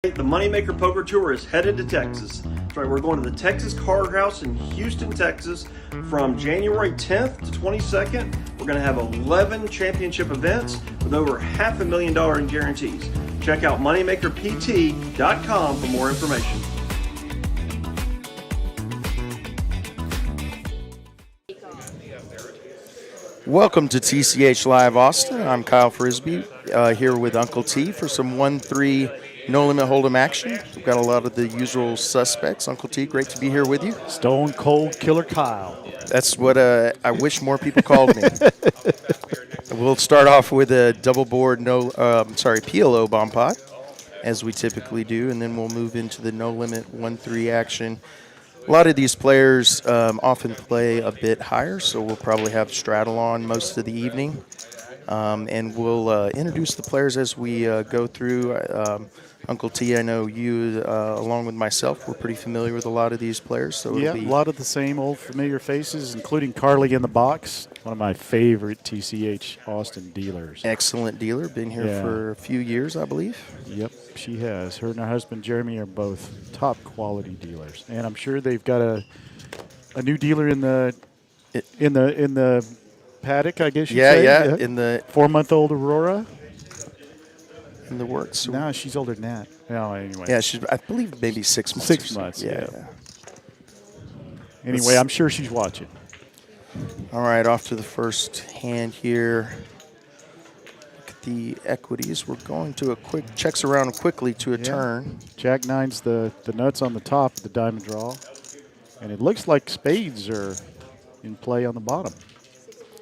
The Moneymaker Poker Tour is headed to Texas. That's right, we're going to the Texas Card House in Houston, Texas from January 10th to 22nd. We're going to have 11 championship events with over $500,000 in guarantees. Check out moneymakerpt.com for more information. Welcome to TCH Live Austin. I'm Kyle Frisbee here with Uncle T for some 1-3 no limit hold'em action. We've got a lot of the usual suspects. Uncle T, great to be here with you. Stone Cold Killer Kyle. That's what I wish more people called me. We'll start off with a double board PLO bomb pot, as we typically do, and then we'll move into the no limit 1-3 action. A lot of these players often play a bit higher, so we'll probably have straddle on most of the evening. And we'll introduce the players as we go through. Uncle T, I know you, along with myself, we're pretty familiar with a lot of these players. So yeah, a lot of the same old familiar faces, including Carly in the box, one of my favorite TCH Austin dealers. Excellent dealer, been here for a few years, I believe. Yep, she has. Her and her husband Jeremy are both top quality dealers, and I'm sure they've got a new dealer in the paddock, I guess you'd say. Yeah, in the 4-month-old Aurora. In the works. No, she's older than that. No, anyway. Yeah, she's, I believe maybe 6 months. 6 months, yeah. Anyway, I'm sure she's watching. All right, off to the first hand here. Look at the equities. We're going to a quick checks around quickly to a turn. Jack nine's the nuts on the top of the diamond draw. And it looks like spades are in play on the bottom.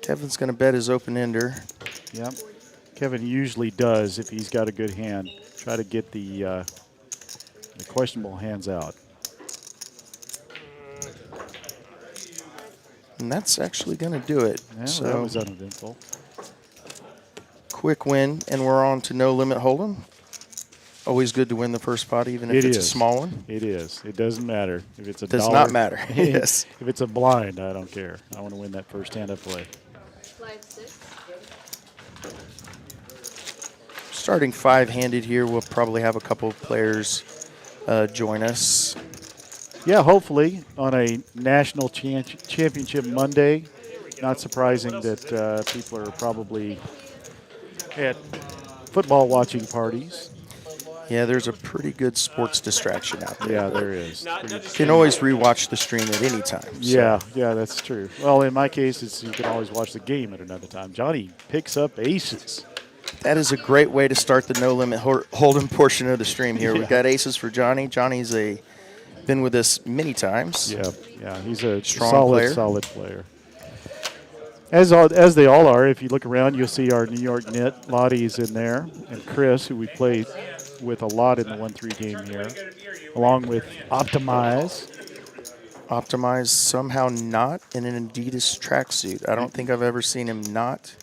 Kevin's going to bet his open-ender. Yep. Kevin usually does, if he's got a good hand, try to get the questionable hands out. And that's actually going to do it. Yeah, so that was uneventful. Quick win, and we're on to no limit hold'em. Always good to win the first pot, even if it's a small one. It is. It doesn't matter if it's a dollar. Does not matter. Yes. If it's a blind, I don't care. I want to win that first hand I play. Starting five-handed here, we'll probably have a couple of players join us. Yeah, hopefully on a national championship Monday. Not surprising that people are probably at football watching parties. Yeah, there's a pretty good sports distraction out there. Yeah, there is. You can always rewatch the stream at any time. So. Yeah, that's true. Well, in my case, you can always watch the game at another time. Johnny picks up aces. That is a great way to start the no limit hold'em portion of the stream here. We've got aces for Johnny. Johnny's been with us many times. Yeah, he's a solid player. As they all are. If you look around, you'll see our New York Knit. Lottie's in there, and Chris, who we play with a lot in the 1-3 game here, along with Optimize. Optimize somehow not in an Adidas tracksuit. I don't think I've ever seen him not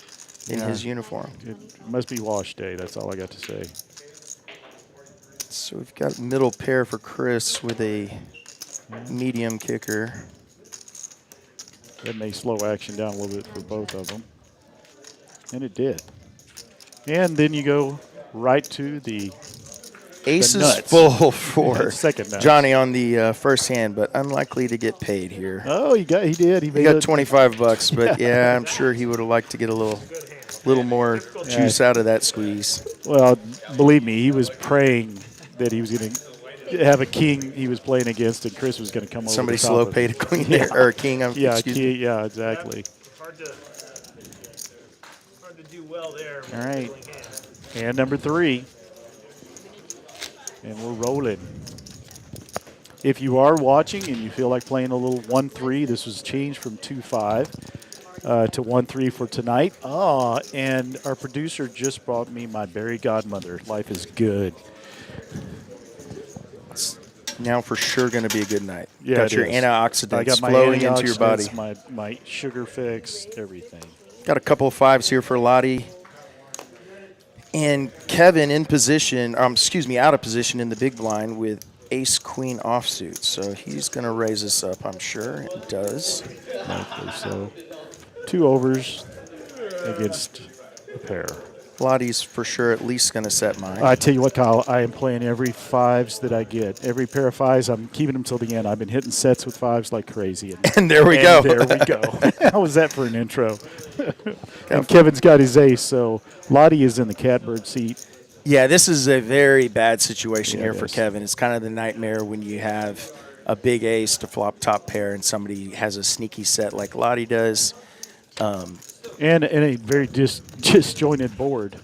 in his uniform. It must be wash day. That's all I got to say. So we've got middle pair for Chris with a medium kicker. That may slow action down a little bit for both of them. And it did. And then you go right to the aces full for second nuts. Johnny on the first hand, but unlikely to get paid here. Oh, he did. He got $25, but yeah, I'm sure he would have liked to get a little more juice out of that squeeze. Well, believe me, he was praying that he was going to have a king he was playing against, and Chris was going to come over. Somebody slow paid a queen there, or a king. Yeah, exactly. Hard to do well there. All right, and number 3, and we're rolling. If you are watching and you feel like playing a little 1-3, this was changed from 2-5 to 1-3 for tonight. And our producer just brought me my Berry Godmother. Life is good. It's now for sure going to be a good night. Yeah, got your antioxidants flowing into your body. My sugar fix, everything. Got a couple of fives here for Lottie. And Kevin in position, out of position in the big blind with ace-queen offsuit. So he's going to raise us up, I'm sure. It does. Likely so. 2 overs against a pair. Lottie's for sure at least going to set mine. I tell you what, Kyle, I am playing every fives that I get. Every pair of fives, I'm keeping them till the end. I've been hitting sets with fives like crazy. And there we go. There we go. How was that for an intro? And Kevin's got his ace, so Lottie is in the catbird seat. Yeah, this is a very bad situation here for is. Kevin. It's kind of the nightmare when you have a big ace to flop top pair and somebody has a sneaky set like Lottie does. And a very disjointed board.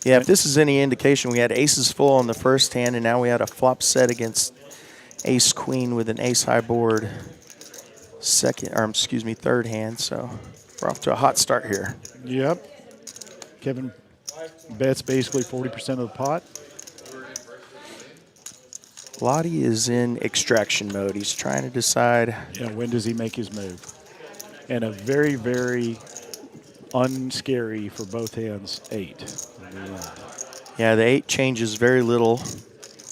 Yeah, if this is any indication, we had aces full on the first hand, and now we had a flop set against ace queen with an ace high board third hand. So we're off to a hot start here. Yep. Kevin bets basically 40% of the pot. Lottie is in extraction mode. He's trying to decide. Yeah, when does he make his move? And a very, very unscary for both hands 8. Yeah, the 8 changes very little.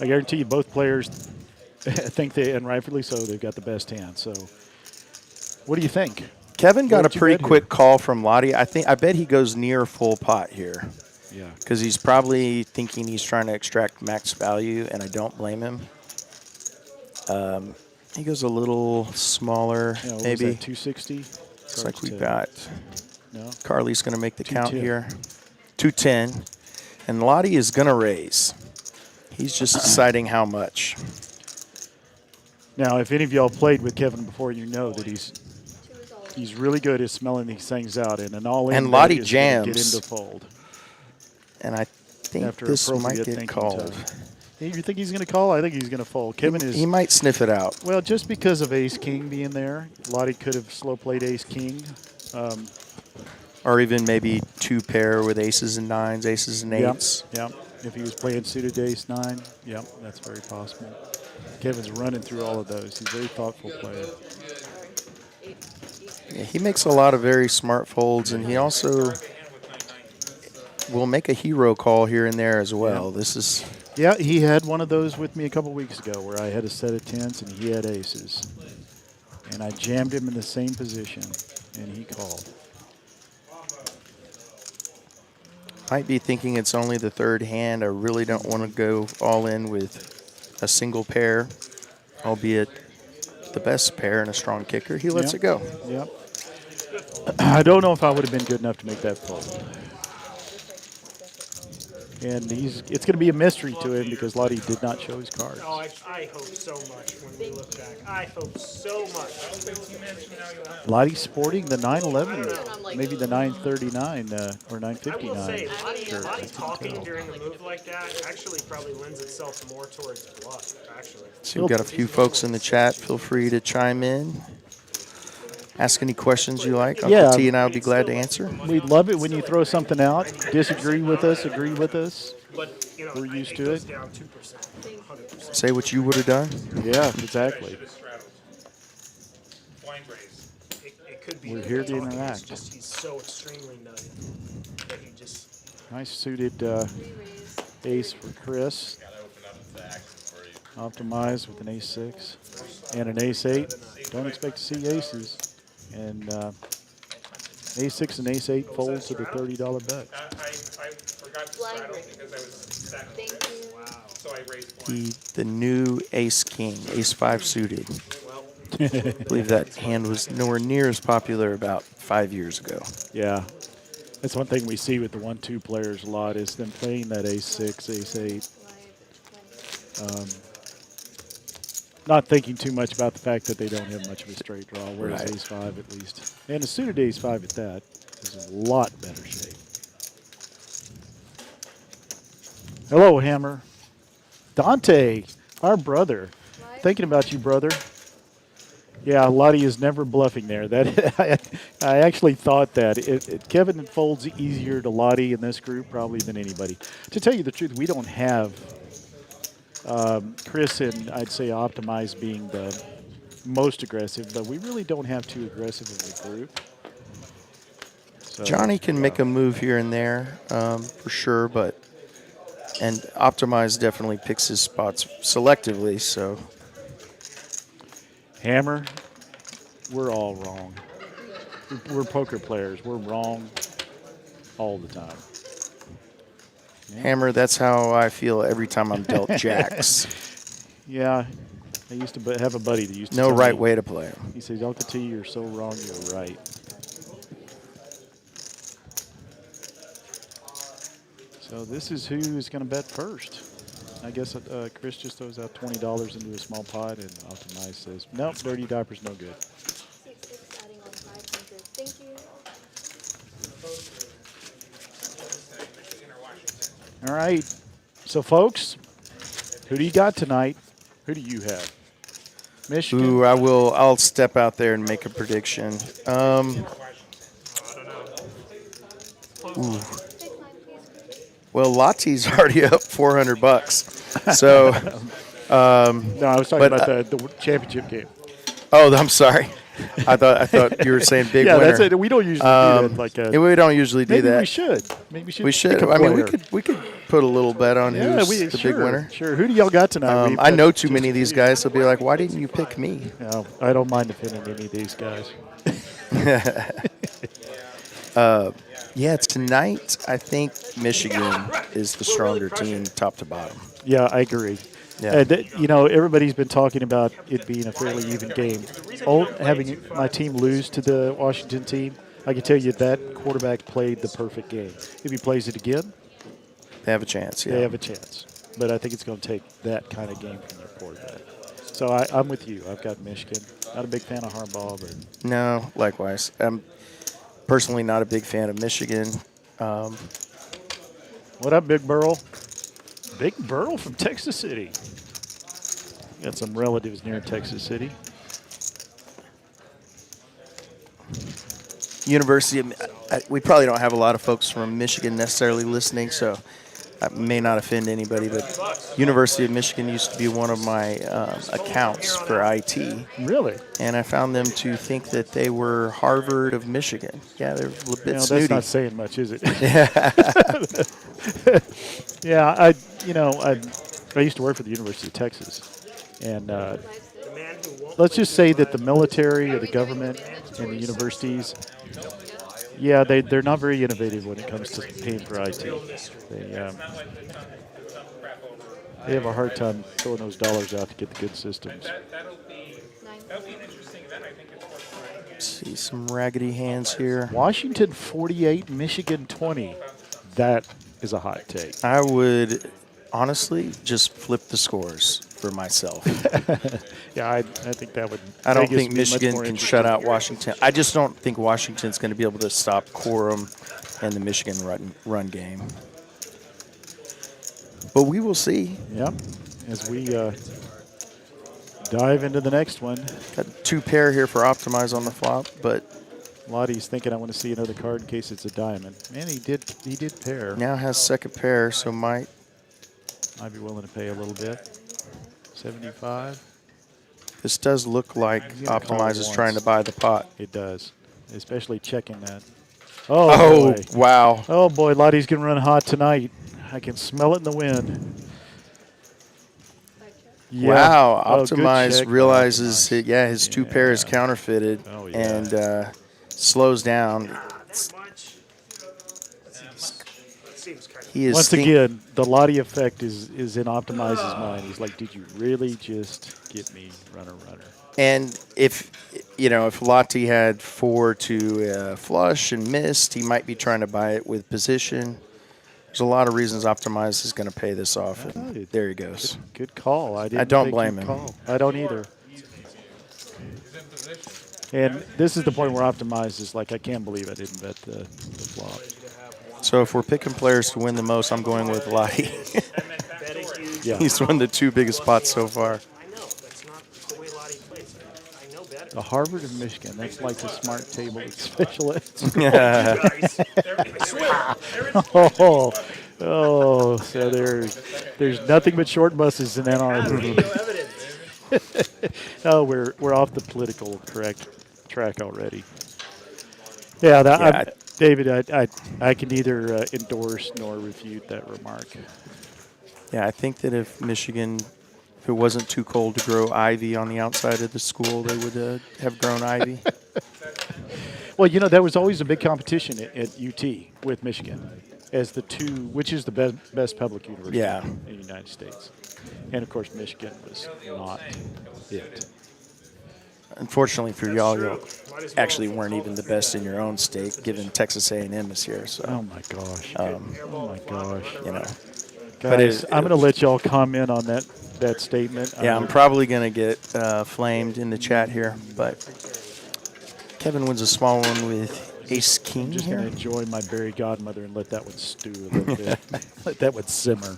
I guarantee you both players think they, and rightfully so, they've got the best hand. So what do you think? Kevin got a pretty quick call from Lottie. I bet he goes near full pot here. Yeah. Because he's probably thinking he's trying to extract max value, and I don't blame him. He goes a little smaller, Yeah, maybe. 260? Looks like we've got No. Carly's going to make the count 210. here. 210. And Lottie is going to raise. He's just deciding how much. Now, if any of y'all played with Kevin before, you know that he's really good at smelling these things out, and an all-in And Lottie bet is gonna get jams. into fold. And I think After this might appropriate get thinking called. time. You think he's going to call? I think he's going to fold. Kevin is. He might sniff it out. Well, just because of ace-king being there, Lottie could have slow-played ace-king. Or even maybe 2 pair with aces and 9s, aces and 8s. Yep. If he was playing suited ace-9, yep, that's very possible. Kevin's running through all of those. He's a very thoughtful player. Yeah, he makes a lot of very smart folds, and he also will make a hero call here and there as well. Yeah. This is... Yeah, he had one of those with me a couple weeks ago where I had a set of 10s and he had aces. And I jammed him in the same position, and he called. Might be thinking it's only the third hand. I really don't want to go all in with a single pair, albeit the best pair and a strong kicker. He lets it go. Yep. I don't know if I would have been good enough to make that fold. And it's going to be a mystery to him because Lottie did not show his cards. Oh, I hope so much when we look back. I hope so much. Lottie sporting the 911, maybe the 939 or 959. I will say, shirt. Lottie talking during a move like that actually probably lends itself more towards bluff, actually. So we've got a few folks in the chat. Feel free to chime in. Ask any questions you like. Uncle T and I will be glad to answer. We'd love it when you throw something out. Disagree with us, agree with us. But, you know, We're used to goes it. down 2%, 100%. Say what you would have done. Yeah, exactly. It could be We're that here to talking is interact. just he's so extremely nutty that he just Nice suited ace for Chris. Optimized with an ace-6 and an ace-8. Don't expect to see aces. And ace-6 and ace-8 fold to the $30 bet. I forgot to straddle because I was stacked. Thank you. So I raised The new ace-king, ace-5 suited. I believe that hand was nowhere near as popular about 5 years ago. Yeah. That's one thing we see with the 1-2 players a lot is them playing that ace-6, ace-8. Not thinking too much about the fact that they don't have much of a straight draw, whereas Right. ace-5 at least. And a suited ace-5 at that is a lot better shape. Hello, Hammer. Dante, our brother. Thinking about you, brother. Yeah, Lottie is never bluffing there. That I actually thought that. Kevin folds easier to Lottie in this group probably than anybody. To tell you the truth, we don't have Chris and I'd say Optimize being the most aggressive, but we really don't have too aggressive of a group. So, Johnny can make a move here and there for sure, and Optimize definitely picks his spots selectively. So Hammer, we're all wrong. We're poker players. We're wrong all the time. Hammer, that's how I feel every time I'm dealt jacks. Yeah, I used to have a buddy that used to No tell right me, way to play them. He says, Uncle T, you're so wrong, you're right. So this is who is going to bet first. I guess Chris just throws out $20 into a small pot, and Optimize says, nope, Dirty Diaper's no good. 6 adding on 500. Thank you. All right. So, folks, who do you got tonight? Who do you have? Michigan? Ooh, I'll step out there and make a prediction. Well, Lottie's already up $400. So, No, I was talking about the championship game. oh, I'm sorry. I thought you were saying big Yeah, winner. that's it. We don't usually do that. Like Yeah, we don't usually do maybe that. we should. Maybe We should. pick a I mean, player. we could put a little bet on who's the sure, big winner. Sure. Who do y'all got tonight? I know too many of these guys. They'll be like, "Why didn't you pick me?" No, I don't mind defending any of these guys. Yeah, tonight I think Michigan is the stronger team, top to bottom. Yeah, I agree. Yeah. You know, everybody's been talking about it being a fairly even game. Having my team lose to the Washington team, I can tell you that quarterback played the perfect game. If he plays it again, They have a chance. Yeah. they have a chance. But I think it's going to take that kind of game from their quarterback. So I'm with you. I've got Michigan. Not a big fan of Harbaugh, but No, likewise. I'm personally not a big fan of Michigan. what up, Big Burl? Big Burl from Texas City. Got some relatives near Texas City. University of we probably don't have a lot of folks from Michigan necessarily listening, so I may not offend anybody, but University of Michigan used to be one of my accounts for IT. Really? And I found them to think that they were Harvard of Michigan. Yeah, they're a little bit That's snooty. not saying much, is it? Yeah, I used to work for the University of Texas, and let's just say that the military or the government and the universities, yeah, they're not very innovative when it comes to paying for IT. They have a hard time throwing those dollars out to get the good systems. That'll be an interesting event. I think it's See some raggedy hands here. Washington 48, Michigan 20. That is a hot take. I would honestly just flip the scores for myself. Yeah, I think that would. I don't Vegas think would be much Michigan more can interesting. shut out Washington. I just don't think Washington's going to be able to stop Corum and the Michigan run game. But we will see. Yep. As we dive into the next one, Got 2 pair here for Optimize on the flop, but Lottie's thinking I want to see another card in case it's a diamond. Man, he did pair. now has second pair, so might. Might be willing to pay a little bit. 75. This does look like He's gonna call Optimize it is once. trying to buy the pot. It does, especially checking that. Oh, boy. wow. Oh boy, Lottie's gonna run hot tonight. I can smell it in the wind. Yeah. Wow. Oh, good Optimize check by realizes, Optimize. his 2 pair is counterfeited Oh, yeah. and slows down. That much? That seems kind of. He is Once think- again, the Lottie effect is in Optimize's mind. He's like, did you really just get me runner? And if Lottie had 4 to flush and missed, he might be trying to buy it with position. There's a lot of reasons Optimize is going to pay this off, and there he goes. Good call. I didn't don't think blame you'd him. call. I don't either. And this is the point where Optimize is like, I can't believe I didn't bet the flop. So if we're picking players to win the most, I'm going with Lottie. Betting you. Yeah. He's won the 2 biggest spots so far. I know. That's not the way Lottie plays. I know better. The Harvard of Michigan. That's like the smart table at special ed. Guys, I swear. Oh, so there's nothing but short buses in Ann Arbor. Video evidence. Oh, we're off the political correct track already. Yeah, David, I can neither endorse nor refute that remark. Yeah, I think that if Michigan, if it wasn't too cold to grow ivy on the outside of the school, they would have grown ivy. Well, that was always a big competition at UT with Michigan. as the two, which is the best public university Yeah. in the United States. And of course, Michigan was not it. Unfortunately for That's y'all, true. y'all Might as well actually if you weren't call even it the that. best in your own state, given Texas A&M is here. So, Oh my gosh. Oh my gosh. you know. Guys, I'm going to let y'all comment on that statement. Yeah, I'm probably going to get flamed in the chat here, but Kevin wins a small one with Ace King I'm just here. going to enjoy my Berry Godmother and let that one stew a little bit. Let that one simmer.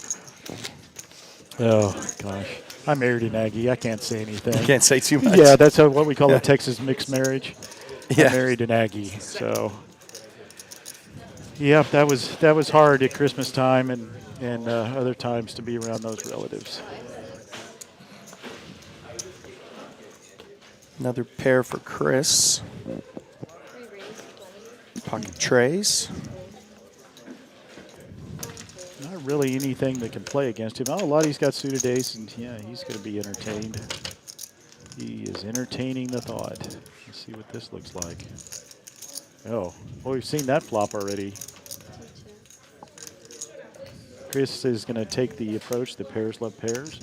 Oh, gosh. I'm married an Aggie. I can't say anything. Can't say too much. Yeah, that's what we call a Texas mixed marriage. Yeah. I'm married an Aggie. So, yeah, that was hard at Christmas time and other times to be around those relatives. Another pair for Chris. Pocket trays. Not really anything that can play against him. Oh, Lottie's got suited ace, and yeah, he's going to be entertained. He is entertaining the thought. Let's see what this looks like. Oh, well, we've seen that flop already. Chris is going to take the approach. The pairs love pairs.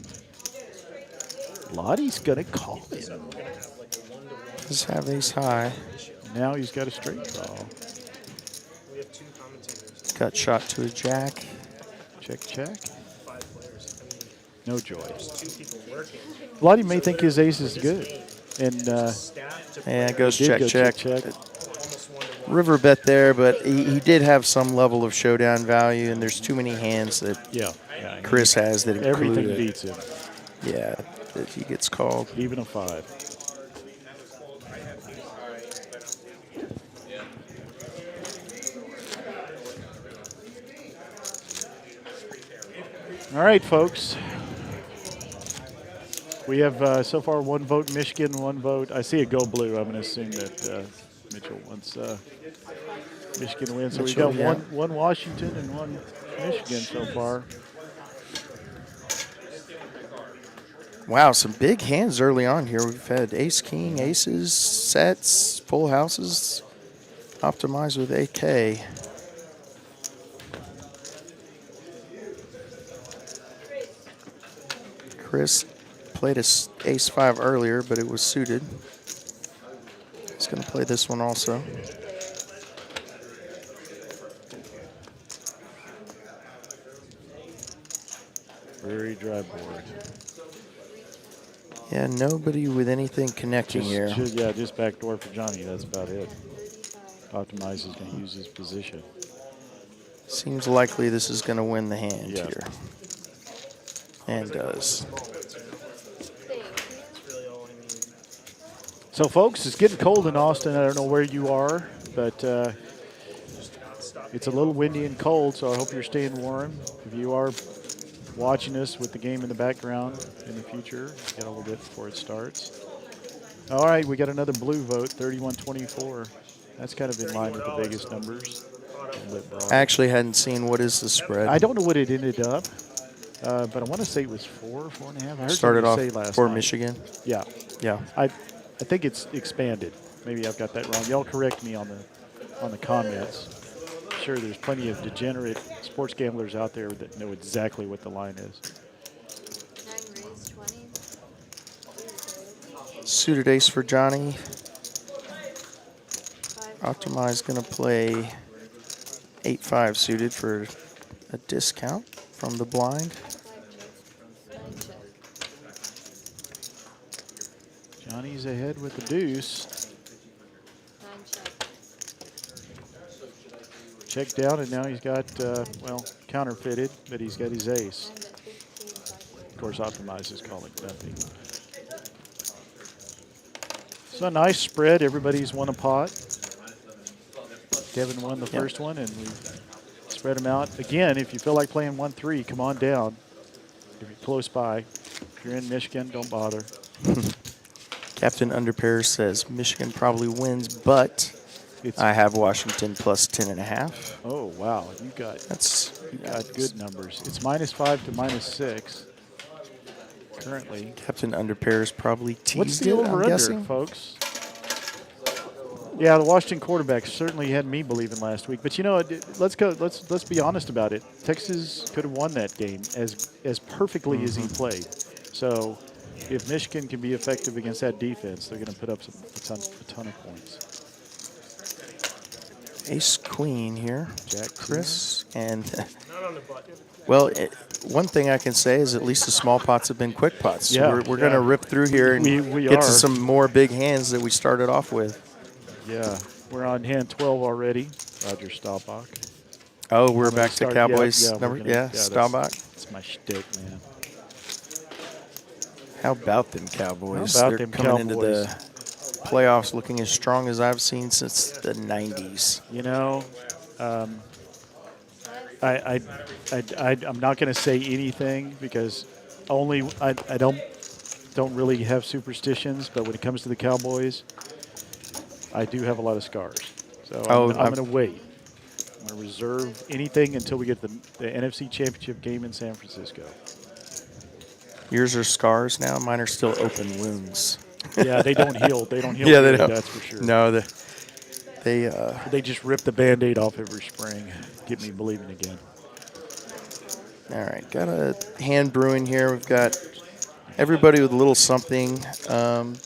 Lottie's going to call him. Just have ace high. Now he's got a straight draw. We have 2 commentators. Cut shot to a jack. Check, check. 5 players. I mean, No joy. there's 2 people working. Lottie may think his ace is good. And Stat to Yeah, it player, goes did check, go check. check. almost 1 to 1. River bet there, but he did have some level of showdown value, and there's too many hands that Yeah. Chris has that include Everything it. beats him. Yeah, that he gets called. Even a 5. All right, folks. We have so far 1 vote Michigan, 1 vote. I see a go blue. I'm going to assume that Mitchell wants Michigan to win. So we've got Mitchell, one Washington and 1 Michigan so far. Wow, some big hands early on here. We've had ace, king, aces, sets, full houses, optimized with AK. Chris played a ace 5 earlier, but it was suited. He's going to play this one also. Very dry board. Yeah, nobody with anything connecting here. Just backdoor for Johnny. That's about it. Optimize is going to use his position. Seems likely this is going to win the hand Yeah. here. And does. So, folks, it's getting cold in Austin. I don't know where you are, but it's a little windy and cold, so I hope you're staying warm. If you are watching us with the game in the background in the future, get a little bit before it starts. All right, we got another blue vote, 31-24. That's kind of in line with the biggest numbers. I actually hadn't seen what is the spread. I don't know what it ended up, but I want to say it was 4.5. I heard Started somebody off say last for night. Michigan. Yeah. Yeah. I think it's expanded. Maybe I've got that wrong. Y'all correct me on the comments. Sure, there's plenty of degenerate sports gamblers out there that know exactly what the line is. 9 raised 20. Suited ace for Johnny. 5 Optimize going to play 8-5 suited for a discount from the blind. 9 check. Johnny's ahead with the deuce. 9 check. Check down, and now he's got, counterfeited, but he's got his ace. I'm at 15. Of course, Optimize is calling nothing. So a nice spread. Everybody's won a pot. Kevin won the first one, and we spread them out. Again, if you feel like playing 1-3, come on down. If you're close by. If you're in Michigan, don't bother. Captain Underpair says Michigan probably wins, but I have Washington plus 10.5. Oh, wow. You got good numbers. It's -5 to -6 currently. Captain Underpair is probably teased What's the it, I'm over-under, guessing. folks? Yeah, the Washington quarterback certainly had me believing last week. But you know, let's go. Let's be honest about it. Texas could have won that game as perfectly as he played. So, if Michigan can be effective against that defense, they're going to put up a ton of points. Ace Queen here, Jack Chris, and Not on the button. well, one thing I can say is at least the small pots have been quick pots. So Yeah, we're going to rip through here and we get are. to some more big hands that we started off with. Yeah, we're on hand 12 already. Roger Staubach. Oh, we're I'm gonna back to start- Cowboys yeah, number. we're gonna- Yeah, Staubach. That's my shtick, man. How about them Cowboys? How about They're them coming into the Cowboys? playoffs looking as strong as I've seen since the 90s. You know, I'm not going to say anything because I don't really have superstitions, but when it comes to the Cowboys, I do have a lot of scars. So I'm going to wait. I'm going to reserve anything until we get the NFC Championship game in San Francisco. Yours are scars now. Mine are still open wounds. Yeah, they don't heal. They don't heal. Yeah, they good, don't. That's for sure. No, They just rip the Band-Aid off every spring. Get me believing again. All right, got a hand brewing here. We've got everybody with a little something.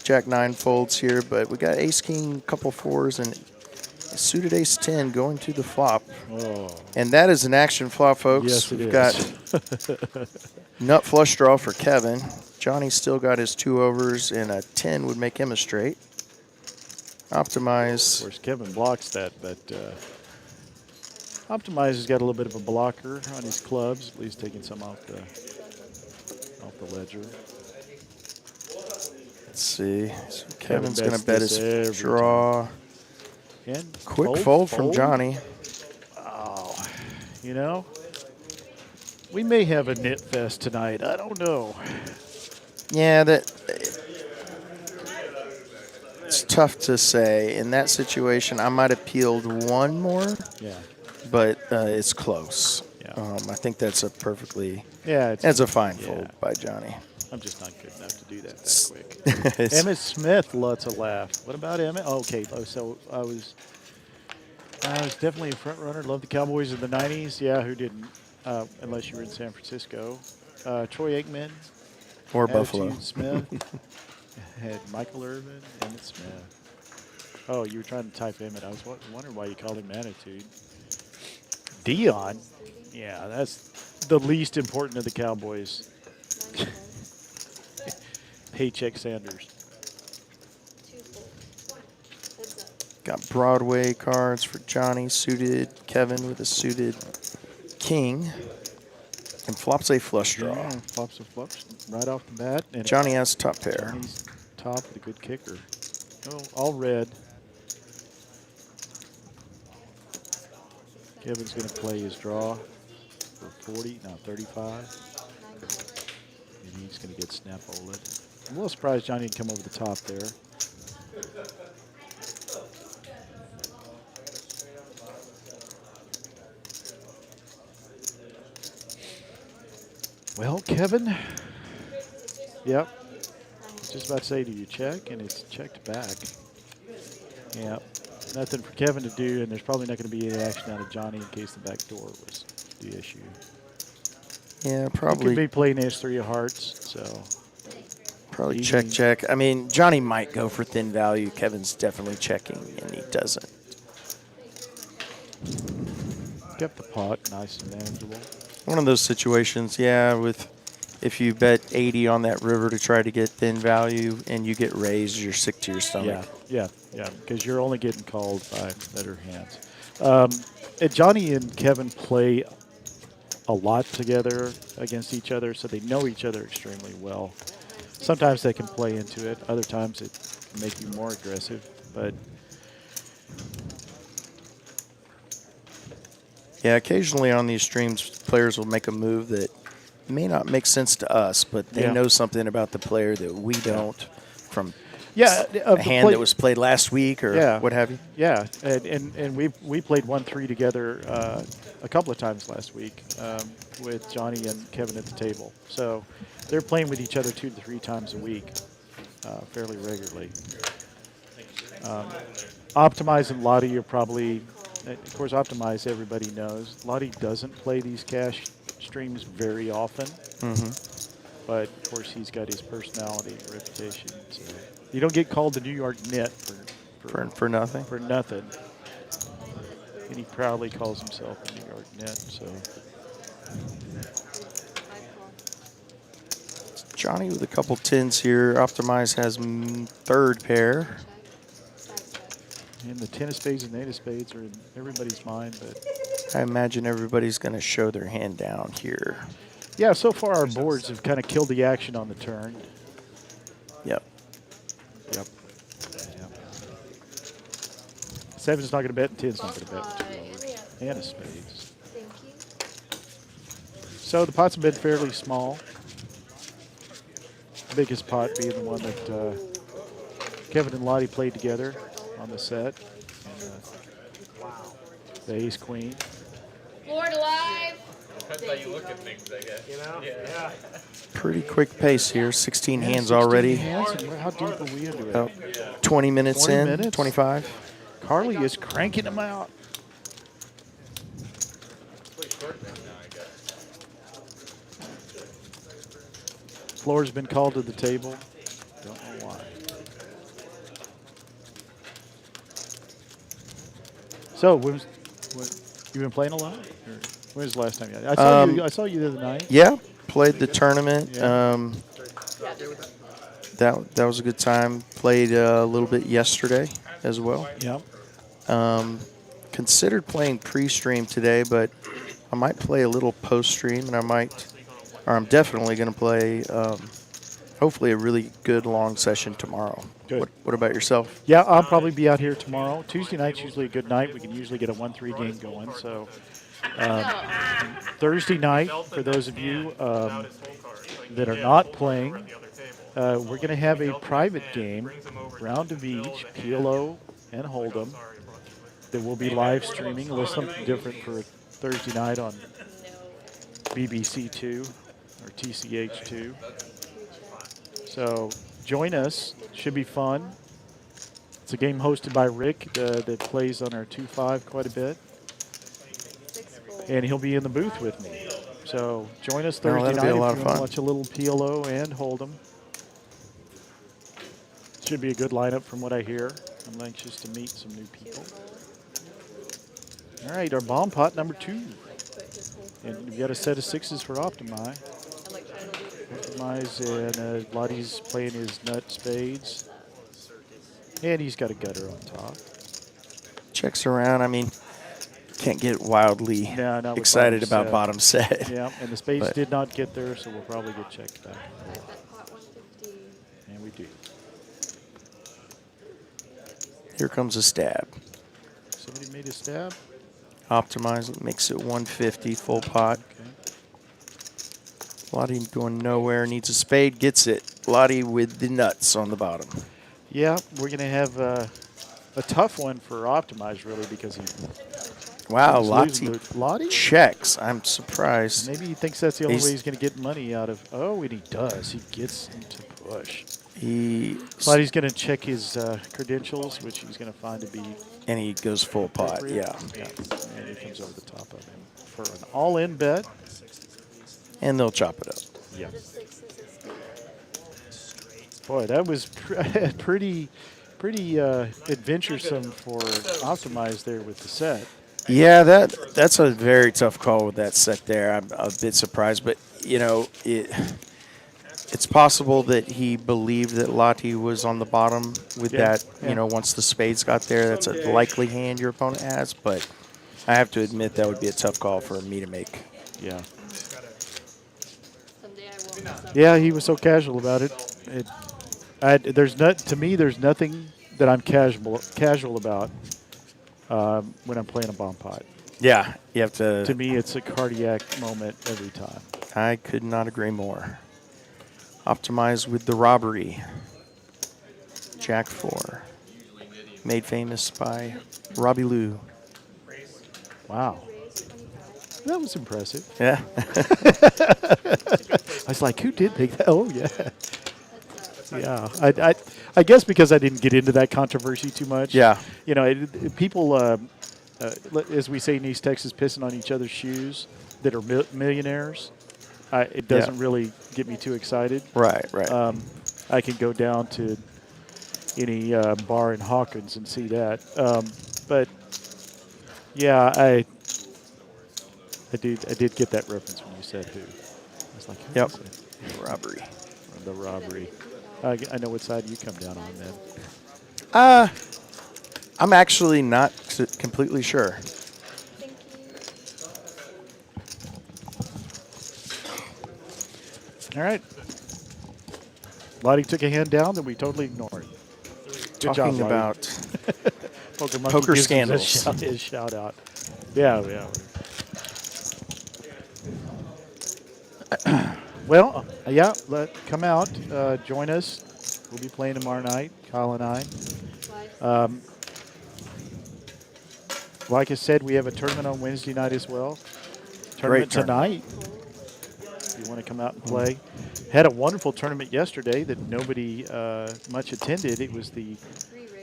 Jack 9 folds here, but we got Ace King, couple fours, and a suited Ace 10 going to the flop. Oh. And that is an action flop, folks. Yes, it We've is. got nut flush draw for Kevin. Johnny still got his 2 overs, and a 10 would make him a straight. Optimize. Of course, Kevin blocks that, but Optimize has got a little bit of a blocker on his clubs. At least taking some off the ledger. Let's see. So Kevin's Kevin going to bet bets his this every draw. And Quick fold from Johnny. Oh, you know, we may have a knit fest tonight. I don't know. Yeah, it's tough to say. In that situation, I might have peeled one more, Yeah. but it's close. Yeah. I think that's a perfectly It's a fine yeah. fold by Johnny. I'm just not good enough to do that quick. It's- Emmett Smith lets a laugh. What about Emmett? Oh, okay, so I was definitely a front runner. Loved the Cowboys in the '90s. Yeah, who didn't? Unless you were in San Francisco. Troy Aikman, or Buffalo. Attitude Smith, had Michael Irvin, Emmett Smith. Oh, you were trying to type Emmett. I was wondering why you called him Attitude. Dion. Yeah, that's the least important of the Cowboys. Paycheck Sanders. Got Broadway cards for Johnny, suited Kevin with a suited king, and flops a flush draw. Yeah, flops right off the bat. And Johnny has top pair. Johnny's top with a good kicker. Oh, all red. Kevin's going to play his draw for 40, no, 35. And he's going to get snap-folded. I'm a little surprised Johnny didn't come over the top there. Well, Kevin. Yep. I was just about to say, do you check? And it's checked back. Yep. Nothing for Kevin to do, and there's probably not going to be any action out of Johnny in case the back door was the issue. Yeah, He probably. could be playing ace-3 of hearts, so. Probably Easy. check. I mean, Johnny might go for thin value. Kevin's definitely checking, and he doesn't. Kept the pot nice and manageable. One of those situations, yeah, with if you bet 80 on that river to try to get thin value and you get raised, you're sick to your stomach. Yeah, because you're only getting called by better hands. And Johnny and Kevin play a lot together against each other, so they know each other extremely well. Sometimes they can play into it. Other times it can make you more aggressive. But Yeah, occasionally on these streams, players will make a move that may not make sense to us, but they know something about the player that we don't from a hand that was played last week or what have you. Yeah, and we played 1-3 together a couple of times last week with Johnny and Kevin at the table. So they're playing with each other 2 to 3 times a week, fairly regularly. Optimize and Lottie are probably, of course, Optimize everybody knows. Lottie doesn't play these cash streams very often. But, of course, he's got his personality and reputation. So you don't get called the New York Net For nothing. for nothing. And he proudly calls himself the New York Net. So Johnny with a couple tens here. Optimize has third pair. and the 10 of spades and 8 of spades are in everybody's mind. But I imagine everybody's going to show their hand down here. yeah, so far our boards have kind of killed the action on the turn. Yep. Yep. Seven's not going to bet, and 10's not going to bet with 2 lowers. And a spades. Thank you. So the pots have been fairly small. The biggest pot being the one that Kevin and Lottie played together on the set. And, the ace queen. Florida Live. That's how you look at things, I guess. You know? Yeah. Pretty quick pace here. 16 Yeah, hands 16 already. hands, and how deep are we into it? About 20 minutes 20 in. minutes? 25. Carly is cranking them out. Play short thing now, I guess. Floor's been called to the table. Don't know why. So, when you been playing a lot? Or when was the last time you? I saw you the other night. Yeah, played the tournament. Yeah. That was a good time. Played a little bit yesterday as well. Yeah. Considered playing pre-stream today, but I might play a little post-stream, and I'm definitely going to play, hopefully, a really good long session tomorrow. Good. What about yourself? Yeah, I'll probably be out here tomorrow. Tuesday night's usually a good night. We can usually get a 1-3 game going. So Thursday night, for those of you that are not playing, we're going to have a private game, round of each, PLO and Hold'em, that will be live streaming. A little something different for Thursday night on BBC2 or TCH2. So join us. Should be fun. It's a game hosted by Rick that plays on our 2-5 quite a bit. And he'll be in the booth with me. So join us Thursday that'll night be a lot if of you want to fun. watch a little PLO and Hold'em. Should be a good lineup from what I hear. I'm anxious to meet some new people. All right, our bomb pot number 2. And we've got a set of 6s for Optimi. Optimize, and Lottie's playing his nut spades. And he's got a gutter on top. Checks around. I mean, can't get wildly No, not with excited bottom about set. bottom set. Yeah, and the spades But- did not get there, so we'll probably get checked back. Pot 150. And we do. Here comes a stab. Somebody made a stab. Optimize it, makes it 150, full pot. Okay. Lottie going nowhere, needs a spade, gets it. Lottie with the nuts on the bottom. Yeah, we're going to have a tough one for Optimize, really, because he Wow, he's Lottie losing to Lottie? checks. I'm surprised. Maybe he thinks that's the only He's- way he's going to get money out of. Oh, and he does. He gets him to push. He's going to check his credentials, which he's going to find to be and he goes full pot. appropriate. Yeah, Yeah, and he comes over the top of him for an all-in bet. and they'll chop it up. Yeah. The 6 is a spade. Boy, that was pretty adventuresome for Optimize there with the set. Yeah, that's a very tough call with that set there. I'm a bit surprised, but you know it's possible that he believed that Lottie was on the bottom with Yeah, that. yeah. You know, once the spades got there, that's a likely hand your opponent has. But I have to admit that would be a tough call for me to make. Yeah. Someday I won't mess up. Yeah, he was so casual about it. To me, there's nothing that I'm casual about when I'm playing a bomb pot. Yeah, you have To to. me, it's a cardiac moment every time. I could not agree more. Optimize with the robbery. Jack 4. Made famous by Robbie Lou. Wow, Raise 25. that was impressive. Yeah. I was like, who did make that? Oh, yeah. That's Yeah, I guess because I didn't get into that controversy too much. Yeah. You know, people, as we say in East Texas, pissing on each other's shoes that are millionaires. It doesn't really get me too excited. Right. I can go down to any bar in Hawkins and see that. But yeah, I did get that reference when you said who. I was like, who Yep. is it? Robbery. The robbery. I know what side you come down on then. I'm actually not completely sure. Thank you. All right. Lottie took a hand down that we totally ignored. Good job, Talking Lottie. about Poker Monkey poker gives him scandals. his shout out. Yeah. Well, yeah, come out, join us. We'll be playing tomorrow night, Kyle and I. Like I said, we have a tournament on Wednesday night as well. Tournament tonight. If you want to come out and play. Had a wonderful tournament yesterday that nobody much attended. It was the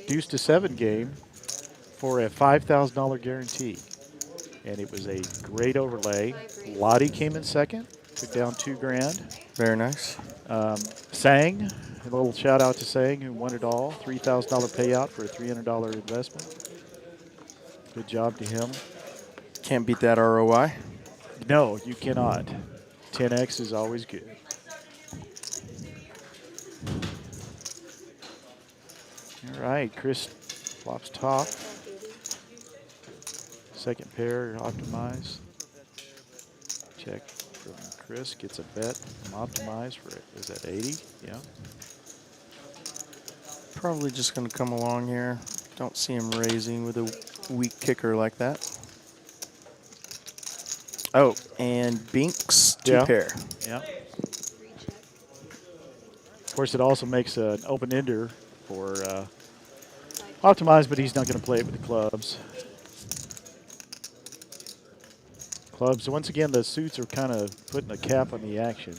Deuce to 7 game for a $5,000 guarantee. And it was a great overlay. Lottie came in second, took down $2,000. Very nice. Sang, a little shout out to Sang, who won it all. $3,000 payout for a $300 investment. Good job to him. Can't beat that ROI. No, you cannot. 10x is always good. All right, Chris flops top. Second pair, optimize. Check from Chris, gets a bet from optimize for, is that 80? Yeah. Probably just going to come along here. Don't see him raising with a weak kicker like that. Oh, and Binks, two pair. Yeah. Of course, it also makes an open-ender for optimize, but he's not going to play it with the clubs. Clubs, once again, the suits are kind of putting a cap on the action.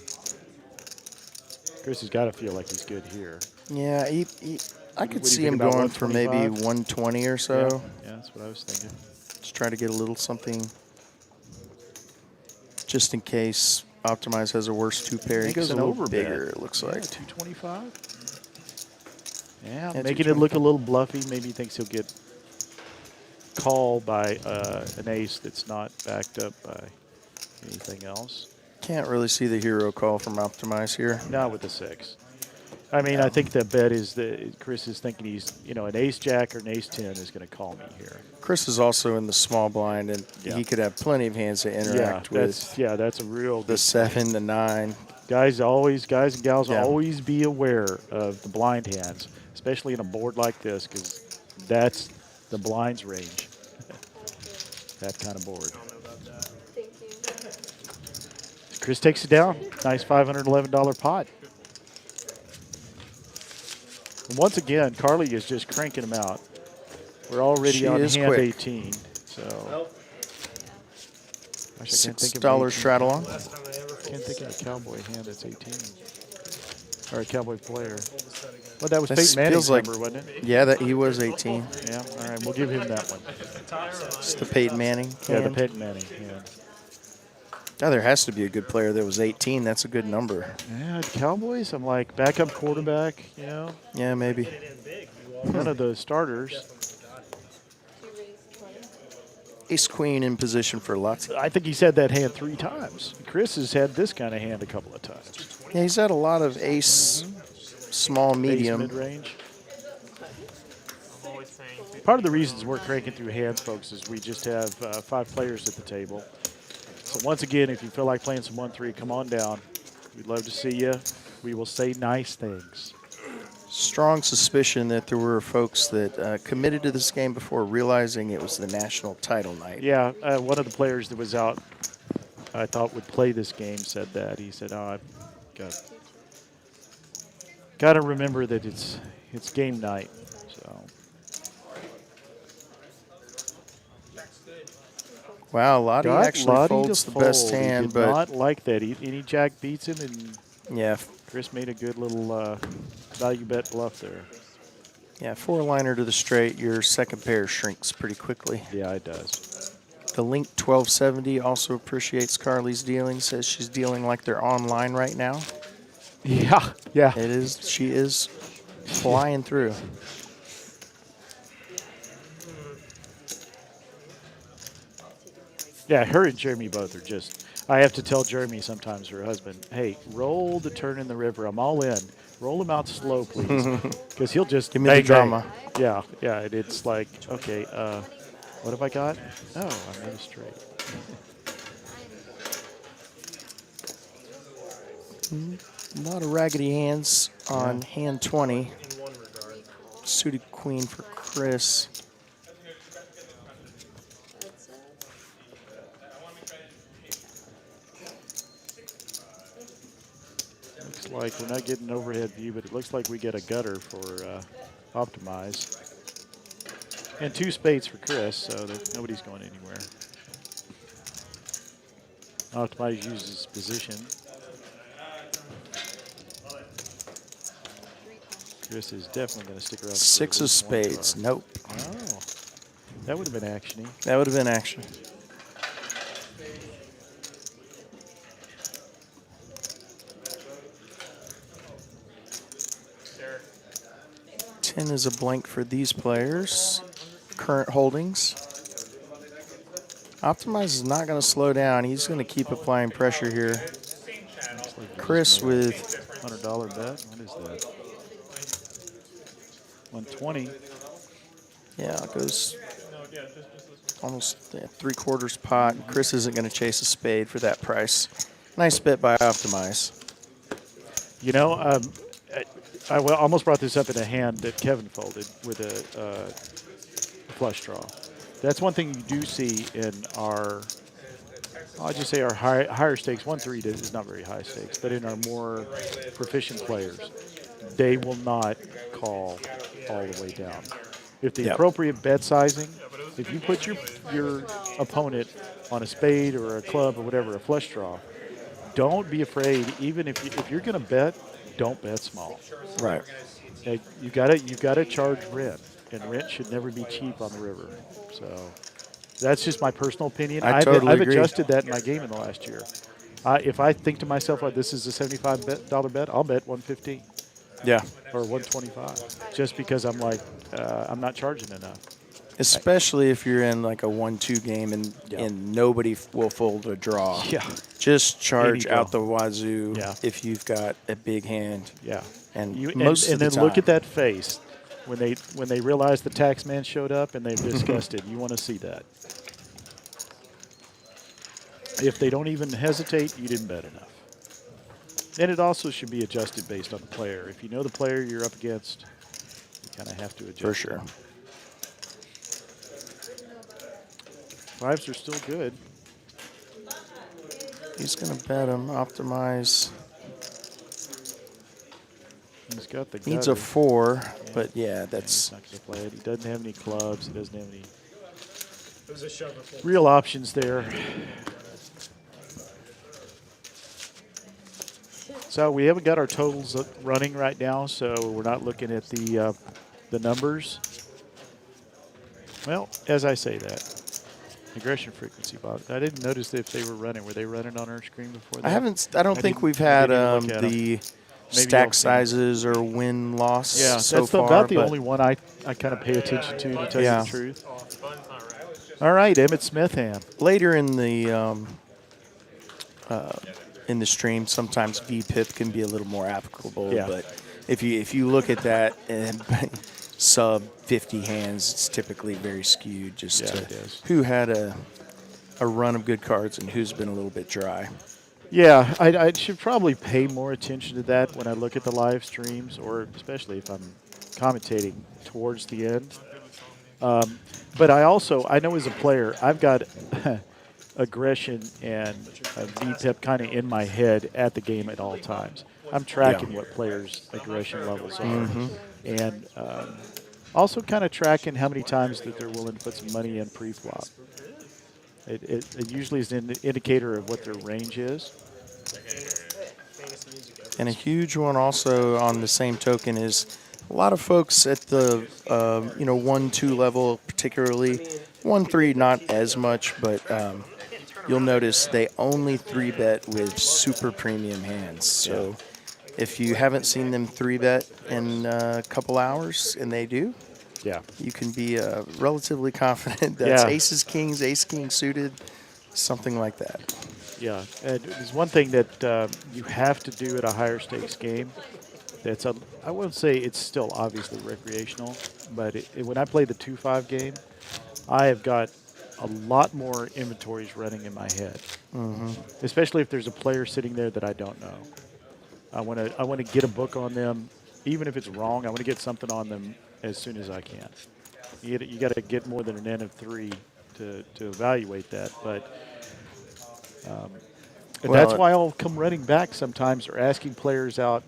Chris has got to feel like he's good here. Yeah, I could What do you see think him about going for maybe 125? 120 or so. Yeah, that's what I was thinking. Just try to get a little something just in case Optimize has a worse two pair. He goes a little bigger, it looks like. 225. Yeah, Yeah, making it look a little bluffy. Maybe he thinks he'll get called by an ace that's not backed up by anything else. Can't really see the hero call from Optimize here. Not with the 6. I mean, I think the bet is that Chris is thinking he's, an ace jack or an ace 10 is going to call me here. Chris is also in the small blind, and he could have plenty of hands to interact with. Yeah, that's a real the 7, the 9. Guys and gals always be aware of the blind hands, especially in a board like this, because that's the blinds range. That kind of board. Thank you. Chris takes it down. Nice $511 pot. And once again, Carly is just cranking them out. We're already on hand quick. 18. So $6 straddle on. Can't think of a cowboy hand that's 18. Or a cowboy player. Well, that was That Peyton Manning's feels like- number, wasn't it? Yeah, that he was 18. Yeah, all right, we'll give him that one. It's the Peyton Manning. Yeah, the hand. Peyton Manning hand. Yeah, there has to be a good player that was 18. That's a good number. Yeah, Cowboys, I'm like backup quarterback, Yeah, maybe. None of the starters. You raised 20. Ace Queen in position for lots. I think he's had that hand 3 times. Chris has had this kind of hand a couple of times. Yeah, he's had a lot of ace, small, medium. Ace mid-range. Part of the reasons we're cranking through hands, folks, is we just have 5 players at the table. So once again, if you feel like playing some 1-3, come on down. We'd love to see you. We will say nice things. Strong suspicion that there were folks that committed to this game before realizing it was the national title night. Yeah, one of the players that was out, I thought would play this game, said that. He said, "Oh, I've got to remember that it's game night." So. Wow, Lottie actually folds the best He hand, did but not like that. Any jack beats him, and yeah, Chris made a good little value bet bluff there. Yeah, 4-liner to the straight, your second pair shrinks pretty quickly. Yeah, it does. The Link 1270 also appreciates Carly's dealing, says she's dealing like they're online right now. Yeah, yeah. It is. She is flying through. Yeah, her and Jeremy both are just, I have to tell Jeremy sometimes, her husband, hey, roll the turn in the river. I'm all in. Roll him out slow, please. Because he'll just Give me the drama. Yeah, yeah. And it's like, okay, what have I got? Oh, I made a straight. A lot of raggedy hands on hand 20. In one regard. Suited queen for Chris. That's Looks like we're not getting an overhead view, but it looks like we get a gutter for Optimize. And 2 spades for Chris, so that nobody's going anywhere. Optimize uses position. Chris is definitely going to stick around. 6 of spades. Nope. Oh, that would have been actiony. That would have been action. There. 10 is a blank for these players. Current holdings. Optimize is not going to slow down. He's going to keep applying pressure here. Chris with $100 bet. What is that? 120. Yeah, it goes almost 3/4 pot. Chris isn't going to chase a spade for that price. Nice bet by Optimize. You know, I almost brought this up in a hand that Kevin folded with a flush draw. That's one thing you do see in our, I'll just say our higher stakes. 1-3 is not very high stakes, but in our more proficient players, they will not call all the way down. If the appropriate bet sizing, if you put your opponent on a spade or a club or whatever, a flush draw, don't be afraid. Even if you're going to bet, don't bet small. Right. You gotta charge rent, and rent should never be cheap on the river. So that's just my personal opinion. I totally I've agree. adjusted that in my game in the last year. If I think to myself, oh, this is a $75 bet, I'll bet 150 Yeah. or 125, just because I'm like I'm not charging enough. Especially if you're in like a 1-2 game and nobody will fold a draw. Yeah. Just charge Any out the draw. wazoo if you've got a big hand. Yeah. And and of the then look time. at that face when they realize the tax man showed up and they're disgusted. You want to see that. If they don't even hesitate, you didn't bet enough. And it also should be adjusted based on the player. If you know the player you're up against, you kind of have to adjust. For sure. Fives are still good. He's going to bet him, Optimize. He's got the Needs gutter. a 4, but yeah, And that's he's not going to play it. He doesn't have any clubs. He doesn't have any It was a shove before. real options there. So we haven't got our totals running right now, so we're not looking at the numbers. Well, as I say that, aggression frequency, Bob. I didn't notice if they were running. Were they running on our screen before that? I don't think didn't- we've I had didn't even look at the Maybe stack I'll see. sizes or win-loss Yeah, so that's far. about the but only one I kind of pay attention to tell Yeah. you the truth. All right, Emmett Smith hand. later in the stream, sometimes VPIP can be a little more applicable. Yeah. But if you look at that and sub 50 hands, it's typically very skewed just Yeah, to it is. who had a run of good cards and who's been a little bit dry. Yeah, I should probably pay more attention to that when I look at the live streams, or especially if I'm commentating towards the end. But I know as a player, I've got aggression and VPIP kind of in my head at the game at all times. I'm tracking what players' aggression levels are, and also kind of tracking how many times that they're willing to put some money in pre-flop. It usually is an indicator of what their range is. Famous music. And a huge one also on the same token is a lot of folks at the 1-2 level, particularly 1-3 not as much, but you'll notice they only 3-bet with super premium hands. So if you haven't seen them 3-bet in a couple hours, and they do, you can be relatively confident that's aces, kings, ace, king suited, something like that. Yeah, and there's one thing that you have to do at a higher stakes game. That's I wouldn't say it's still obviously recreational, but when I play the 2-5 game, I have got a lot more inventories running in my head, especially if there's a player sitting there that I don't know. I want to get a book on them, even if it's wrong. I want to get something on them as soon as I can. You got to get more than an N of 3 to evaluate that, but. And that's why I'll come running back sometimes or asking players out,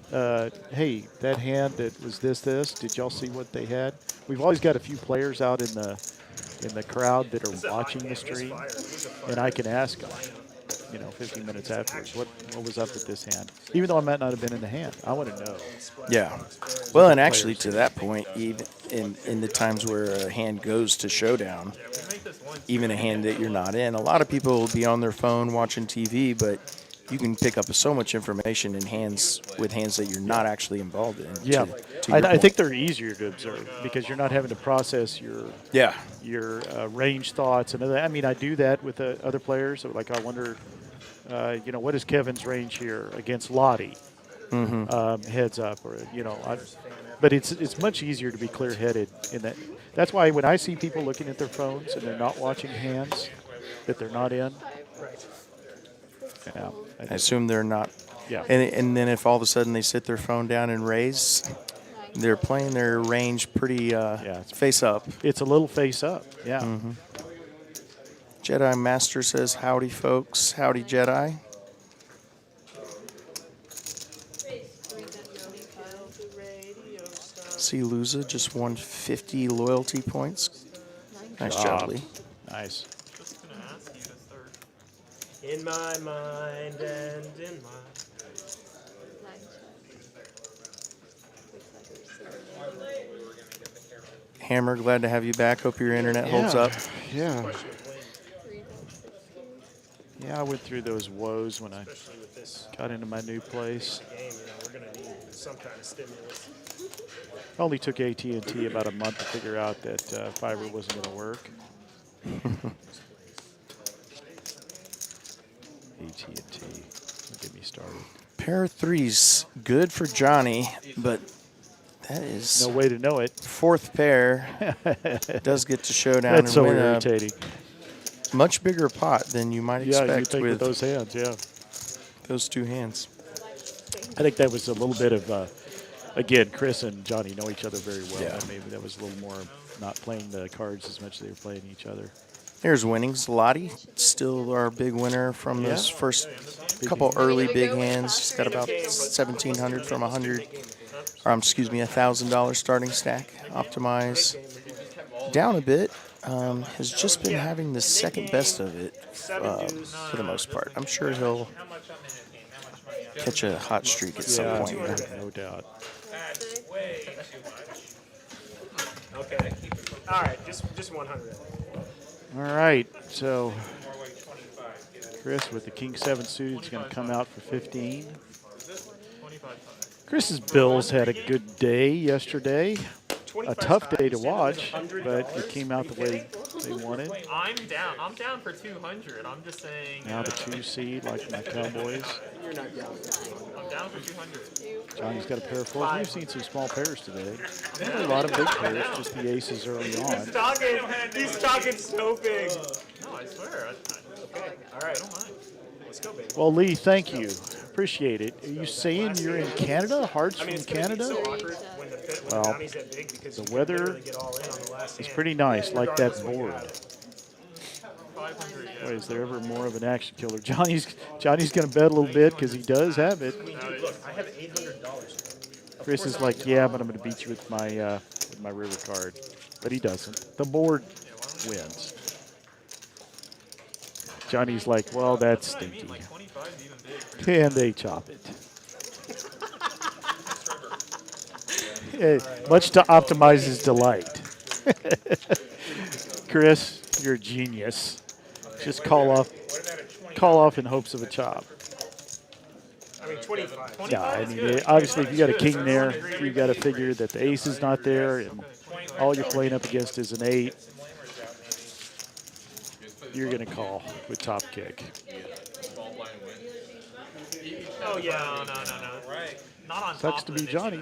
hey, that hand that was this, did y'all see what they had? We've always got a few players out in the crowd that are watching the stream, and I can ask them, 15 minutes afterwards, what was up with this hand? Even though I might not have been in the hand, I want to know. Yeah. Well, and actually to that point, even in the times where a hand goes to showdown, even a hand that you're not in, a lot of people will be on their phone watching TV, but you can pick up so much information in hands that you're not actually involved in. Yeah, I think they're easier to observe because you're not having to process your range thoughts and other. I mean, I do that with other players. So like, I wonder, what is Kevin's range here against Lottie? Heads up, or but it's much easier to be clear-headed in that. That's why when I see people looking at their phones and they're not watching hands that they're not in. Yeah, I assume they're not. Yeah. And then if all of a sudden they sit their phone down and raise, they're playing their range pretty face up. It's a little face up. Yeah. Jedi Master says, howdy, folks. Howdy, Jedi. See Luza just won 50 loyalty points. Nice job, Lee. Nice. In my mind and in my... Hammer, glad to have you back. Hope your internet holds up. Yeah. Yeah, I went through those woes when I got into my new place. We're going to need some kind of stimulus. Only took AT&T about a month to figure out that fiber wasn't going to work. AT&T, don't get me started. Pair of threes, good for Johnny, but that is no way to know it. Fourth pair does get to showdown. That's and so win irritating. A much bigger pot than you might expect you think with those hands. Yeah, those two hands. I think that was a little bit of. Again, Chris and Johnny know each other very well. Yeah. Maybe that was a little more not playing the cards as much as they were playing each other. Here's winnings. Lottie, still our big winner from those first couple early big hands. She's got about 1,700 from $1,000 starting stack. Optimize down a bit. Has just been having the second best of it for the most part. I'm sure he'll catch a hot streak at some point here. No doubt. Okay. All right, just 100. All right, so Chris with the King 7 suited is going to come out for 15. Chris's Bills had a good day yesterday. A tough day to watch, but it came out the way they wanted. I'm down for 200. I'm just saying. Now the 2 seed, like my Cowboys. I'm down for 200. Johnny's got a pair of fours. We've seen some small pairs today. Not a lot of big pairs, just the aces early on. He's talking so big. No, I swear. Okay, all right. I don't mind. Let's go, baby. Well, Lee, thank you. Appreciate it. Are you saying you're in Canada? Hearts from Canada? Well, the weather is pretty nice, like that board. Boy, is there ever more of an action killer? Johnny's going to bet a little bit because he does have it. Look, I have $800. Chris is like, yeah, but I'm going to beat you with my river card. But he doesn't. The board wins. Johnny's like, well, that's stinky. And they chop it. much to optimize his delight. Chris, you're a genius. Just call off in hopes of a chop. I mean, 25. Yeah, I mean, obviously, if you got a king there, you got to figure that the ace is not there, and all you're playing up against is an 8. You're going to call with top kick. Oh, yeah, no. Right. Not on Sucks to be Johnny,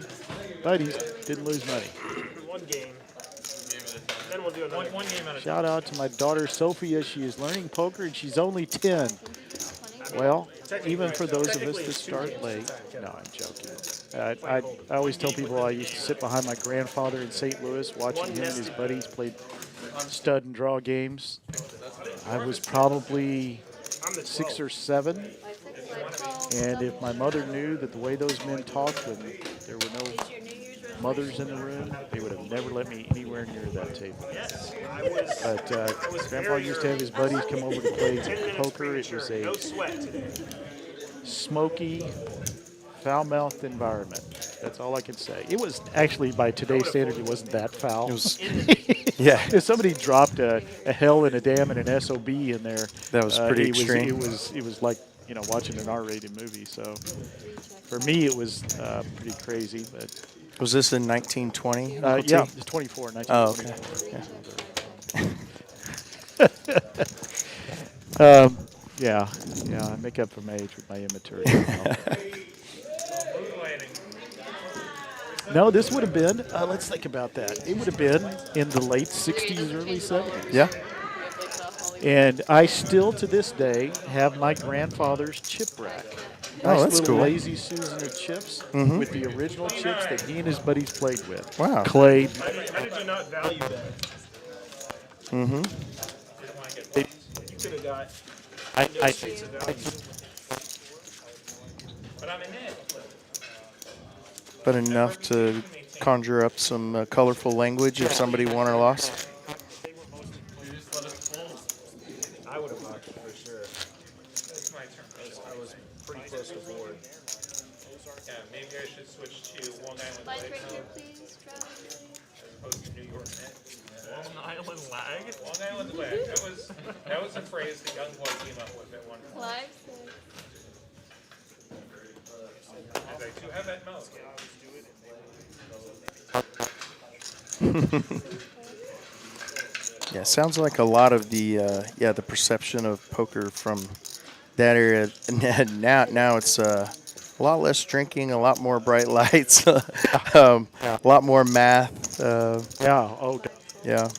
but he didn't lose money. One game. Then we'll do another one game at a time. Shout out to my daughter Sophia. She is learning poker, and she's only 10. Well, even for those of us that start late, no, I'm joking. I always tell people I used to sit behind my grandfather in St. Louis watching him and his buddies play stud and draw games. I was probably 6 or 7, and if my mother knew that the way those men talked when there were no mothers in the room, they would have never let me anywhere near that table. But Grandpa used to have his buddies come over to play poker. It was a smoky, foul-mouthed environment. That's all I can say. It was actually, by today's standard, it wasn't that foul. It was, yeah. If somebody dropped a hell and a damn and an SOB in there, that was pretty extreme. It was like, you know, watching an R-rated movie. So for me, it was pretty crazy. But was this in 1920? Yeah, it's 24, 1924. Oh, okay. Yeah. Yeah, I make up for my age with my immaturity. No, this would have been, let's think about that. It would have been in the late 60s, early 70s. Yeah. And I still, to this day, have my grandfather's chip rack. Nice that's little cool. Lazy Susan of chips with the original chips that he and his buddies played with. Wow. Clay. How did you not value that? You could have got states of value. But I'm in it. But enough to conjure up some colorful language if somebody won or lost. I would have locked it for sure. It's my turn. I was pretty close to board. Yeah, maybe I should switch to Long Island Lights lag right here, mode please. Drop. as opposed to New York net. Long Island lag? Long Island lag. That was a phrase the young boy came up with at one point. Live. And I do have that mode. Yeah, sounds like a lot of the the perception of poker from that area. Now it's a lot less drinking, a lot more bright lights, a lot more math. Yeah.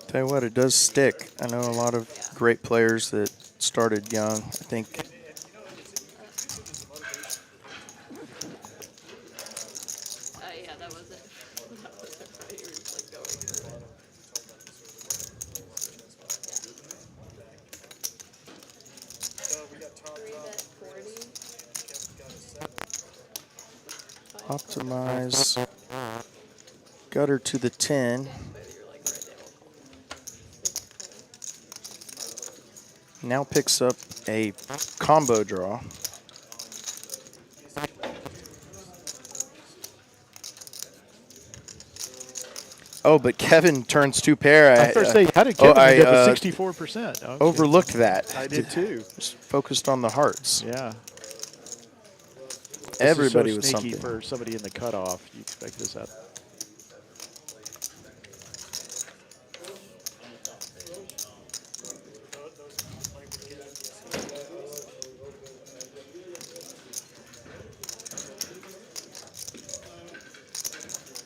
Tell you what, it does stick. I know a lot of great players that started young. I think Yeah, that wasn't right. You were just like going through it. optimize. Gutter to the 10. Now picks up a combo draw. Oh, but Kevin turns 2 pair. I first say, how did Kevin get the 64%? Okay. Overlooked that. I did too. Just focused on the hearts. Yeah. Everybody was so was sneaky something. for somebody in the cutoff. You expect this out.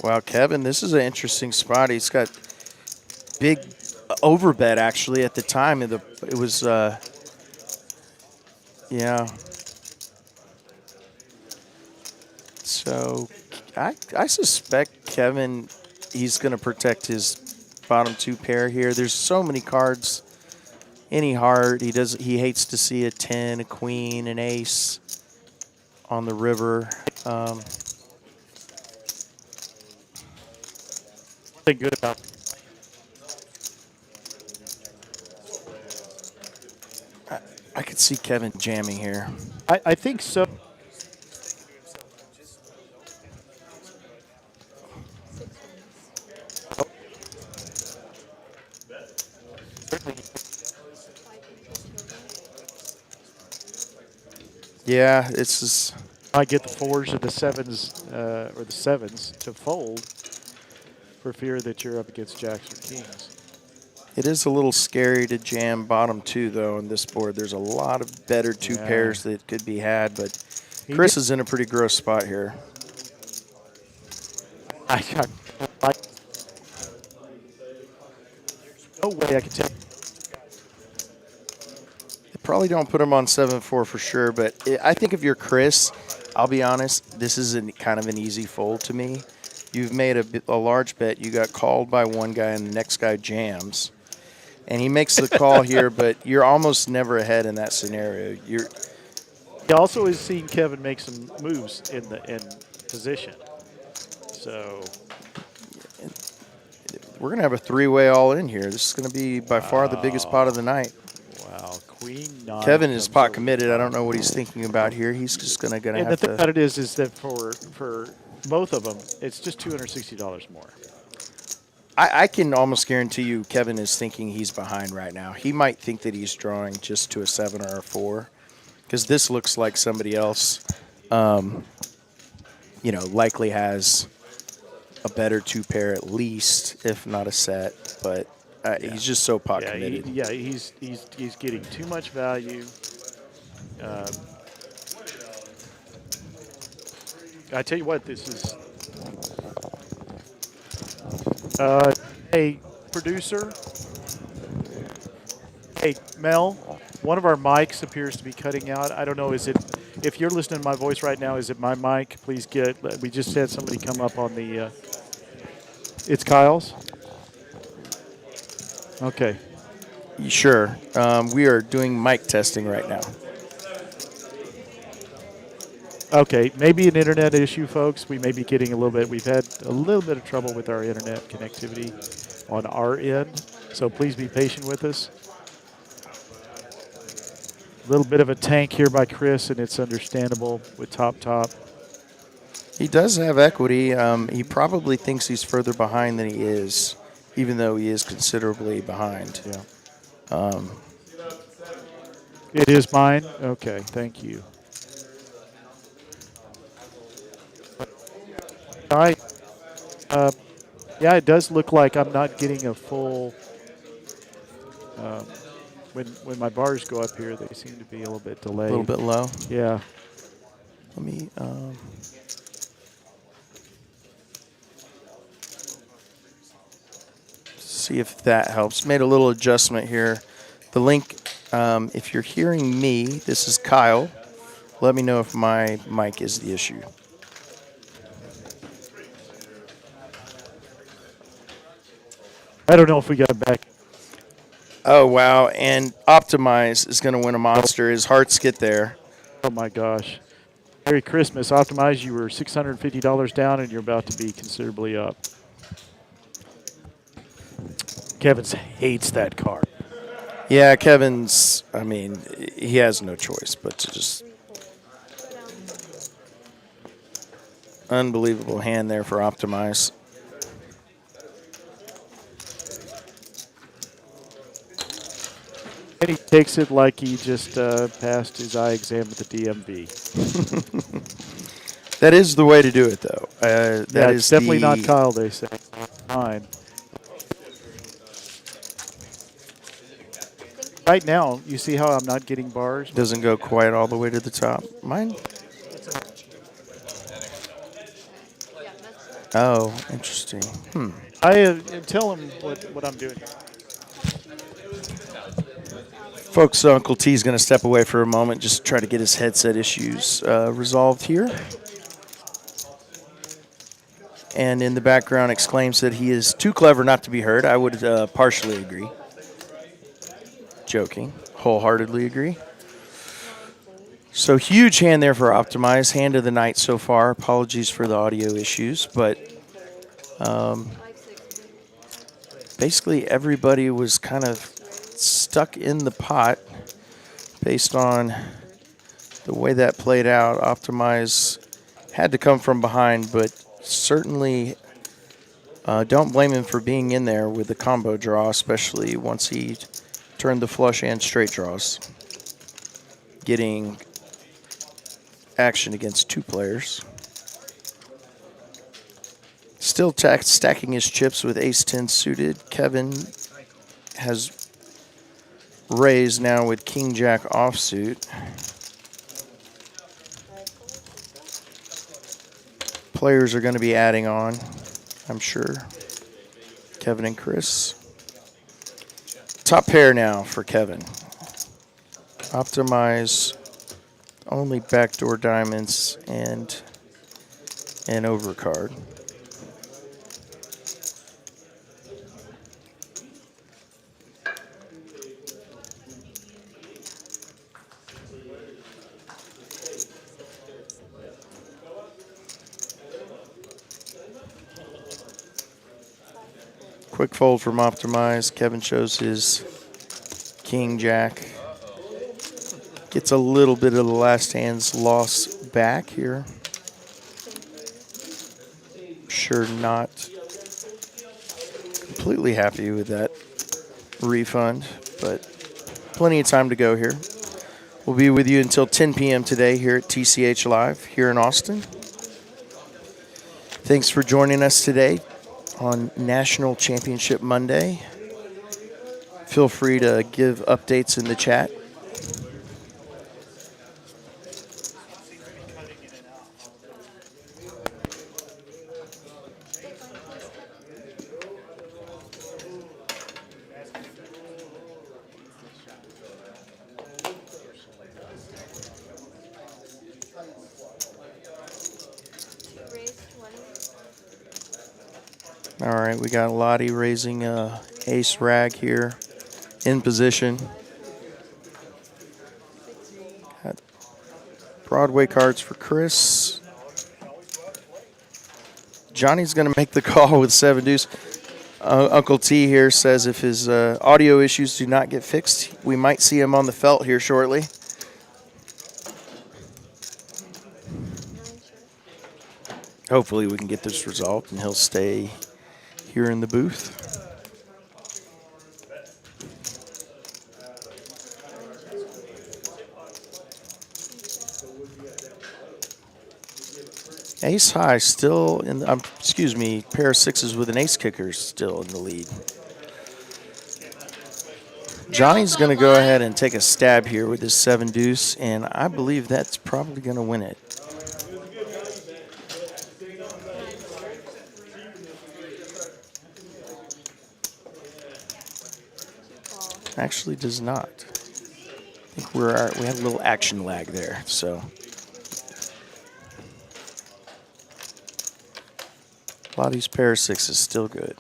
Wow, Kevin, this is an interesting spot. He's got big overbet actually at the time. It was, yeah. So I suspect Kevin, he's going to protect his bottom 2 pair here. There's so many cards. Any heart, he hates to see a 10, a queen, an ace on the river. Something good about I could see Kevin jamming here. I think so. Yeah, it's just, I get the 4s or the 7s or the 7s to fold for fear that you're up against jacks or kings. it is a little scary to jam bottom 2 though on this board. There's a lot of better 2 pairs that could be had, but Chris is in a pretty gross spot here. No way I can tell. Probably don't put him on 7-4 for sure, but I think if you're Chris, I'll be honest, this is kind of an easy fold to me. You've made a large bet. You got called by one guy, and the next guy jams. And he makes the call here, but you're almost never ahead in that scenario. He also has seen Kevin make some moves in position. So we're going to have a 3-way all in here. This is going to be by far the biggest pot of the night. Wow, Queen 9. Kevin is pot committed. I don't know what he's thinking about here. He's just going to have to. And the thing about it is that for both of them, it's just $260 more. I can almost guarantee you Kevin is thinking he's behind right now. He might think that he's drawing just to a 7 or a 4 because this looks like somebody else, likely has a better 2 pair at least, if not a set. But he's just so pot committed. He's getting too much value. I tell you what, this is. Hey, producer. Hey, Mel. One of our mics appears to be cutting out. I don't know. Is it? If you're listening to my voice right now, is it my mic? Please get. We just had somebody come up on the. It's Kyle's. Okay. Sure. We are doing mic testing right now. Okay, maybe an internet issue, folks. We may be getting a little bit. We've had a little bit of trouble with our internet connectivity on our end, so please be patient with us. A little bit of a tank here by Chris, and it's understandable with top. He does have equity. He probably thinks he's further behind than he is, even though he is considerably behind. Yeah. It is mine? Okay, thank you. All right. Yeah, it does look like I'm not getting a full. When my bars go up here, they seem to be a little bit delayed. A little bit low. Yeah. Let me. See if that helps. Made a little adjustment here. The link. If you're hearing me, this is Kyle. Let me know if my mic is the issue. I don't know if we got back. Oh, wow. And Optimize is going to win a monster. His hearts get there. Oh, my gosh. Merry Christmas. Optimize, you were $650 down, and you're about to be considerably up. Kevin hates that card. Yeah, Kevin's, he has no choice but to just. Unbelievable hand there for Optimize. And he takes it like he just passed his eye exam at the DMV. That is the way to do it, though. That is it's definitely not Kyle, they say. Fine. Right now, you see how I'm not getting bars? Doesn't go quite all the way to the top. Mine? Oh, interesting. I tell him what I'm doing. Folks, Uncle T's going to step away for a moment, just to try to get his headset issues resolved here. And in the background exclaims that he is too clever not to be heard. I would partially agree. Joking. Wholeheartedly agree. So huge hand there for Optimize. Hand of the night so far. Apologies for the audio issues, but basically everybody was kind of stuck in the pot based on the way that played out. Optimize had to come from behind, but certainly don't blame him for being in there with the combo draw, especially once he turned the flush and straight draws. Getting action against two players. Still stacking his chips with ace-10 suited. Kevin has raised now with king-jack offsuit. Players are going to be adding on, I'm sure. Kevin and Chris. Top pair now for Kevin. Optimize only backdoor diamonds and an overcard. Quick fold from Optimize. Kevin shows his king jack. Gets a little bit of the last hand's loss back here. Sure not completely happy with that refund, but plenty of time to go here. We'll be with you until 10 p.m. today here at TCH Live here in Austin. Thanks for joining us today on National Championship Monday. Feel free to give updates in the chat. All right, we got Lottie raising ace rag here in position. Got Broadway cards for Chris. Johnny's going to make the call with 7 deuce. Uncle T here says if his audio issues do not get fixed, we might see him on the felt here shortly. Hopefully we can get this resolved and he'll stay here in the booth. Ace high still in the, excuse me, pair of sixes with an ace kicker still in the lead. Johnny's going to go ahead and take a stab here with his 7 deuce, and I believe that's probably going to win it. Actually does not. I think we have a little action lag there, so. Lottie's pair of sixes still good.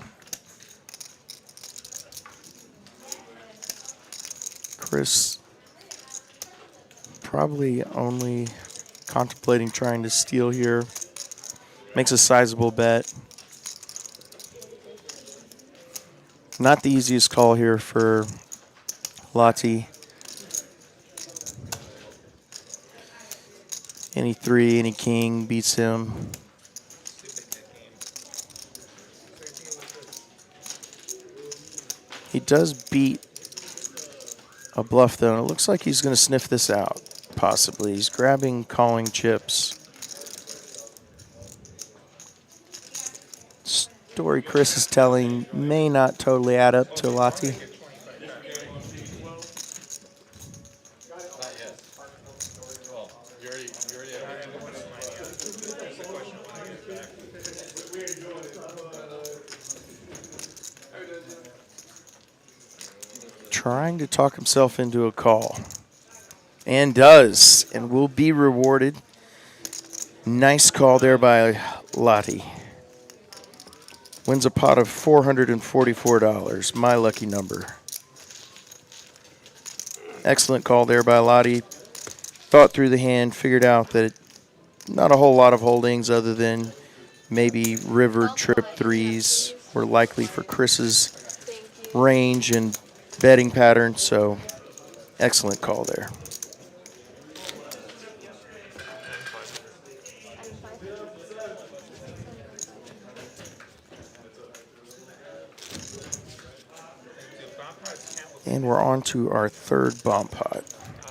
Chris probably only contemplating trying to steal here. Makes a sizable bet. Not the easiest call here for Lottie. Any 3, any king beats him. He does beat a bluff, though, and it looks like he's going to sniff this out, possibly. He's grabbing calling chips. Story Chris is telling may not totally add up to Lottie. Trying to talk himself into a call. And does. And will be rewarded. Nice call there by Lottie. Wins a pot of $444. My lucky number. Excellent call there by Lottie. Thought through the hand. Figured out that not a whole lot of holdings other than maybe river trip 3s were likely for Chris's range and betting pattern, so excellent call there. And we're on to our third bomb pot. No.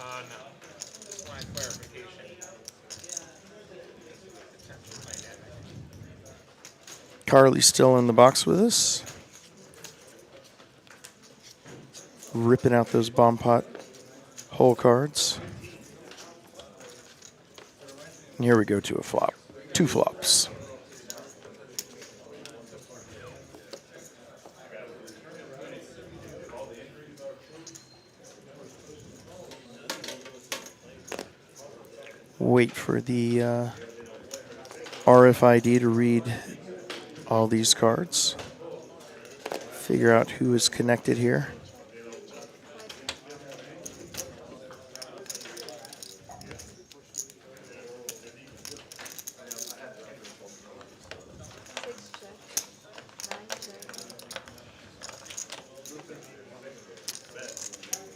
Just my clarification. Carly's still in the box with us. Ripping out those bomb pot hole cards. And here we go to a flop. 2 flops. Wait for the RFID to read all these cards. Figure out who is connected here.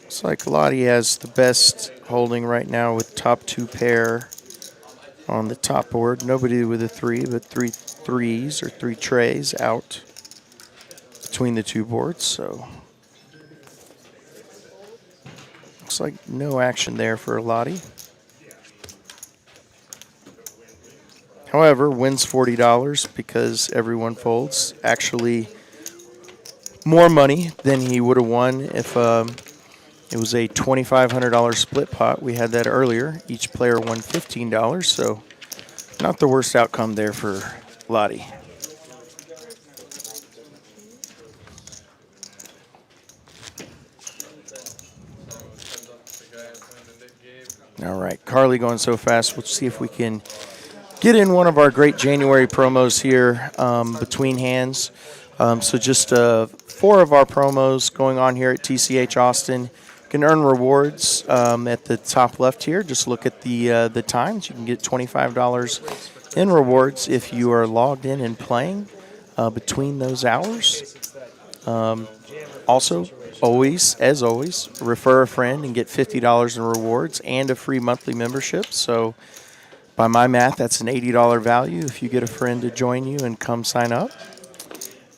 Looks like Lottie has the best holding right now with top 2 pair on the top board. Nobody with a 3, but 3 threes or 3 trays out between the 2 boards. So looks like no action there for Lottie. However, wins $40 because everyone folds. Actually, more money than he would have won if it was a $2,500 split pot. We had that earlier. Each player won $15, so not the worst outcome there for Lottie. All right, Carly going so fast. We'll see if we can get in one of our great January promos here between hands. So just 4 of our promos going on here at TCH Austin. You can earn rewards at the top left here. Just look at the times. You can get $25 in rewards if you are logged in and playing between those hours. Also, as always, refer a friend and get $50 in rewards and a free monthly membership. So by my math, that's an $80 value if you get a friend to join you and come sign up.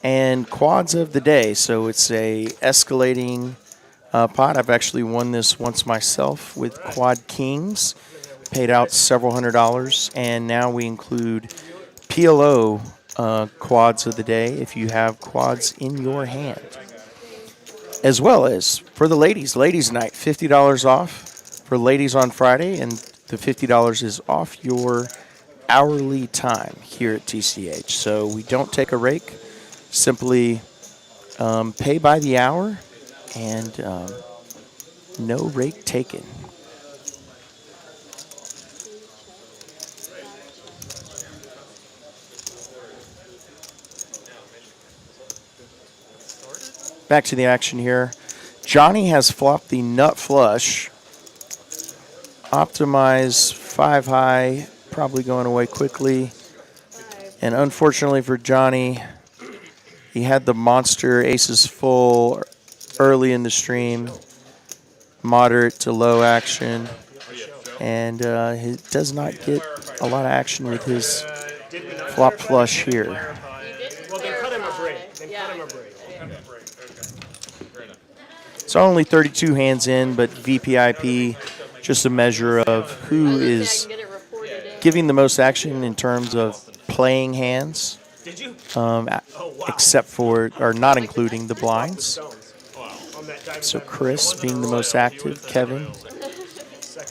And quads of the day. So it's a escalating pot. I've actually won this once myself with Quad Kings. Paid out several $100s. And now we include PLO quads of the day if you have quads in your hand. As well as for the ladies night, $50 off for ladies on Friday. And the $50 is off your hourly time here at TCH. So we don't take a rake. Simply pay by the hour and no rake taken. Back to the action here. Johnny has flopped the nut flush. Optimize 5 high, probably going away quickly. And unfortunately for Johnny, he had the monster aces full early in the stream, moderate to low action, and he does not get a lot of action with his flop flush here. Well, then cut him a break. So only 32 hands in, but VPIP, just a measure of who is giving the most action in terms of playing hands. Except for, or not including the blinds. So Chris being the most active, Kevin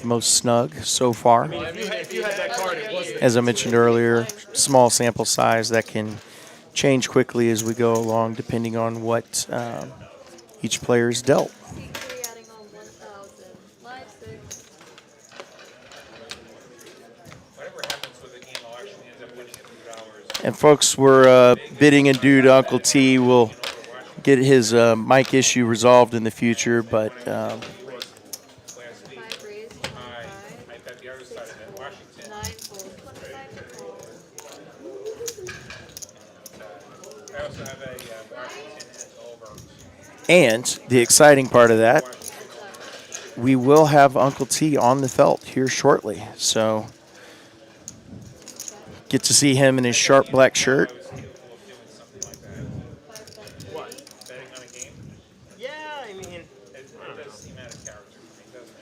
the most snug so far. As I mentioned earlier, small sample size that can change quickly as we go along depending on what each player is dealt. And folks, we're bidding adieu to Uncle T. We'll get his mic issue resolved in the future, but And the exciting part of that, we will have Uncle T on the felt here shortly. So get to see him in his sharp black shirt. What? Betting on a game? Yeah, I mean, it does seem out of character for me, doesn't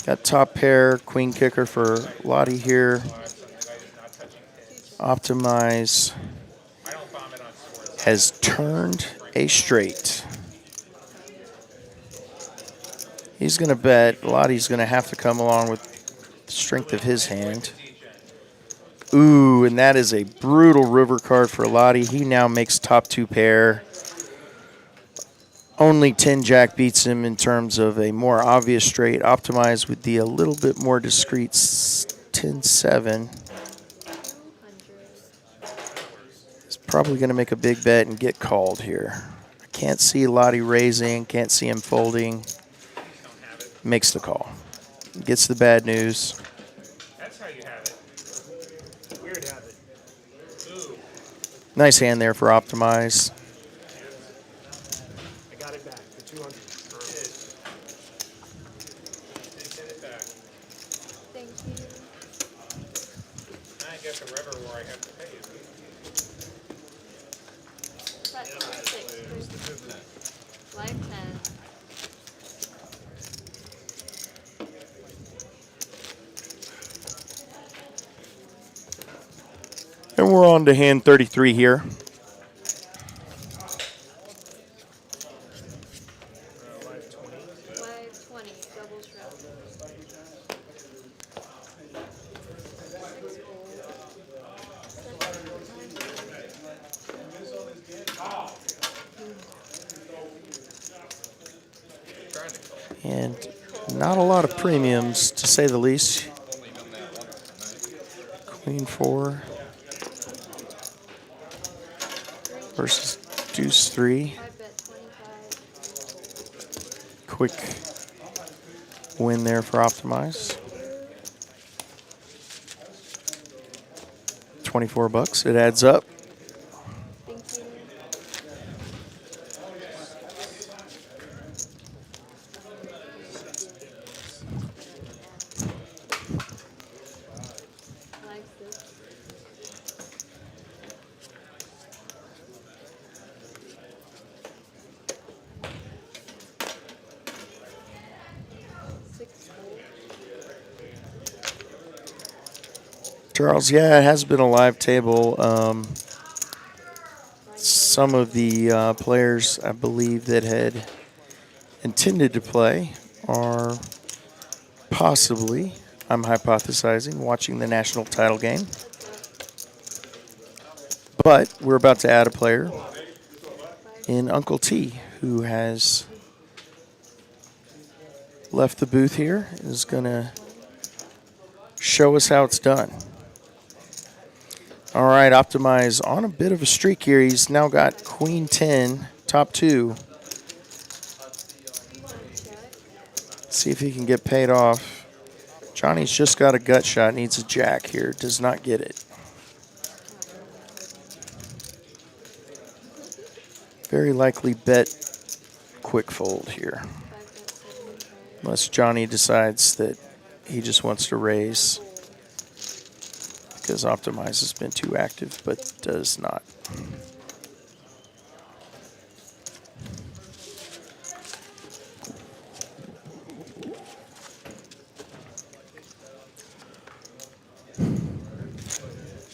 it? Got top pair, queen kicker for Lottie here. Optimize has turned a straight. He's going to bet. Lottie's going to have to come along with the strength of his hand. Ooh, and that is a brutal river card for Lottie. He now makes top 2 pair. Only 10-jack beats him in terms of a more obvious straight. Optimize would be a little bit more discreet 10-7. He's probably going to make a big bet and get called here. I can't see Lottie raising, can't see him folding. Makes the call. Gets the bad news. That's how you have it. Weird habit. Ooh. Nice hand there for Optimize. I got it back for 200. Get it back. Thank you. I guess a river where I have to pay you. But 6. Live 10. And we're on to hand 33 here. Live 20. Live 20. Double shroud. 6 And not a lot of premiums, to say the least. Queen 4 versus deuce 3. I bet 25. Quick win there for Optimize. 24 bucks. It adds up. Thank you. Live 6. Charles, yeah, it has been a live table. Some of the players, I believe, that had intended to play are possibly, I'm hypothesizing, watching the national title game. But we're about to add a player in Uncle T, who has left the booth here, is going to show us how it's done. All right, Optimize on a bit of a streak here. He's now got Queen 10, top 2. See if he can get paid off. Johnny's just got a gut shot, needs a jack here, does not get it. Very likely bet quick fold here. Unless Johnny decides that he just wants to raise, because Optimize has been too active, but does not.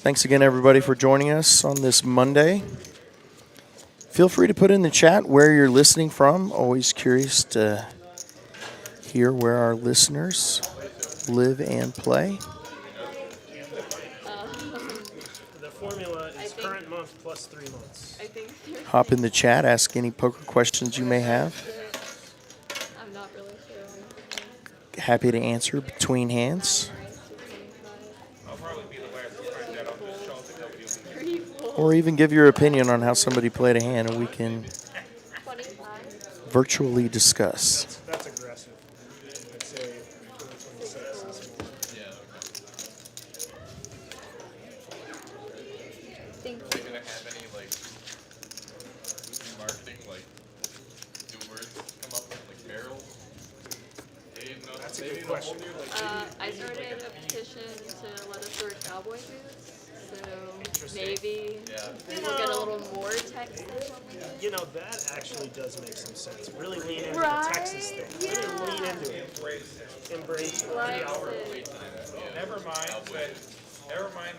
Thanks again, everybody, for joining us on this Monday. Feel free to put in the chat where you're listening from. Always curious to hear where our listeners live and play. The formula is current month plus 3 months. I think Hop in the chat, ask any poker questions you may have. I'm not really sure. Happy to answer between hands. I'll probably be the last to find that. I'll just show up and nobody will be there. Or even give your opinion on how somebody played a hand, and we can 25. virtually discuss. That's aggressive. I'd say 26 is more. Thank you. Gonna have any like marketing That's a good question. I started a petition to let us wear cowboy boots. So maybe we'll get a little more Texas when we do. You know, that actually does make some sense. Really lean into Right? the Texas thing. Really lean into it. Embrace it. Likes it. Never mind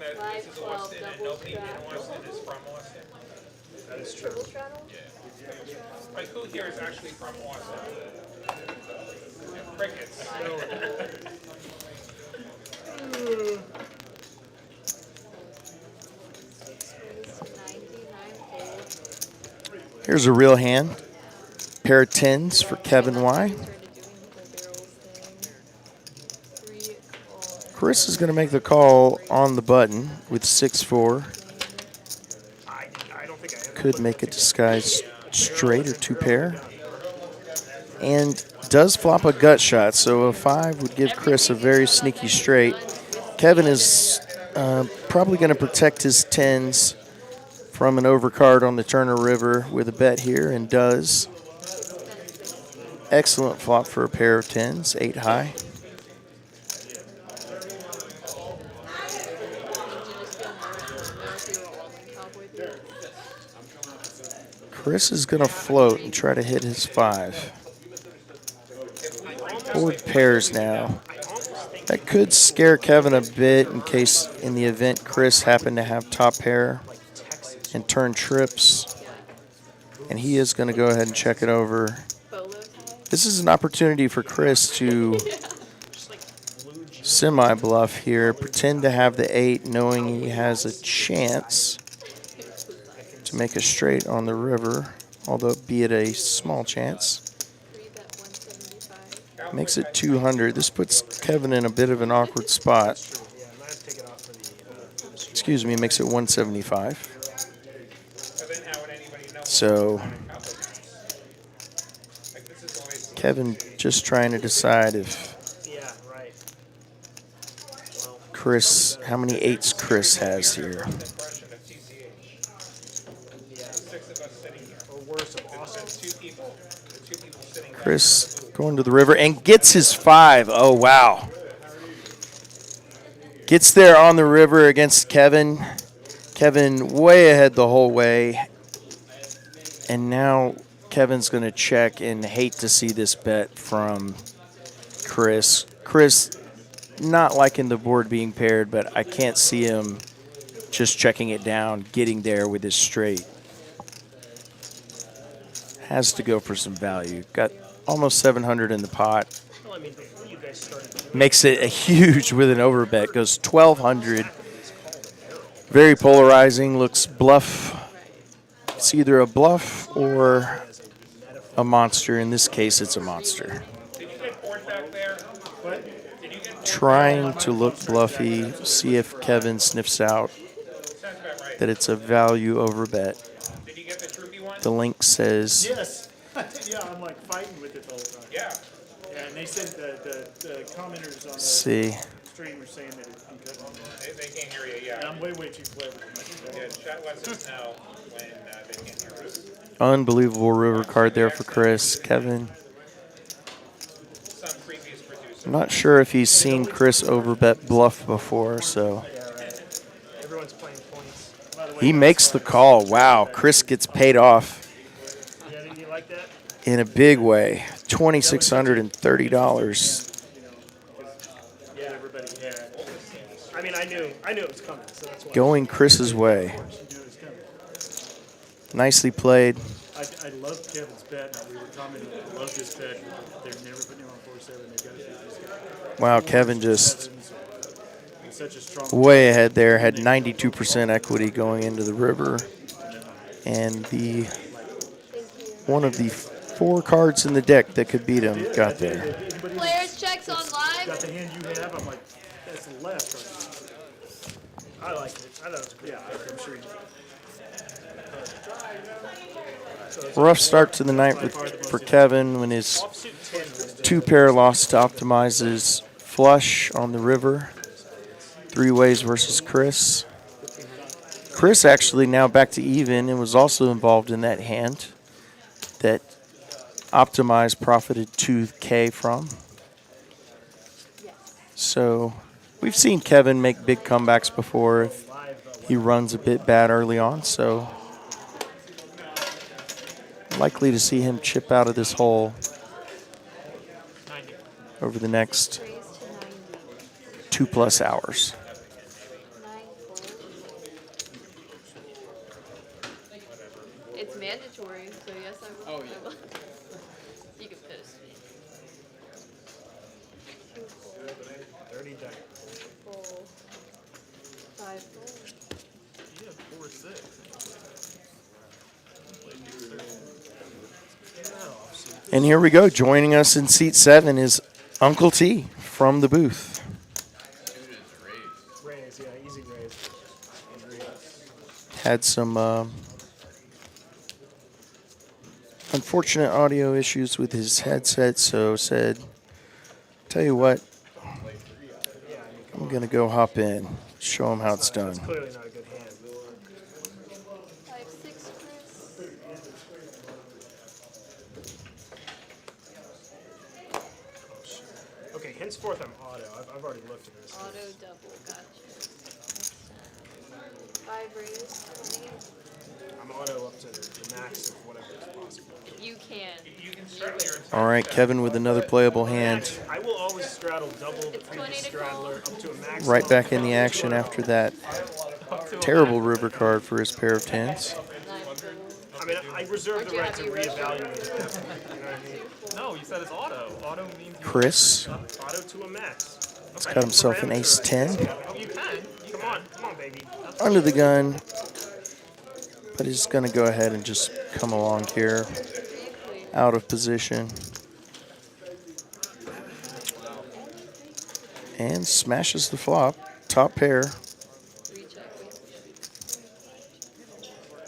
that Like this is Austin and double nobody in straddle. Austin is from Austin. That is true. Triple straddle? Like, who here is actually from Austin? Crickets. Here's a real hand. Pair of tens for Kevin Y. Chris is going to make the call on the button with 6-4. I don't think I have. Could make a disguised straight or two pair. And does flop a gut shot, so a 5 would give Chris a very sneaky straight. Kevin is probably going to protect his tens from an overcard on the Turner River with a bet here, and does. Excellent flop for a pair of tens, 8 high. Chris is going to float and try to hit his 5. Board pairs now. That could scare Kevin a bit in the event Chris happened to have top pair and turn trips. And he is going to go ahead and check it over. This is an opportunity for Chris to semi-bluff here, pretend to have the 8, knowing he has a chance to make a straight on the river, although be it a small chance. Makes it 200. This puts Kevin in a bit of an awkward spot. Excuse me, makes it 175. So Kevin just trying to decide if Chris, how many 8s Chris has here. Chris going to the river and gets his 5. Oh, wow. Gets there on the river against Kevin. Kevin way ahead the whole way. And now Kevin's going to check and hate to see this bet from Chris. Chris not liking the board being paired, but I can't see him just checking it down, getting there with his straight. Has to go for some value. Got almost 700 in the pot. Makes it a huge with an overbet. Goes 1,200. Very polarizing. Looks bluff. It's either a bluff or a monster. In this case, it's a monster. Trying to look bluffy. See if Kevin sniffs out that it's a value overbet. The link says... Yes. Yeah, I'm like fighting with it the whole time. Yeah. Yeah, and they said the commenters on the stream were saying that it's because They can't hear you, yeah. I'm way too clever. Yeah, chat lets us know when they can't hear us. Unbelievable river card there for Chris. Kevin. Some previous producers. I'm not sure if he's seen Chris overbet bluff before, so... Everyone's playing points. He makes the call. Wow, Chris gets paid off in a big way. $2,630. Yeah, everybody. Yeah. I mean, I knew it was coming, so that's why. Going Chris's way. Nicely played. I love Kevin's bet. We were commenting, I love this bet. They're never putting him on 4-7. They've got to beat this guy. Wow, Kevin just way ahead there. Had 92% equity going into the river. And one of the 4 cards in the deck that could beat him got there. Players checks on live. Got the hand you have. I'm like, that's the left. I like it. I know it's great. Yeah, I'm sure you do. Rough start to the night for Kevin when his 2-pair lost to optimizes flush on the river. 3 ways versus Chris. Chris actually now back to even and was also involved in that hand. that Optimize profited 2K from. So we've seen Kevin make big comebacks before if he runs a bit bad early on. So likely to see him chip out of this hole over the next 2+ hours. It's mandatory, so yes, I will. Oh, yeah. You can piss. 30 dice. Full. 5 full. You have 4-6. And here we go. Joining us in seat 7 is Uncle T from the booth. Raise, yeah, easy raise. Had some unfortunate audio issues with his headset, so said, tell you what, I'm going to go hop in, show him how it's done. Clearly not a good hand. 5-6, Chris. Okay, henceforth I'm auto. I've already looked at this. Auto double, gotcha. 5 raise. I'm auto up to the max of whatever is possible. You can. All right, Kevin with another playable hand. I will always straddle double the previous straddler up to a max. Right back in the action after that terrible river card for his pair of 10s. I mean, I reserve the right to reevaluate it. You know what I mean? No, you said it's auto. Auto means Chris Auto to a max. has got himself an ace 10 oh, you can. Come on, baby. under the gun, but he's going to go ahead and just come along here, out of position, and smashes the flop, top pair.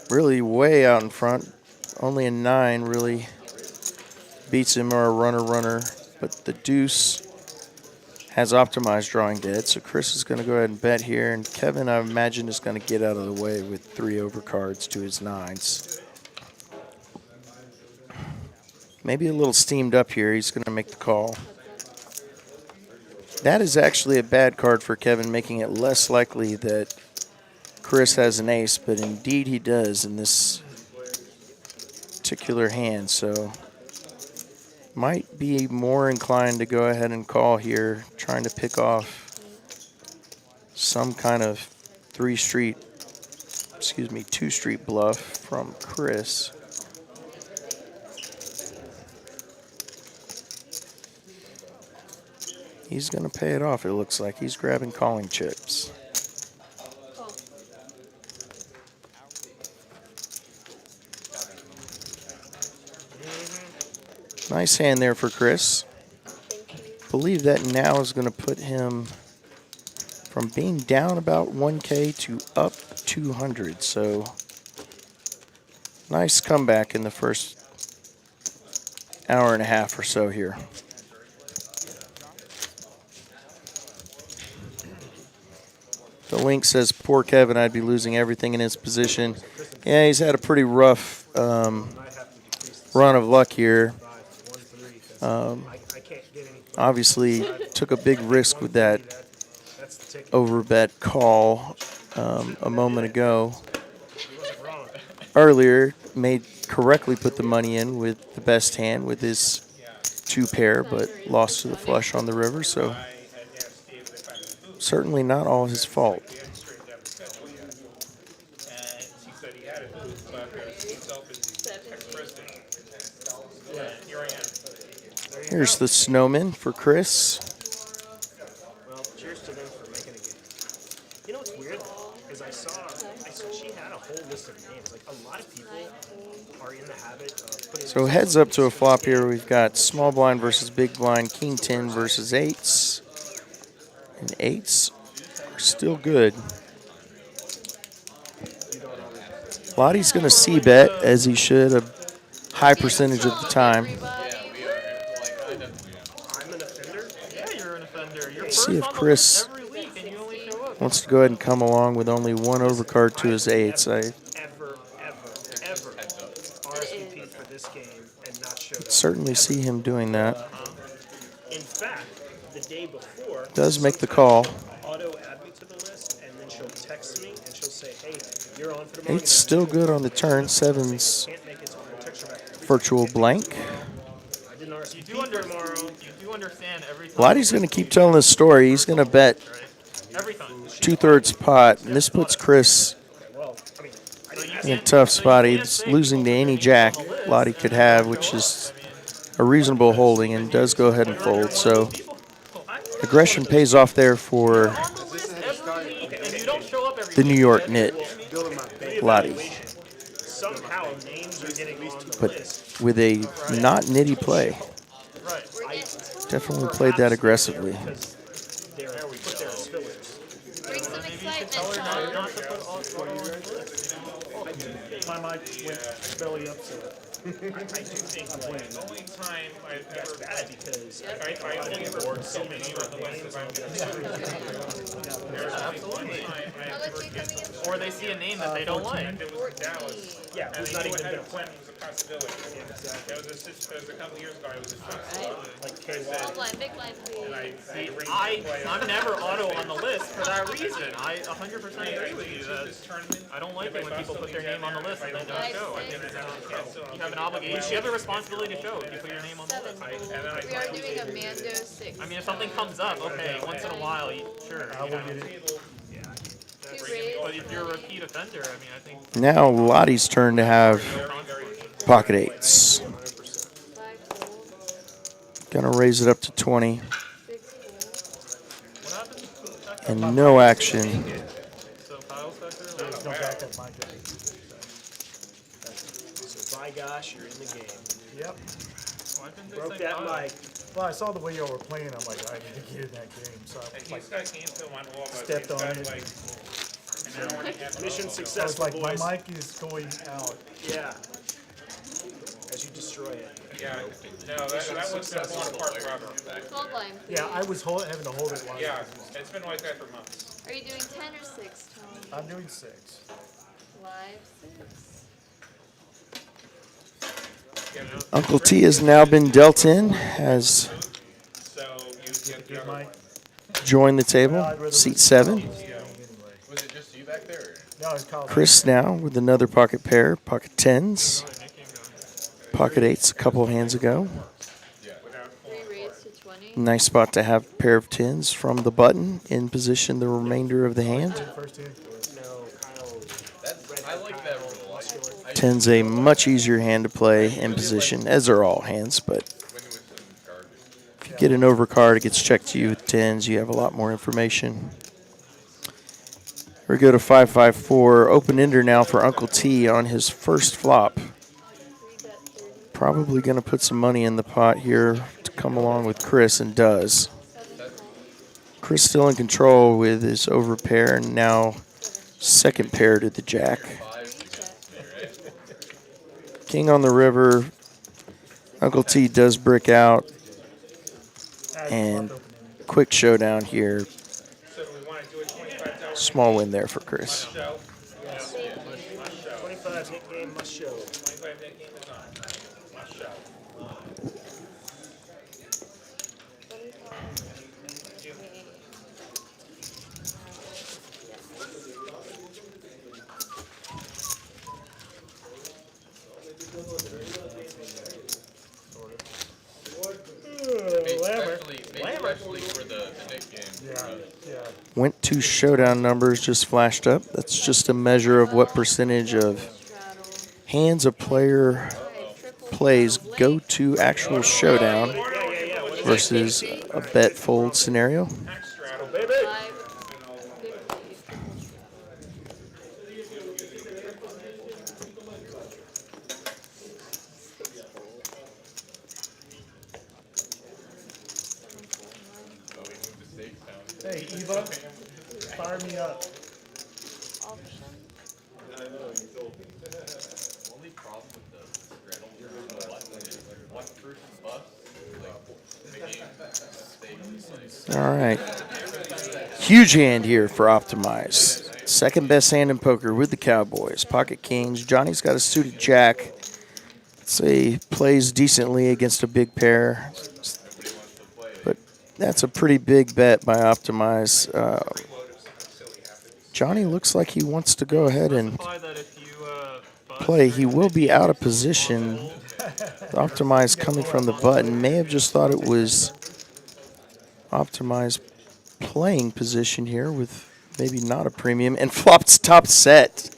Really way out in front. Only a 9 really beats him, or a runner, but the deuce has Optimized drawing dead, so Chris is going to go ahead and bet here, and Kevin, I imagine, is going to get out of the way with 3 overcards to his 9s. Maybe a little steamed up here. He's going to make the call. That is actually a bad card for Kevin, making it less likely that Chris has an ace, but indeed he does in this particular hand, so might be more inclined to go ahead and call here, trying to pick off some kind of 2-street bluff from Chris. He's going to pay it off, it looks like. He's grabbing calling chips. Nice hand there for Chris. Believe that now is going to put him from being down about 1K to up 200. So nice comeback in the first hour and a half or so here. The link says, poor Kevin, I'd be losing everything in his position. Yeah, he's had a pretty rough run of luck here. Obviously took a big risk with that overbet call a moment ago. Earlier, correctly put the money in with the best hand with his 2 pair, but lost to the flush on the river, so certainly not all his fault. Here's the snowman for Chris. Well, cheers to them for making a game. You know what's weird? Is I saw she had a whole list of names. Like, a lot of people are in the habit of putting. So heads up to a flop here. We've got small blind versus big blind, king 10 versus 8s. And 8s are still good. Lottie's going to c-bet, as he should, a high percentage of the time. See if Chris wants to go ahead and come along with only 1 overcard to his 8s. RSVP for this game and not showed up. Certainly see him doing that. In fact, the day before, Does make the call. auto add me to the list, and then she'll text me and she'll say, "Hey, you're on for tomorrow." Eight's still good on the turn. Seven's Can't make it, so I'll text her back. virtual blank. I didn't RSVP You do tomorrow. you do understand every time. Lottie's going to keep telling this story. He's going to bet Every time. 2/3 pot, and this puts Chris Well, I mean, I didn't in a tough spot. He's losing to any jack Lottie could have, which is a reasonable holding, and does go ahead and fold. So aggression pays off there for On the list every week, and you don't show up every the New week. York Knit Lottie, somehow names are getting on the but list. with a not nitty play. Right. Definitely played that aggressively. Because they're put there as fillers. Bring some excitement, Tell her Tom. not to put all on the list. My mic went belly up, so I do think the only time I've that's ever bad because I only ever bored so many on the list if How much are you coming in? or they see a name that they don't like. for? It was in Dallas. yeah, And who's they not knew even it had a been plan was a possibility. It was a couple years ago. It was a like KY. Small blind, big blind, please. I'm never auto on the list for that reason. I 100% agree with you that I don't like it when people put their name on the list and they don't show. I think it's you have an obligation. You have a responsibility to show if you put your name on the Seven. list. We are doing a Mando 6. I mean, if something comes up, okay, once in a while, sure. You know. Two raised. But if you're a repeat offender, I mean, I think Now Lottie's turn to have pocket eights. 5 fold, Gonna raise it up to 20, 6 fold. what happens? and no action. So Kyle's back there. No backup mic. So by gosh, you're in the game. Yep. Why couldn't they Broke say that Kyle? mic. Well, I saw the way y'all were playing. I'm like, I need to get in that game. So I And was like, he's got game film on all of us. Stepped He's on got it. like an hour and a half. Mission I was successful, like, my boys. mic is going out. Yeah. As you destroy it. Yeah, no, that was the one part forever. Small blind, please. Yeah, I was having to hold it while Yeah, it's been like that for months. Are you doing 10 or 6, Tom? I'm doing 6. Live 6. Uncle T has now been dealt in, has So you get Good mic. joined the table, seat 7. Anyway. Was it just you back there? No, it's called. Chris now with another pocket pair, pocket 10s, pocket 8s a couple hands ago. 3 raised to 20. Nice spot to have a pair of 10s from the button in position the remainder of the hand. First hand. No, Kyle. I like that rule. 10's a much easier hand to play in position, as are all hands, but if you get an overcard, it gets checked to you with 10s, you have a lot more information. We go to 5-5-4, open-ender now for Uncle T on his first flop. Probably going to put some money in the pot here to come along with Chris, and does. Chris still in control with his overpair, and now second pair to the jack. King on the river. Uncle T does brick out, and quick showdown here. So we want to do a 25,000 Small win there for Chris. show. 25 hit game must show. 25 that game is on. Must show. Especially for the Nick game. Yeah. Went to showdown numbers just flashed up. That's just a measure of what percentage of Straddle. hands a player plays go to actual showdown versus a bet fold scenario. 5, 50. Hey, Eva, fire me up. Option. Only problem with the straddle one person bust. All right. Huge hand here for Optimize. Second best hand in poker with the Cowboys. Pocket kings. Johnny's got a suited jack. say plays decently against a big pair, but that's a pretty big bet by Optimize. Johnny looks like he wants to go ahead and play. He will be out of position. Optimize coming from the button. May have just thought it was Optimize playing position here with maybe not a premium, and flops top set.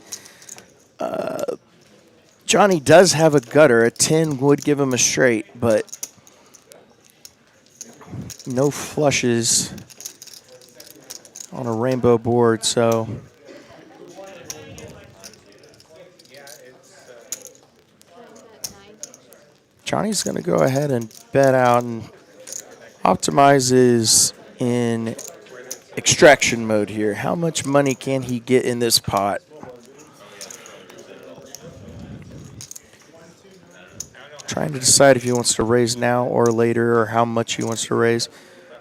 Johnny does have a gutter. A 10 would give him a straight, but no flushes on a rainbow board, so Johnny's going to go ahead and bet out, and Optimize is in extraction mode here. How much money can he get in this pot? Trying to decide if he wants to raise now or later, or how much he wants to raise.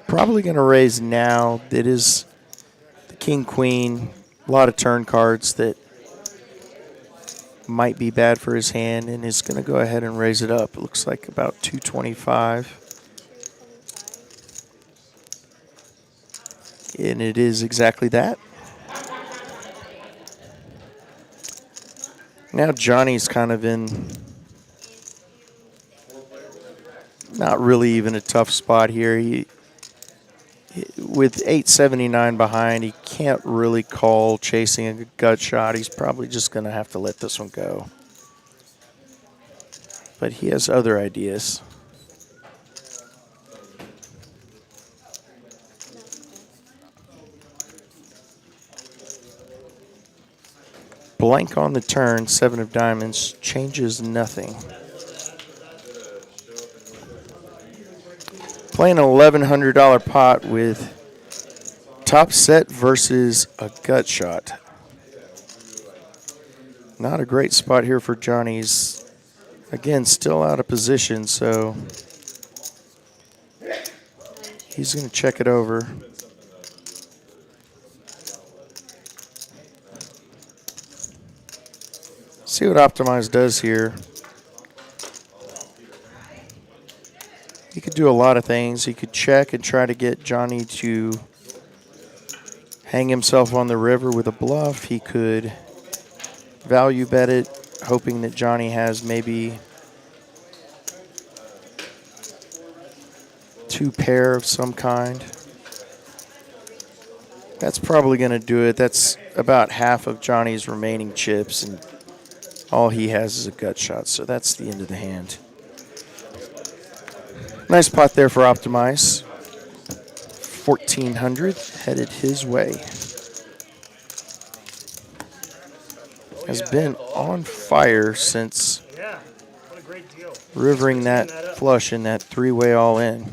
Probably going to raise now. It is the king, queen, a lot of turn cards that might be bad for his hand, and is going to go ahead and raise it up. It looks like about 225. And it is exactly that. Now Johnny's kind of in not really even a tough spot here. With 879 behind, he can't really call chasing a gut shot. He's probably just going to have to let this one go. But he has other ideas. Blank on the turn, 7 of diamonds, changes nothing. Playing an $1,100 pot with top set versus a gut shot. Not a great spot here for Johnny. He's, again, still out of position, so he's going to check it over. See what Optimize does here. He could do a lot of things. He could check and try to get Johnny to hang himself on the river with a bluff. He could value bet it, hoping that Johnny has maybe 2 pair of some kind. That's probably going to do it. That's about half of Johnny's remaining chips, and all he has is a gut shot, so that's the end of the hand. Nice pot there for Optimize. 1,400 headed his way. Has been on fire since rivering that flush in that 3-way all-in.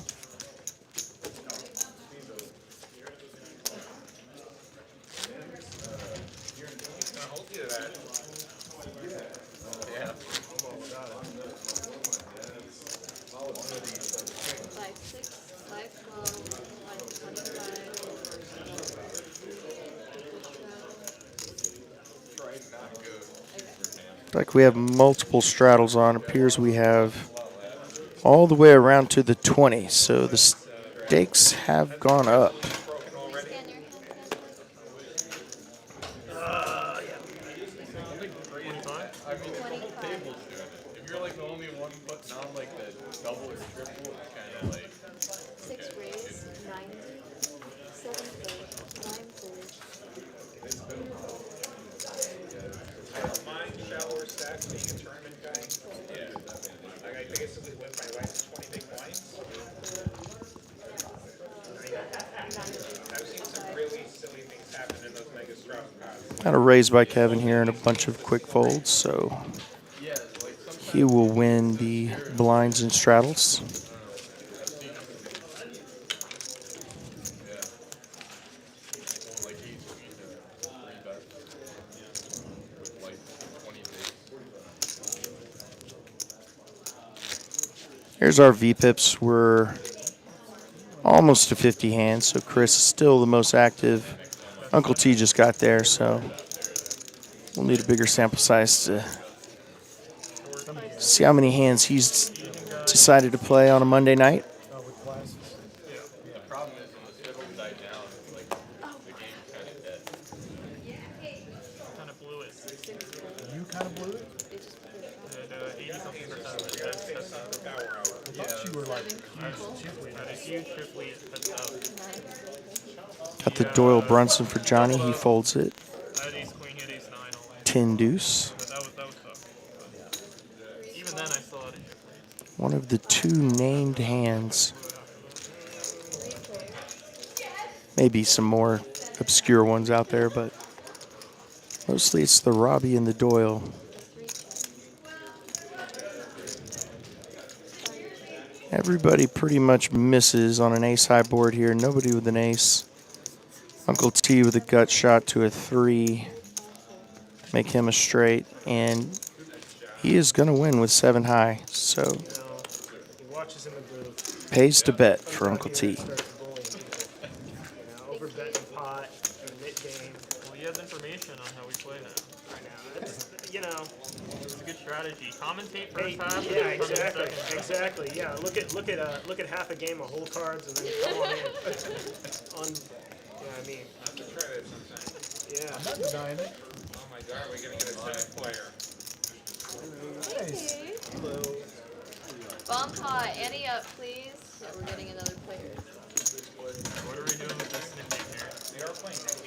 Like we have multiple straddles on. Appears we have all the way around to the 20, so the stakes have gone up. Got a raise by Kevin here and a bunch of quick folds, so he will win the blinds and straddles. Here's our VPIPs. We're almost to 50 hands, so Chris is still the most active. Uncle T just got there, so we'll need a bigger sample size to See how many hands he's decided to play on a Monday night. With classes. Kind of blew it. You kind of blew it? And 80-something%. I thought you were like Had a huge chip lead. Got the Doyle Brunson for Johnny. He folds it. I had ace queen, he had ace 9 only. 10 deuce. But that was tough. Even then, I still had a chip lead. One of the two named hands. Maybe some more obscure ones out there, but mostly it's the Robbie and the Doyle. Everybody pretty much misses on an ace-high board here. Nobody with an ace. Uncle T with a gut shot to a 3. Make him a straight, and he is going to win with 7 high. So He watches in the booth. pays to bet for Uncle T. Starts bullying people. Over betting pot, mid game. Well, he has information on how we play now. It's, you know. It's a good strategy. Commentate first Hey, half. yeah, and then exactly, second half. exactly. Yeah, look at half a game of whole cards and then come on in. Yeah, I mean. Yeah. I'm not denying it. Oh my God, we're gonna get a 10th player. Nice. Bomb pot, Annie up, please. Yeah, we're getting another player. What are we doing with this nickname here? They are playing that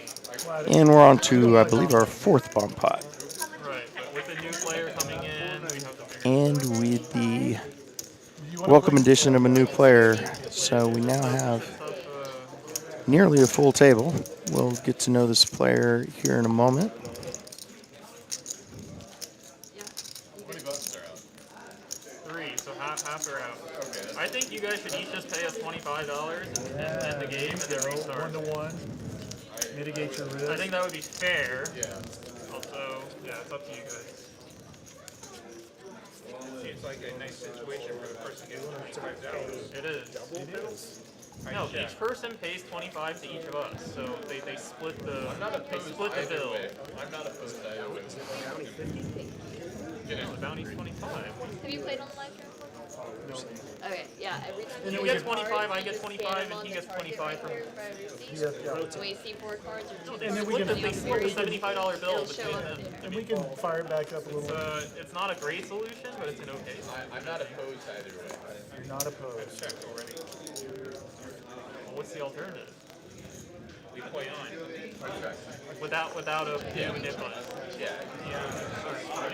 game. And we're on to, I believe, our 4th bomb pot. Right, but with the new player coming in, we have to figure And with the welcome addition of a new player, so we now have nearly a full table. We'll get to know this player here in a moment. three, so half are out. I think you guys should each just pay us $25 and end the game and then restart. 1-to-1. Mitigate your risk. I think that would be fair. Also, yeah, it's up to you guys. Seems like a nice situation for the person getting $25. It is. No, each person pays 25 to each of us, so they split the bill. I'm not opposed to either way. The bounty's 25. Have you played on the live stream before? No. Okay, yeah, every time You get 25, I get 25, and he gets 25 from. When we see 4 cards or 2 And then we cards, can- They split the $75 bill it'll show between up them. there. And we can fire it back up a little bit. It's not a great solution, but it's an okay solution. I'm not opposed to either way. You're not opposed. Checked already. Well, what's the alternative? We play on. Without a nip on it. Yeah.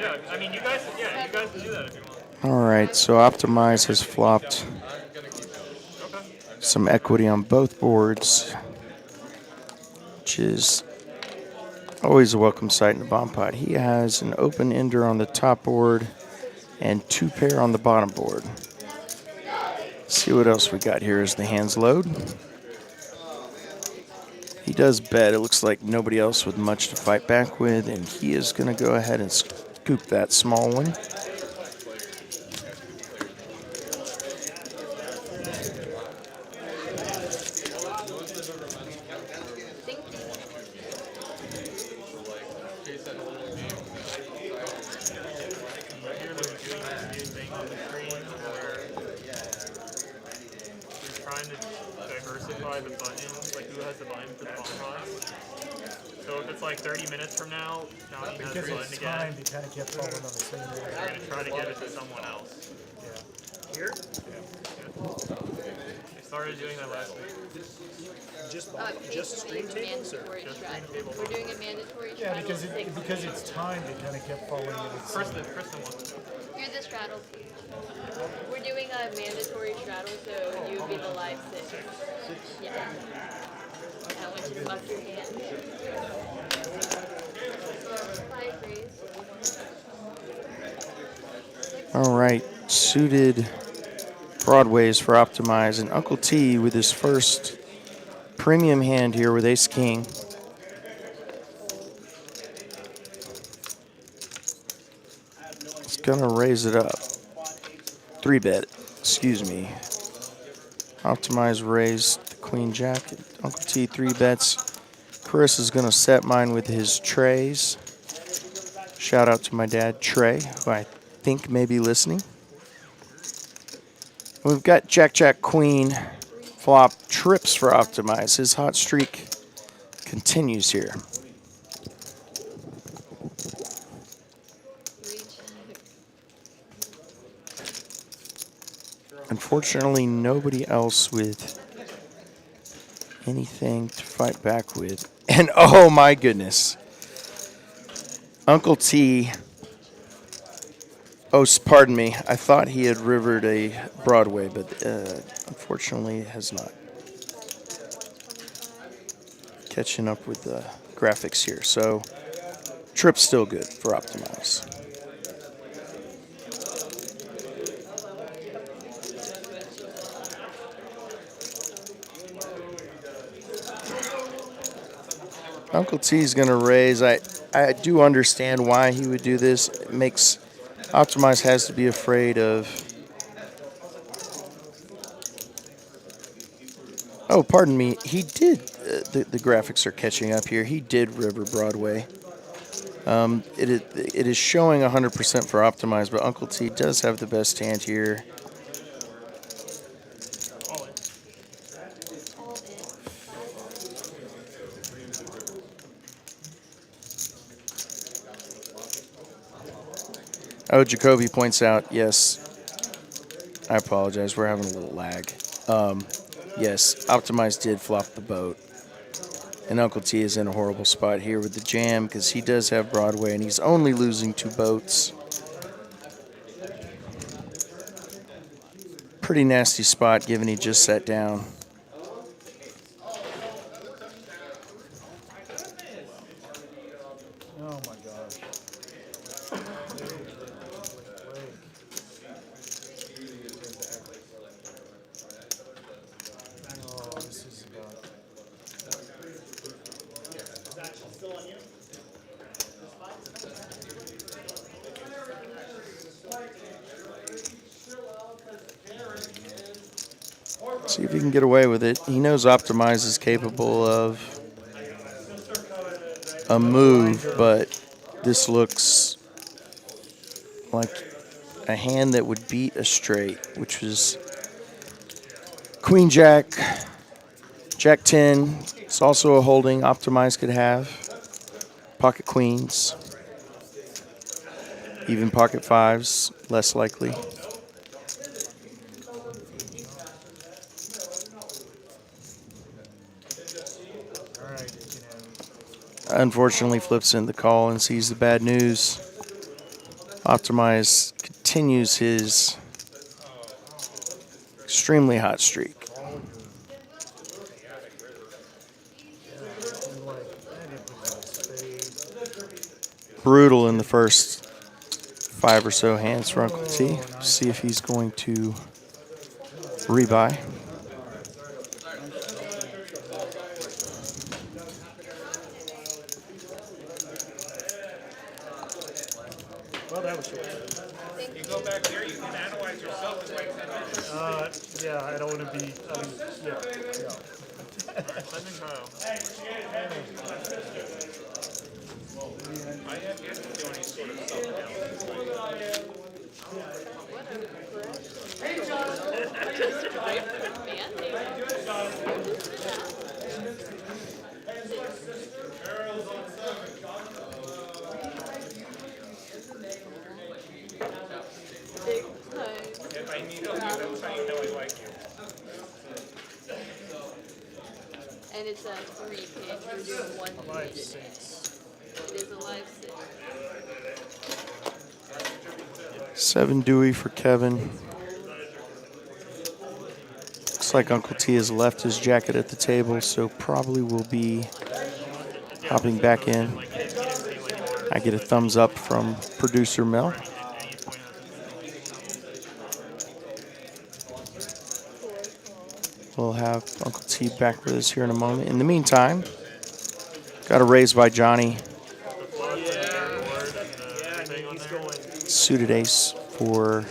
Yeah, I mean, you guys can do that if you want. All right, so Optimize has flopped some equity on both boards, which is always a welcome sight in the bomb pot. He has an open ender on the top board and 2 pair on the bottom board. See what else we got here as the hands load. He does bet. It looks like nobody else with much to fight back with, and he is going to go ahead and scoop that small one. Trying to diversify the buttons, like who has the button for the bomb pots. So if it's like 30 minutes from now, Johnny has the Because button it's again. timed, you kind of kept falling on the same We're way. going to try to give it to someone else. Here? They started doing that last week. Just stream tables or? mandatory straddle. We're doing a mandatory Yeah, straddle. because it's timed, it kind of kept falling on the same way. Kristen wants to do it. You're the straddle team. We're doing a mandatory straddle, so you would be the live 6. Yeah. I want you to buck your hand. 5 raise. All right, suited broadways for Optimize, and Uncle T with his first premium hand here with Ace King. He's gonna raise it up. 3-bet, excuse me. Optimize raised the Queen Jack. Uncle T 3-bets. Chris is gonna set mine with his trays. Shout out to my dad, Trey, who I think may be listening. We've got Jack, Jack, Queen, flop, trips for Optimize. His hot streak continues here. Unfortunately, nobody else with anything to fight back with. And oh my goodness. Uncle T. Oh, pardon me. I thought he had rivered a Broadway, but unfortunately has not. Catching up with the graphics here. So, trip's still good for Optimize. Uncle T is going to raise. I do understand why he would do this. It makes Optimize has to be afraid of. Oh, pardon me. He did. The graphics are catching up here. He did river Broadway. It is showing 100% for Optimize, but Uncle T does have the best hand here. Oh, Jacoby points out, yes. I apologize. We're having a little lag. Yes, Optimize did flop the boat. And Uncle T is in a horrible spot here with the jam because he does have Broadway and he's only losing 2 boats. Pretty nasty spot given he just sat down. Oh my gosh. Oh, this is about. See if he can get away with it. He knows Optimize is capable of a move, but this looks like a hand that would beat a straight, which was Queen Jack, Jack 10. It's also a holding Optimize could have. Pocket queens, even pocket fives, less likely. Unfortunately, flips in the call and sees the bad news. Optimize continues his extremely hot streak. Brutal in the first 5 or so hands for Uncle T. See if he's going to rebuy. Well, that was short. You go back there, you can analyze yourself in like 10 minutes. Yeah, I don't want to be. Yeah. I have yet to do any sort of self-analysis. If I need you, that's how you know I like you. And it's a 3 pitch. You're doing 1 Live pitch. 6. It is a live 6. 7 Dewey for Kevin. Looks like Uncle T has left his jacket at the table, so probably will be hopping back in. I get a thumbs up from producer Mel. We'll have Uncle T back with us here in a moment. In the meantime, got a raise by Johnny. Suited ace for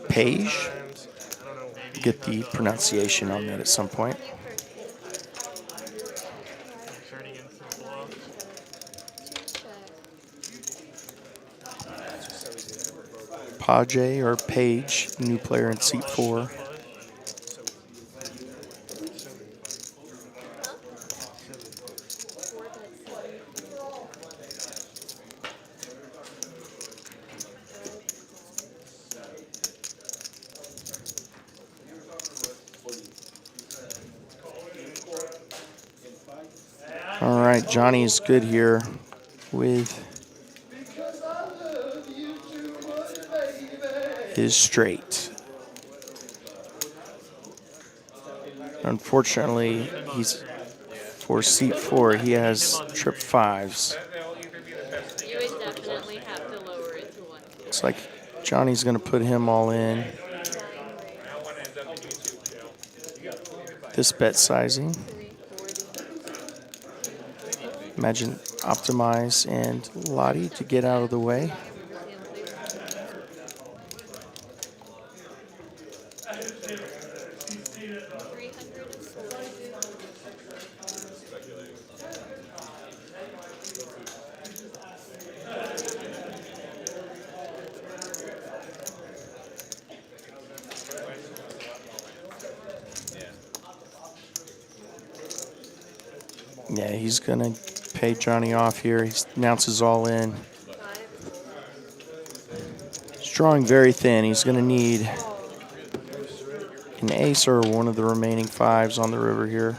Page. Get the pronunciation on that at some point. Page or Page, new player in seat 4. All right, Johnny's good here with his straight. Unfortunately, he's for seat 4. He has trip 5s. You would definitely have to lower it to 1. Looks like Johnny's going to put him all in. This bet sizing. Imagine Optimize and Lottie to get out of the way. Yeah, he's going to pay Johnny off here. He announces all in. He's drawing very thin. He's going to need an ace or one of the remaining 5s on the river here.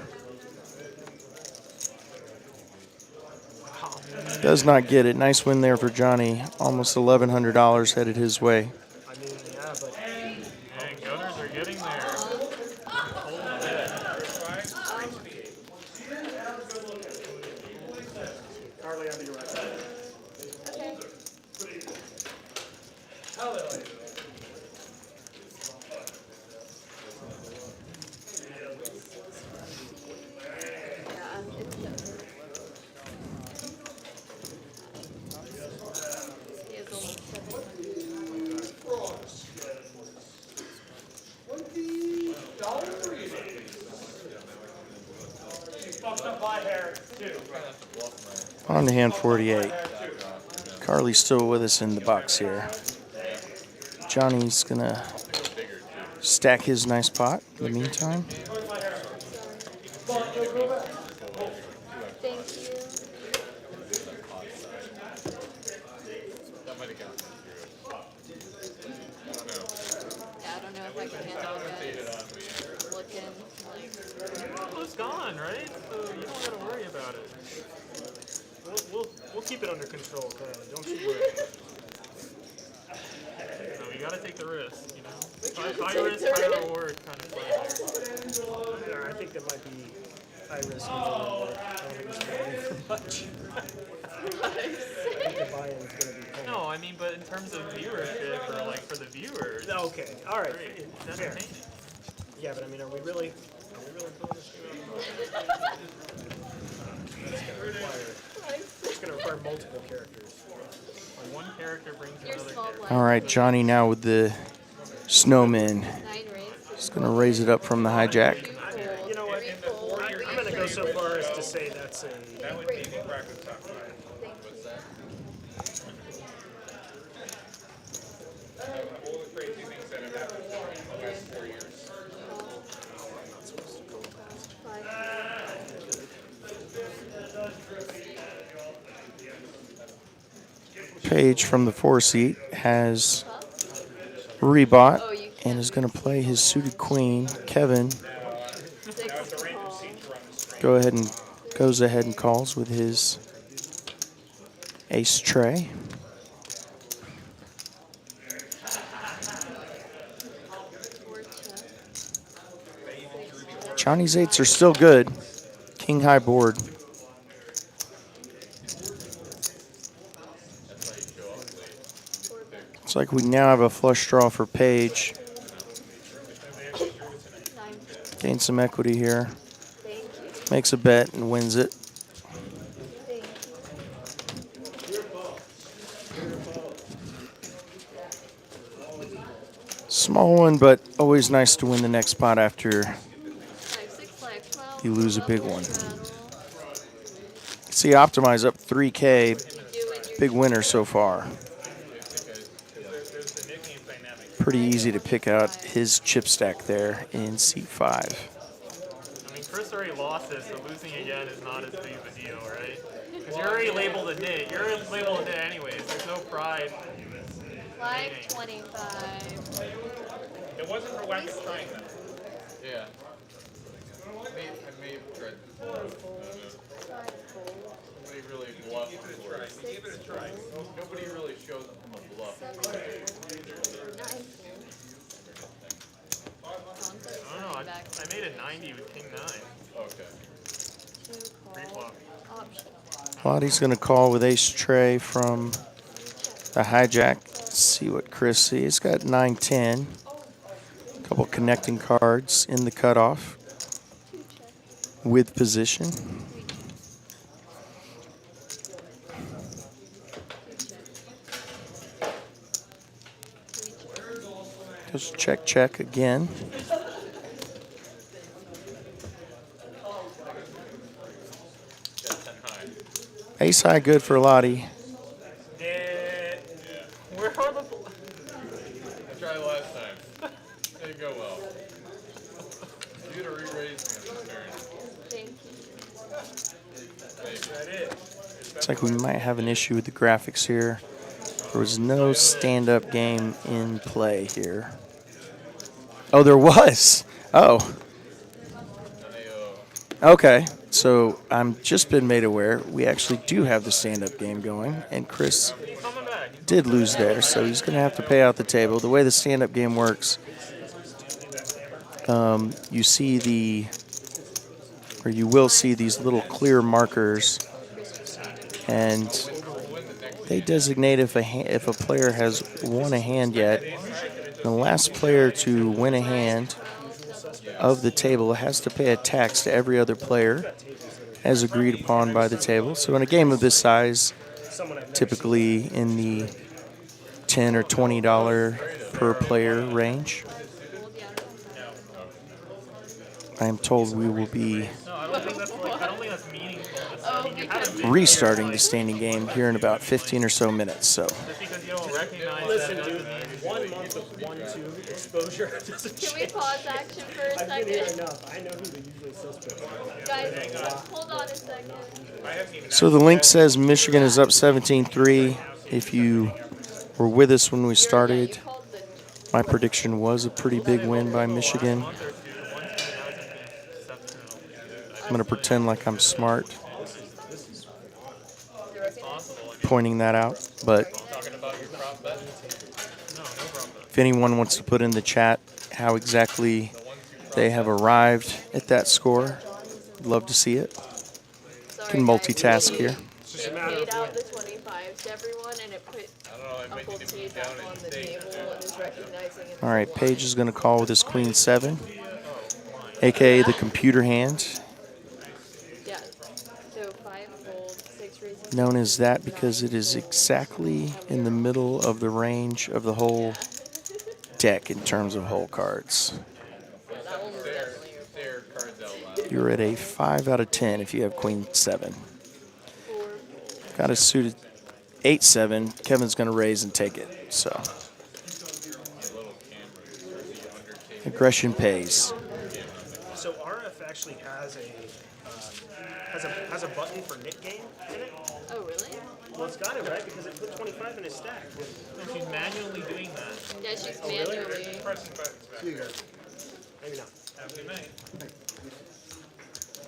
Does not get it. Nice win there for Johnny. Almost $1,100 headed his way. I mean, yeah, but Dang, gunners are getting there. Carly, I'll be right back. On to hand 48. Carly's still with us in the box here. Johnny's gonna stack his nice pot in the meantime. Thank you. Yeah, I don't know if I can handle guys looking like... You're almost gone, right? So you don't gotta worry about it. We'll keep it under control, Carly. Don't you worry. So you gotta take the risk, you know? High risk, high reward kind of play there. Yeah, I think that might be high risk. I don't think it's going to be for much. I think the buy-in's going to be cold. No, I mean, but in terms of viewership or like for the viewers. Okay, all right. It's Fair. entertaining. Yeah, but I mean, are we really pulling this through? It's going to require multiple characters. One character brings Your another small character. blind. All right, Johnny now with the snowman. 9 raise. He's gonna raise it up from the hijack. You know what? I'm going to go so far as to say that's a... That would be practice top 5. All the crazy things that have happened in the last 4 years. Page from the 4 seat has rebought and is going to play his suited queen. Kevin goes ahead and calls with his ace tray. Johnny's 8s are still good. King high board. Looks like we now have a flush draw for Page. Gain some equity here. Makes a bet and wins it. Small one, but always nice to win the next pot after you lose a big one. See, Optimize up 3K. Big winner so far. Pretty easy to pick out his chip stack there in seat 5. I mean, Chris already lost this, so losing again is not as big of a deal, right? Because you're already labeled a nit. You're labeled a nit anyways. There's no pride. Like 25. It wasn't for lack of trying, though. Yeah. I may have tried before. Nobody really bluffed before. Give it a try. Nobody really showed them a bluff. I don't know. I made a 90 with king 9. Okay. Pre-flop. Lottie's going to call with ace tray from the hijack. Let's see what Chris sees. He's got 9-10. A couple connecting cards in the cutoff with position. Just check, check again. Ace high good for Lottie. Where are the... I tried last time. Didn't go well. You gotta re-raise me on the turn. Thank you. Looks like we might have an issue with the graphics here. There was no stand-up game in play here. Oh, there was. Oh. Okay. So I'm just been made aware we actually do have the stand-up game going, and Chris did lose there, so he's going to have to pay out the table. The way the stand-up game works, you see the, or you will see these little clear markers, and they designate if a player has won a hand yet. The last player to win a hand of the table has to pay a tax to every other player as agreed upon by the table. So in a game of this size, typically in the $10 or $20 per player range, I am told we will be restarting the standing game here in about 15 or so minutes. So. Listen, dude, 1 month of 1-2 exposure doesn't Can we pause action for a second? I've been here enough. I know who the usual suspects are. Guys, hold on a second. So the link says Michigan is up 17-3. If you were with us when we started, my prediction was a pretty big win by Michigan. I'm going to pretend like I'm smart pointing that out, but if anyone wants to put in the chat how exactly they have arrived at that score, I'd love to see it. Can multitask here. It paid out the 25 to everyone, and it put Uncle T back on the table and is recognizing it. All right, Paige is going to call with his queen 7, aka the computer hand. Yeah. So 5 fold, 6 raises. Known as that because it is exactly in the middle of the range of the whole deck in terms of hole cards. That one was definitely your fault. You're at a 5 out of 10 if you have queen 7. Got a suited 8-7. Kevin's going to raise and take it. So aggression pays. So RF actually has a button for nit game in it. Oh, really? Well, it's got it, right? Because it put 25 in his stack. She's manually doing that. Yeah, she's manually. Maybe not.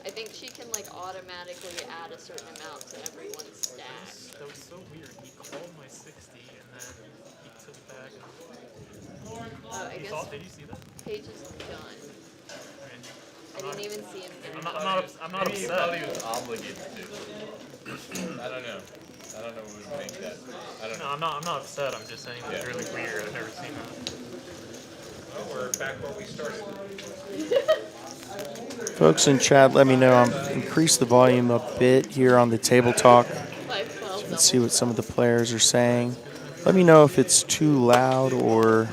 I think she can like automatically add a certain amount to everyone's stack. That was so weird. He called my 60 and then he took back. Oh, I guess Did you see that? Paige is done. I didn't even see him. I'm not Maybe he upset. thought he was obligated to. I don't know. I don't know what would make that. I don't know. No, I'm not upset. I'm just saying it's really weird. I've never seen that. Well, we're back where we started. Folks in chat, let me know. I'm increase the volume a bit here on the table talk. Let's see what some of the players are saying. Let me know if it's too loud or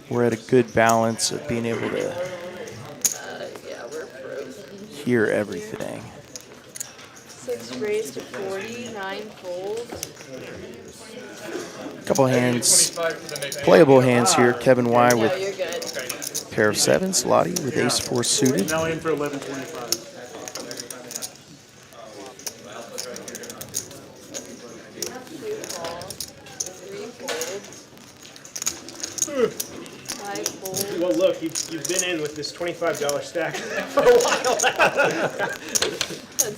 we're at a good balance of being able to Yeah, we're frozen. hear everything. 6 raised to 40, 9 fold. Couple hands, playable hands here. Kevin Y No, with you're good. pair of sevens. Lottie with ace four suited. Now in for 1125. Two call. Three fold. Five fold. Well, look, you've been in with this $25 stack for a while now.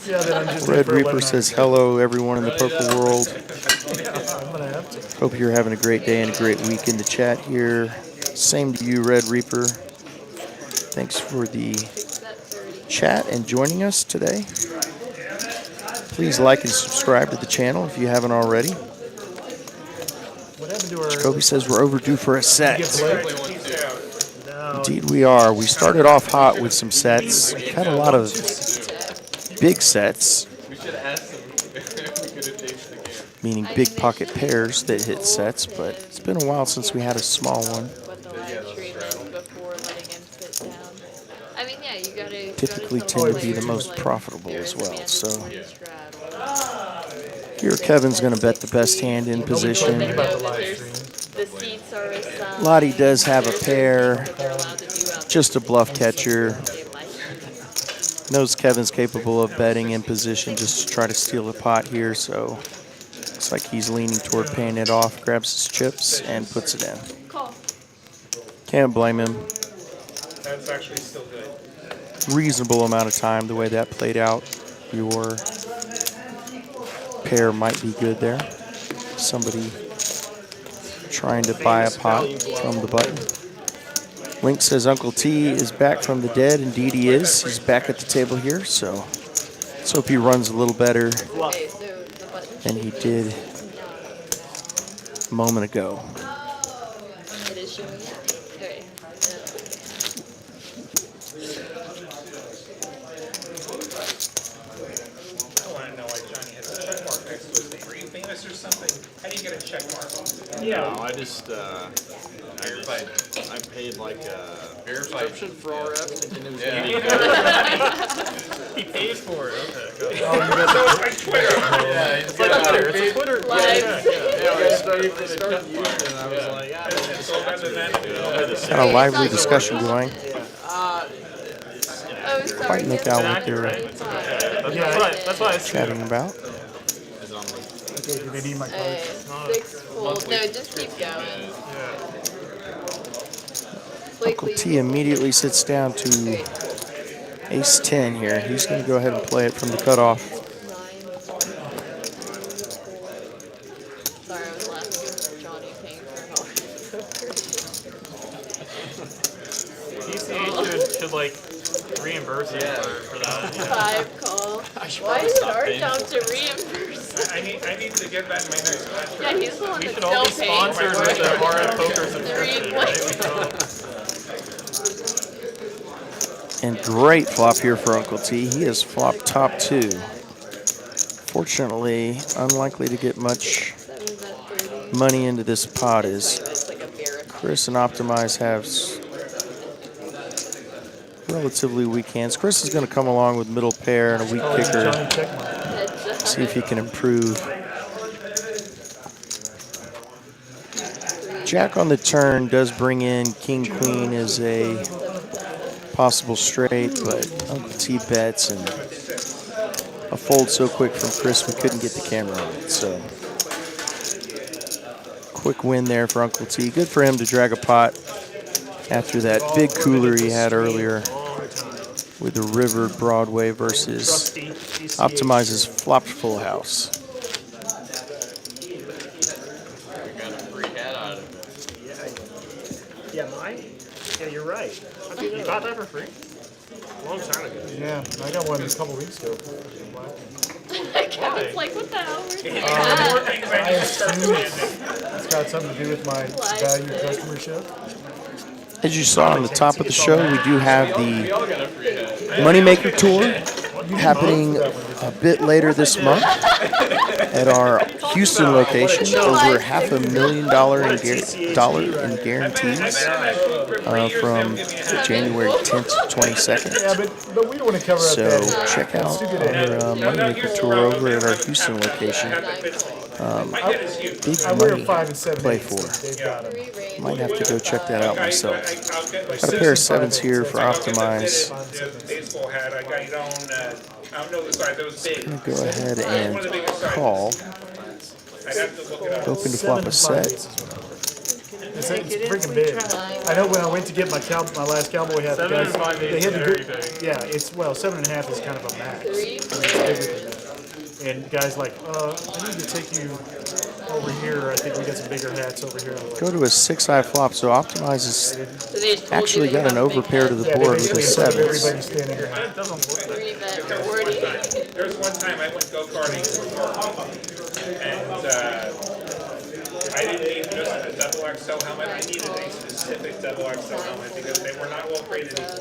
Yeah, then I'm just in Red for Reaper 11. says hello, everyone in the poker world. I'm gonna have to. Hope you're having a great day and a great week in the chat here. Same to you, Red Reaper. Thanks for the chat and joining us today. Please like and subscribe to the channel if you haven't already. What happened to our? Kobe says we're overdue for a set. No, Indeed we are. We started off hot with some sets. We've had a lot of big sets, We should ask them if we could have changed the game. meaning big pocket pairs that hit sets, but it's been a while since we had a small one. What the live stream is before letting him sit down. I mean, yeah, you gotta. Typically tell tend to be the players, most like, profitable there as is well. mandatory So straddle. here Kevin's going to bet the best hand in They position. know that there's the seats are assigned. Lottie does have a pair, that they're allowed to do out just a bluff catcher. there. Knows Kevin's capable of betting in position just to try to steal a pot here, so looks like he's leaning toward paying it off, grabs his chips, and puts it in. Call. Can't blame him. That's actually still good. Reasonable amount of time the way that played out. Your pair might be good there. Somebody trying to buy a pot from the button. Link says Uncle T is back from the dead. Indeed he is. He's back at the table here, so let's hope he runs a little better Okay, so the button. than he did a moment ago. It is showing now. Okay. I want to know why Johnny has a check mark next to his name. Are you famous or something? How do you get a check mark? No, I just, I paid like a subscription for RF thinking it was going to be good. He pays for it. Okay. So it's my Twitter. Yeah, It's like Twitter. It's a Twitter. Live. Yeah, I started using it and I was like, yeah, So rather than Got a lively discussion going. Oh, sorry. Quite make out what they're That's why I said. chatting about. Okay, do they need my card? Six fold. No, just keep going. Uncle T immediately sits down to ace 10 here. He's going to go ahead and play it from the cutoff. Sorry, I was laughing at Johnny paying for TCH should like reimburse you for that. Five call. Why is it our job to reimburse? I need to get that in my next match. Yeah, he's the one We that's should all still be paying sponsored for with the it. RF Poker 3 points. subscription. And great flop here for Uncle T. He has flopped top two. Fortunately, unlikely to get much That was at 30. money into this pot as It's like a miracle. Chris and Optimize have relatively weak hands. Chris is going to come along with middle pair and a weak kicker. Johnny check mark. See if he can improve. Jack on the turn does bring in King Queen as a possible straight, but Uncle T bets and a fold so quick from Chris we couldn't get the camera on it. So quick win there for Uncle T. Good for him to drag a pot after that big cooler he had earlier with the River Broadway versus Optimize's flopped full house. We got a free hat out of it. Yeah, mine? Yeah, you're right. How'd you You know got that? that for free? A long time ago. Yeah, I got one a couple weeks ago. Kevin's like, what the hell? Where's More that? things I need to start planning. It's got something to do with my value customership. As you saw on the top of the show, we do have the Moneymaker Tour happening a bit later this month at our Houston location. Over $500,000 in guarantees from January 10th to 22nd. Yeah, but we don't want to cover up So that. check out our Moneymaker Tour over at our Houston location. big I wear money 5 and 7 play eighths. for. They've got 'em. Might have to go check that out myself. Like Got a 6 pair of and 5 sevens here eighths. for Like, I'll get Optimize. the baseball hat. I got your own, I don't know the size, it was big. Gonna go ahead and call. I'd have to look it up. Hoping to flop a set. It's freaking big. I know when I went to get my last cowboy hat, the 7 guys, and 5 they eighths had is to very do, big. yeah, it's, well, 7.5 is kind of a max. It's bigger than that. And guys like, I need to take you over here. I think we got some bigger hats over here. I'm like, Go to a 6-high flop, so Optimize is So they just told actually you got an overpair to the board with the sevens. everybody standing here. It doesn't look that. 3-bet 40. There was one time I went go-karting and I didn't need just a double XL helmet. I needed a specific double XL helmet because they were not all created equal.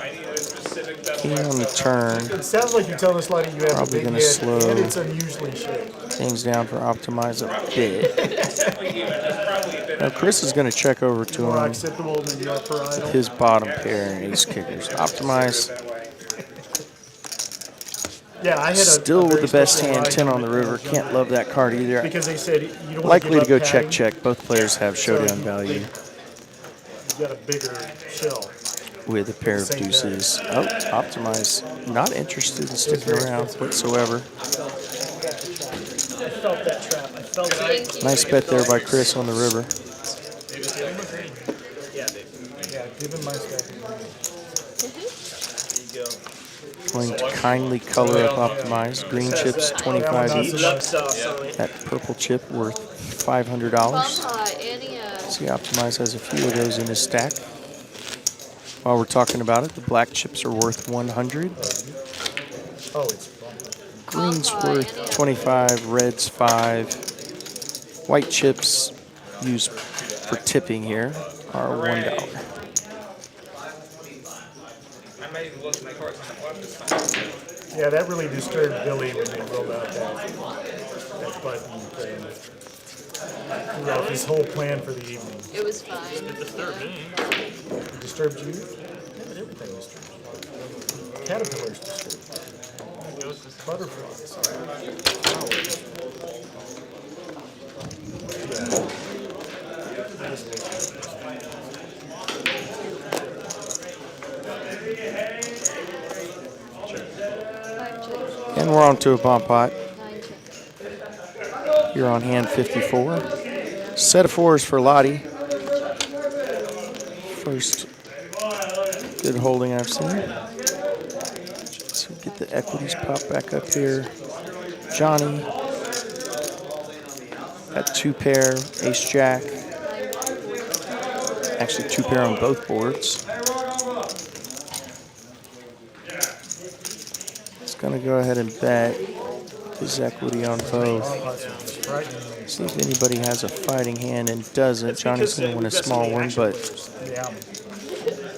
I needed a specific double King on the XL turn. It sounds like you're telling us, Lottie, you have a Probably big gonna head, slow and it's unusually shaped. things down for Optimize a bit. probably a bit Now Chris is going to check over to More him acceptable than your per idol. his bottom pair and ace kickers. Optimize Yeah, I had still with very the best special hand, eye 10 on the helmet river. Can't love that card either. because they said you don't want Likely to give go up check padding, check. Both players have showdown value You got a bigger shell. with a pair of deuces. Oh, Optimize not interested in sticking around whatsoever. I felt that trap. I felt it. Nice bet there by Chris on the river. Yeah, give him my stack. Going to kindly color up Optimize. Green chips 25 each. That purple chip worth $500. Annie, See, Optimize has a few of those in his stack. While we're talking about it, the black chips are worth 100. Oh, it's Green's worth 25, reds 5. White chips used for tipping here are $1. I might even look at my cards on the flop this time. yeah, that really disturbed Billy when they rolled out that button thing. Threw off his whole plan for the evening. it was fine. It disturbed me. It disturbed you? Yeah, but everything disturbs you. Caterpillars disturb It was just you. Butterflies. And we're on to a bomb pot. 9 chips. You're on hand 54. Set of fours for Lottie. First good holding I've seen. So get the equities pop back up here. Johnny at 2 pair, ace jack. Actually 2 pair on both boards. He's gonna go ahead and bet his equity on both. See if anybody has a fighting hand and doesn't. Johnny's gonna win a small one, but Yeah.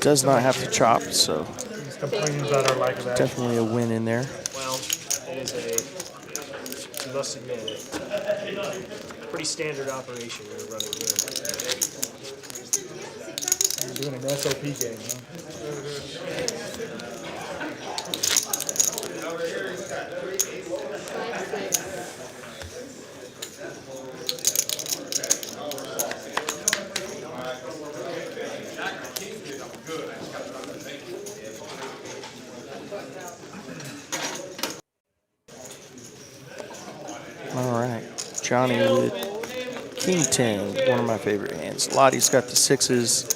does not have to chop, so He's complaining about our lack of action. definitely a win in there. Well, it is you must admit it, pretty standard operation we're running here. You're doing an SOP game, huh? All right, Johnny with King 10, one of my favorite hands. Lottie's got the 6s.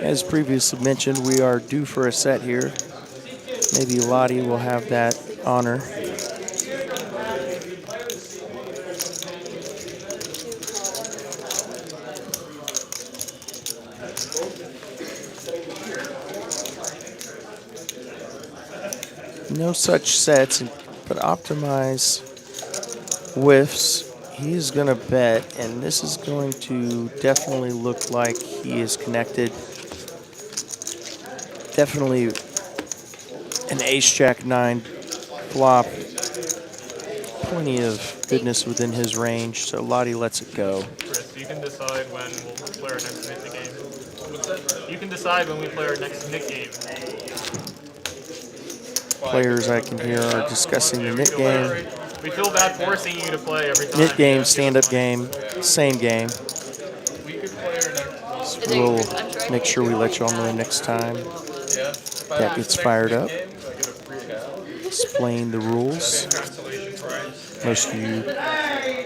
As previously mentioned, we are due for a set here. Maybe Lottie will have that honor. No such sets, but Optimize whiffs. He's going to bet, and this is going to definitely look like he is connected. Definitely an ace-jack-9 flop. Plenty of goodness within his range, so Lottie lets it go. Chris, you can decide when we'll play our next Nick game. You can decide when we play our next Nick game. players I can hear are discussing the knit game. We feel bad forcing you to play every time. Knit game, stand-up game, same game. We could play our next. We'll make sure we let you all know next time that gets fired up. Explain the rules. Most of you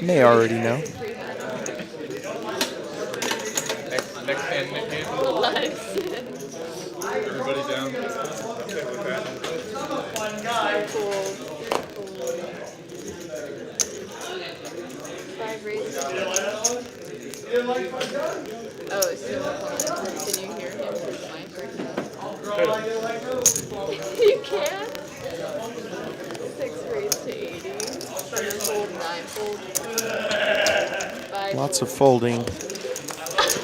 may already know. Next hand game. Everybody down. Oh, so can you hear him through the mic right now? You can? 6 raised to 80. Fold 9 fold. 5 Lots of folding.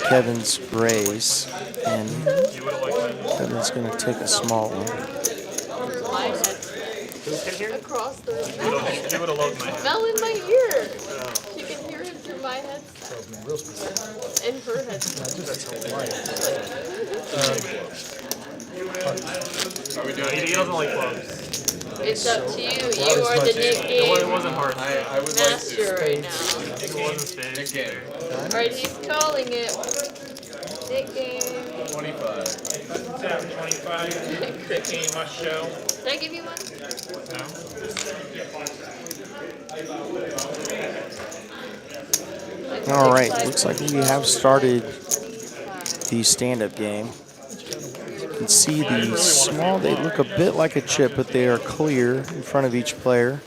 Kevin's raise, and Kevin's going to take a small one. my head. Across the room. You would have loved my hand. Smell in my ear. She can hear it through my headset. In her headset. He doesn't like clubs. It's up to you. You are the Nick It game wasn't hard. I would master right now. It wasn't spades. game. Alright, he's calling it. Nick game. 25. 25. 15 must show. Did I give you one? All right, looks like we have started the stand-up game. You can see the small, they look a bit like a chip, but they are clear in front of each player.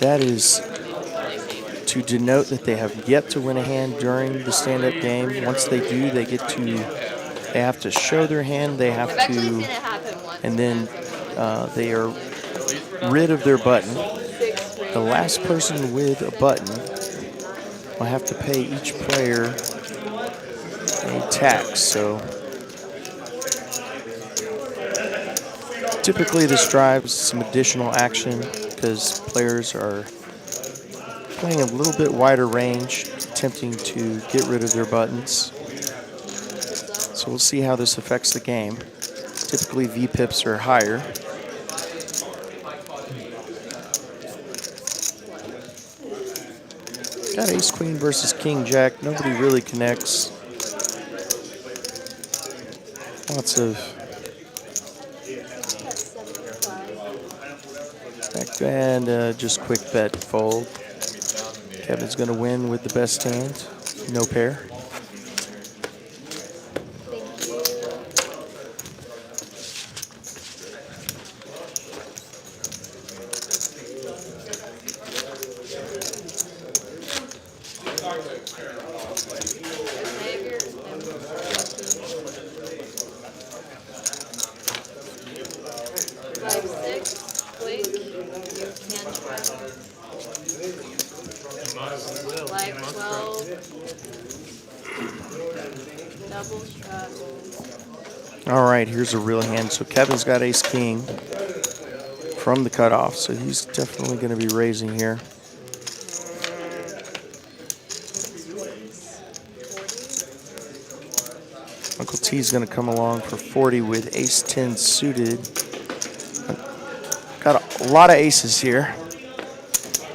That is to denote that they have yet to win a hand during the stand-up game. Once they do, they have to show their hand, they have to, and then they are rid of their button. The last person with a button will have to pay each player a tax. So typically this drives some additional action because players are playing a little bit wider range, attempting to get rid of their buttons. So we'll see how this affects the game. Typically VPIPs are higher. Got ace queen versus king jack. Nobody really connects. Lots of back and just quick bet fold. Kevin's going to win with the best hand. No pair. All right, here's a real hand. So Kevin's got ace king from the cutoff, so he's definitely going to be raising here. Uncle T's going to come along for 40 with ace 10 suited. Got a lot of aces here.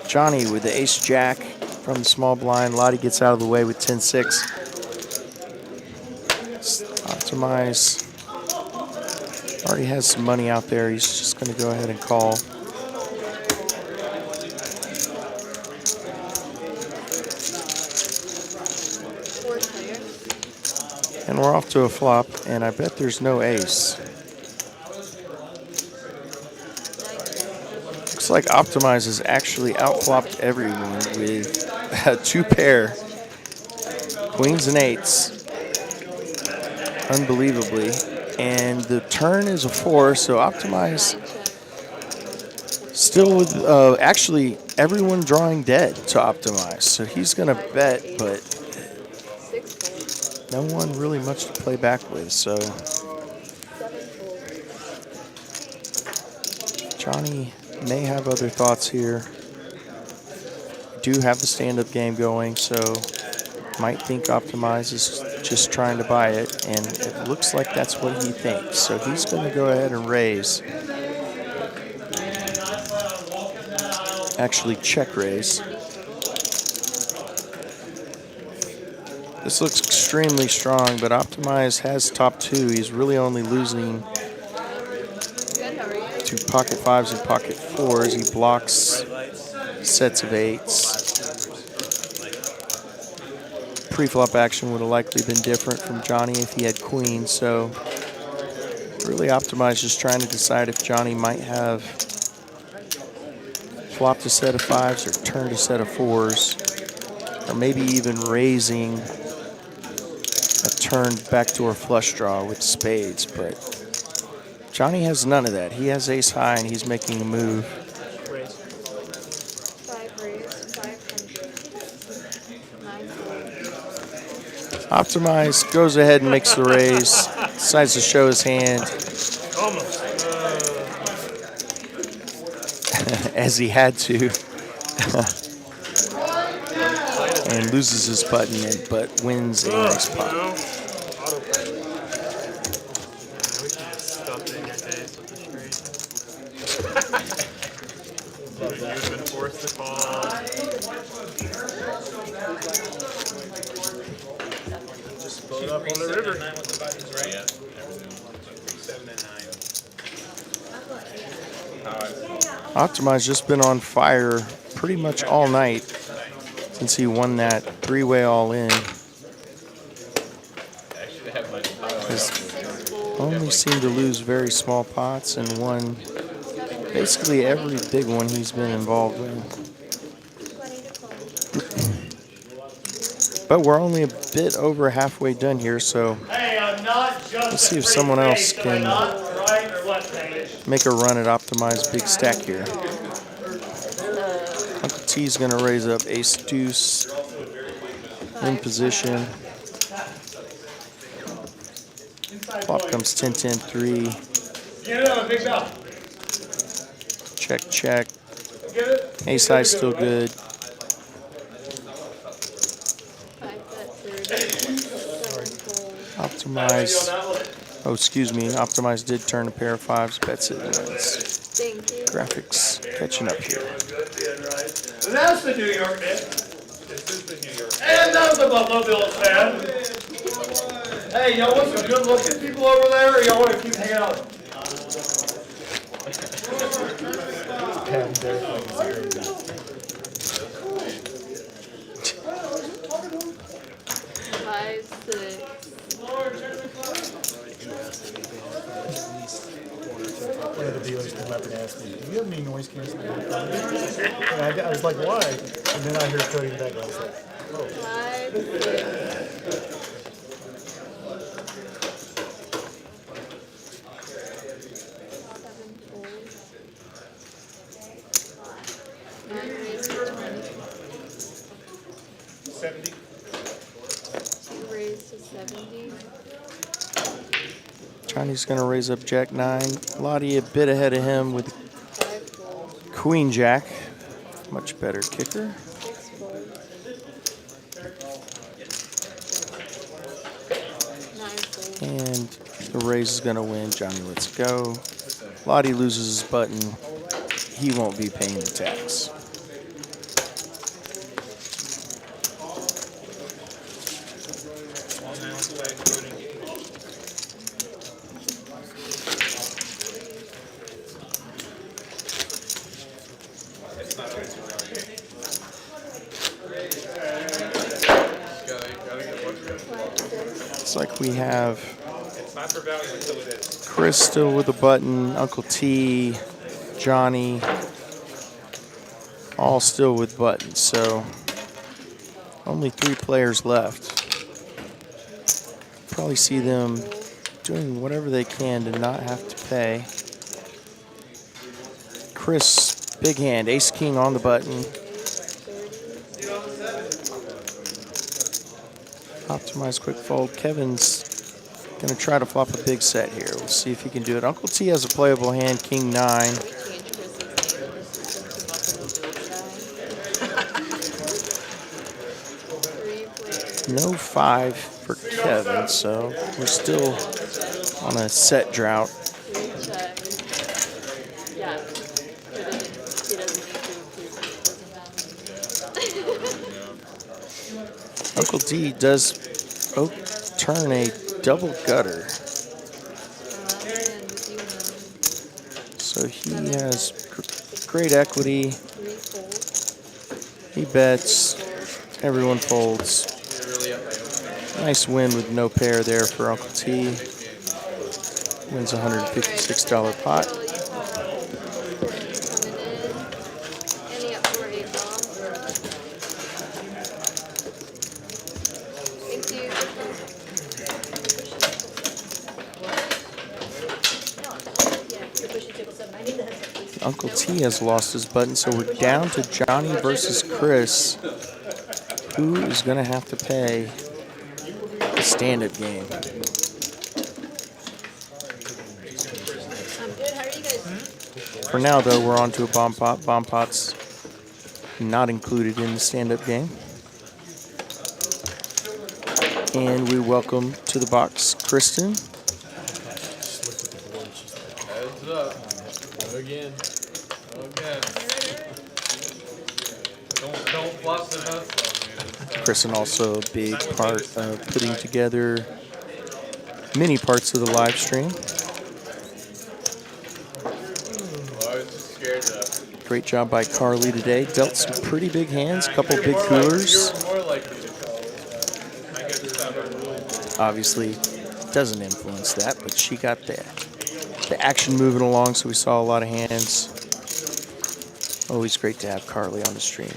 Johnny with the ace jack from the small blind. Lottie gets out of the way with 10-6. Optimize. Already has some money out there. He's just going to go ahead and call. And we're off to a flop, and I bet there's no ace. Looks like Optimize has actually outflopped everyone with a 2-pair. Queens and eights. Unbelievably. And the turn is a 4, so Optimize still with actually everyone drawing dead to Optimize. So he's going to bet, but no one really much to play back with. So Johnny may have other thoughts here. Do have the stand-up game going, so might think Optimize is just trying to buy it, and it looks like that's what he thinks. So he's going to go ahead and raise. Actually, check raise. This looks extremely strong, but Optimize has top 2. He's really only losing to pocket 5s and pocket 4s. He blocks sets of 8s. Pre-flop action would have likely been different from Johnny if he had queens, so really Optimize just trying to decide if Johnny might have flopped a set of 5s or turned a set of 4s, or maybe even raising a turned backdoor flush draw with spades, but Johnny has none of that. He has ace high and he's making a move. Optimize goes ahead and makes the raise, decides to show his hand. As he had to. And loses his button, but wins a nice pot. You've been forced to call. Just load up on the river. Optimize just been on fire pretty much all night since he won that 3-way all-in. He's only seemed to lose very small pots and won basically every big one he's been involved in. But we're only a bit over halfway done here, so let's see if someone else can make a run at Optimize big stack here. Uncle T's going to raise up ace deuce in position. Flop comes 10-10-3. Check, check. Ace high still good. Optimize. Oh, excuse me. Optimize did turn a pair of 5s. Bets it wins. Graphics catching up here. That's the New York Knicks. This is the New York. And that's the Buffalo Bills fan. Hey, y'all want some good looking people over there, or y'all want to keep hanging out? One of the dealers came up and asked me, do you have any noise canceling? And I was like, why? And then I heard Cody back, and I was like, oh. 70. Raise to 70. Johnny's going to raise up Jack 9. Lottie a bit ahead of him with Queen Jack. Much better kicker. And the raise is going to win. Johnny lets go. Lottie loses his button. He won't be paying the tax. Looks like we have Chris still with a button, Uncle T, Johnny, all still with buttons, so only 3 players left. Probably see them doing whatever they can to not have to pay. Chris, big hand, ace king on the button. Optimize quick fold. Kevin's going to try to flop a big set here. We'll see if he can do it. Uncle T has a playable hand, king 9. No 5 for Kevin, so we're still on a set drought. Recheck. Yeah. But he doesn't need to if he doesn't have. Uncle D does turn a double gutter. So he has great equity. He bets. Everyone folds. Nice win with no pair there for Uncle T. Wins $156 pot. Uncle T has lost his button, so we're down to Johnny versus Chris. Who is going to have to pay the stand-up game? I'm good. How are you guys? For now, though, we're on to a bomb pot. Bomb pot's not included in the stand-up game. And we welcome to the box Kristen. Heads up. Again. Again. Don't bluff the nuts on me. Kristen also a big part of putting together many parts of the live stream. Oh, I was just scared to. Great job by Carly today. Dealt some pretty big hands, couple big coolers. You're more likely to call. Obviously, doesn't influence that, but she got the action moving along, so we saw a lot of hands. Always great to have Carly on the stream.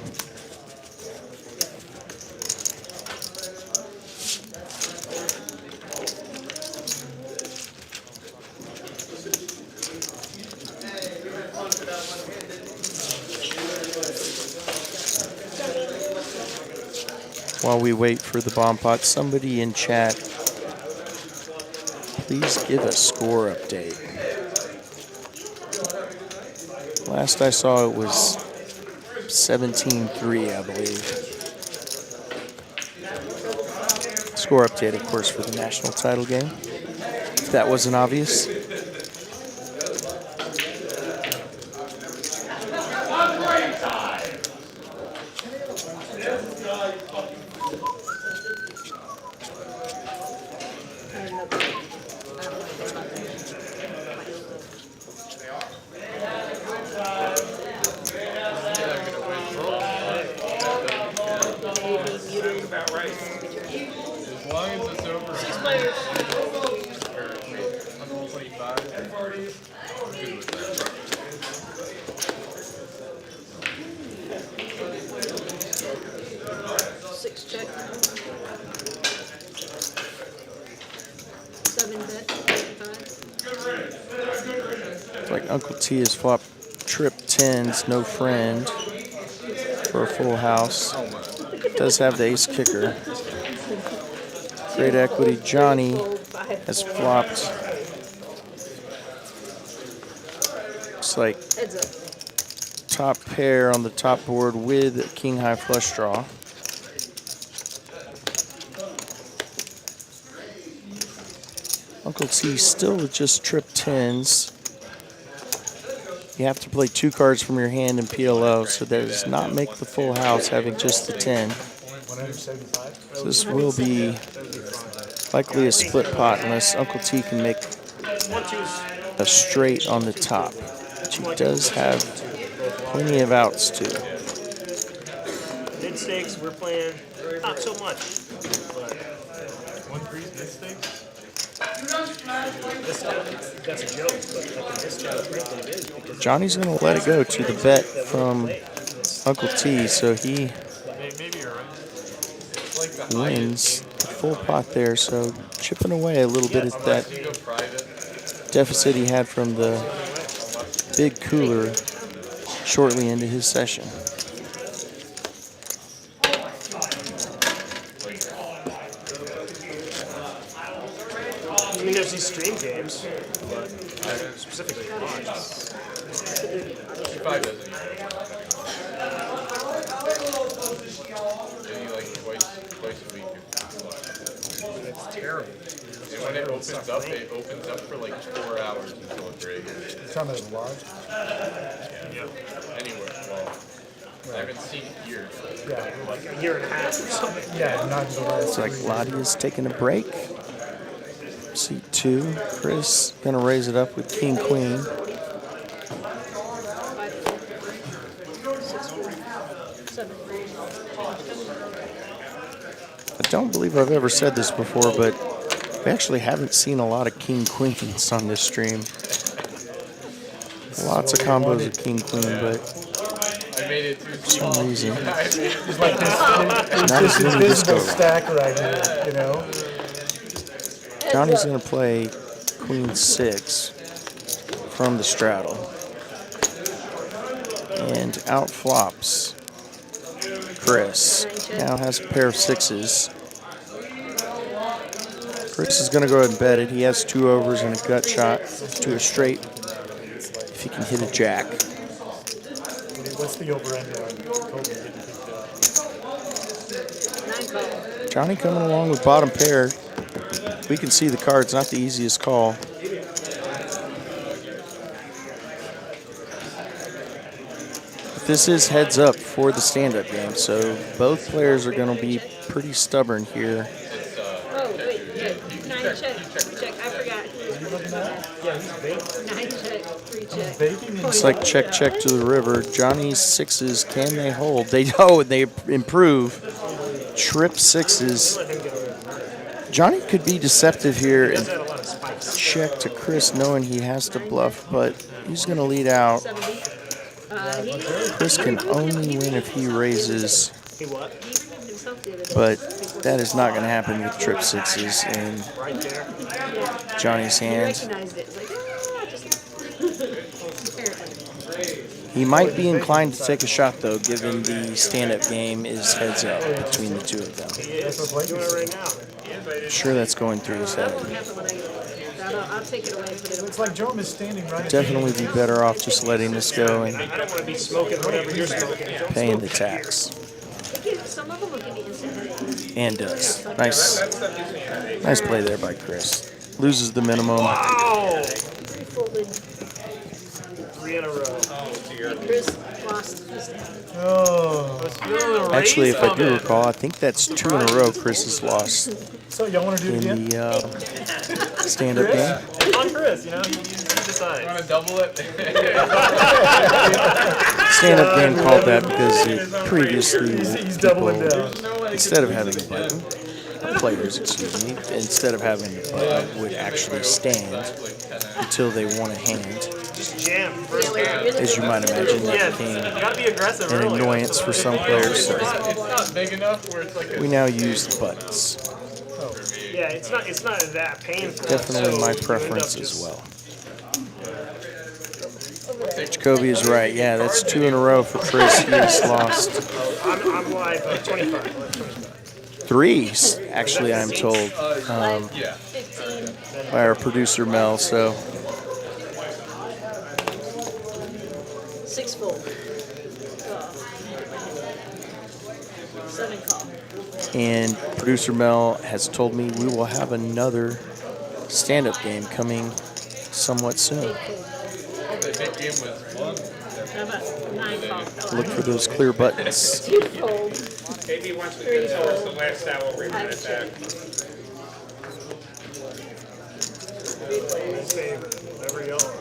While we wait for the bomb pot, somebody in chat, please give a score update. Last I saw it was 17-3, I believe. Score update, of course, for the national title game, if that wasn't obvious. Uncle T has flopped trip 10s, no friend, for a full house. Does have the ace kicker. Great equity. Johnny has flopped. Looks like top pair on the top board with king high flush draw. Uncle T still with just trip 10s. You have to play 2 cards from your hand in PLO, so that does not make the full house having just the 10. So this will be likely a split pot unless Uncle T can make a straight on the top, which he does have plenty of outs to. Mid stakes, we're playing not so much. But 1-3 mid stakes? That's a joke, but this joke, frankly, it is. Johnny's going to let it go to the bet from Uncle T, so he wins the full pot there. So chipping away a little bit at that deficit he had from the big cooler shortly into his session. I mean, there's these stream games, but specifically mine. She probably doesn't. Maybe like twice a week. And when it opens up for like 4 hours until it breaks. You're talking about the lodge? Yeah. Anywhere. Well, I haven't seen it here. Yeah. Like a year and a half or something. Yeah, not in the last Looks like 3 Lottie is taking a break. Seat 2. Chris gonna raise it up with King Queen. I don't believe I've ever said this before, but we actually haven't seen a lot of King Queens on this stream. Lots of combos of King Queen, but I made it for some reason, It's like this not as many this go invisible around. stack right here, you know? Johnny's gonna play Queen 6 from the straddle. And out flops Chris. Now has a pair of 6s. Chris is going to go ahead and bet it. He has 2 overs and a gut shot to a straight if he can hit a jack. What's the over-under on Kobe getting picked up? Johnny coming along with bottom pair. We can see the cards, not the easiest call. This is heads up for the stand-up game, so both players are going to be pretty stubborn here. Oh, wait, check. 9 check. 3 check. I forgot. Yeah, he's big. 9 check. 3 check. It's like check, check to the river. Johnny's 6s, can they hold? They don't, they improve. Trip 6s. Johnny could be deceptive here and check to Chris knowing he has to bluff, but he's going to lead out. Chris can only win if he raises, but that is not going to happen with trip 6s in Johnny's hand. He might be inclined to take a shot, though, given the stand-up game is heads up between the two of them. I'm sure that's going through his head. I'll take it away. It looks like Jerome is standing right Definitely be better off just letting this go and I don't want to be smoking whatever you're smoking. paying the tax. Some of them will give me instant headaches. And does. Nice play there by Chris. Loses the minimum. Wow! Folded. 3 in a row. Chris lost this time. Oh. Actually, if I do recall, I think that's 2 in a row Chris has lost So y'all want to do it in again? the stand-up game. On Chris, you know, he decides. Want to double it? Stand-up game called that because it previously He's doubling down. instead of having a button, players, excuse me, instead of having a button, would actually stand until they won a hand. Just jam. As you might imagine, that Yeah, became you gotta be aggressive an early. annoyance for some players. So It's not big enough where it's like a... we now use the buttons. Yeah, it's not that painful. Definitely so my you end up preference just- as well. Jacoby is right. Yeah, that's 2 in a row for Chris. He has lost I'm live 25. 3, actually, I'm told, by our producer Mel. So 6 fold. 7 call. and producer Mel has told me we will have another stand-up game coming somewhat soon. The big game was fun. How about 9 call? Look for those clear buttons. 2 fold. Maybe once we get towards the last hour, we run it back. Whatever y'all are.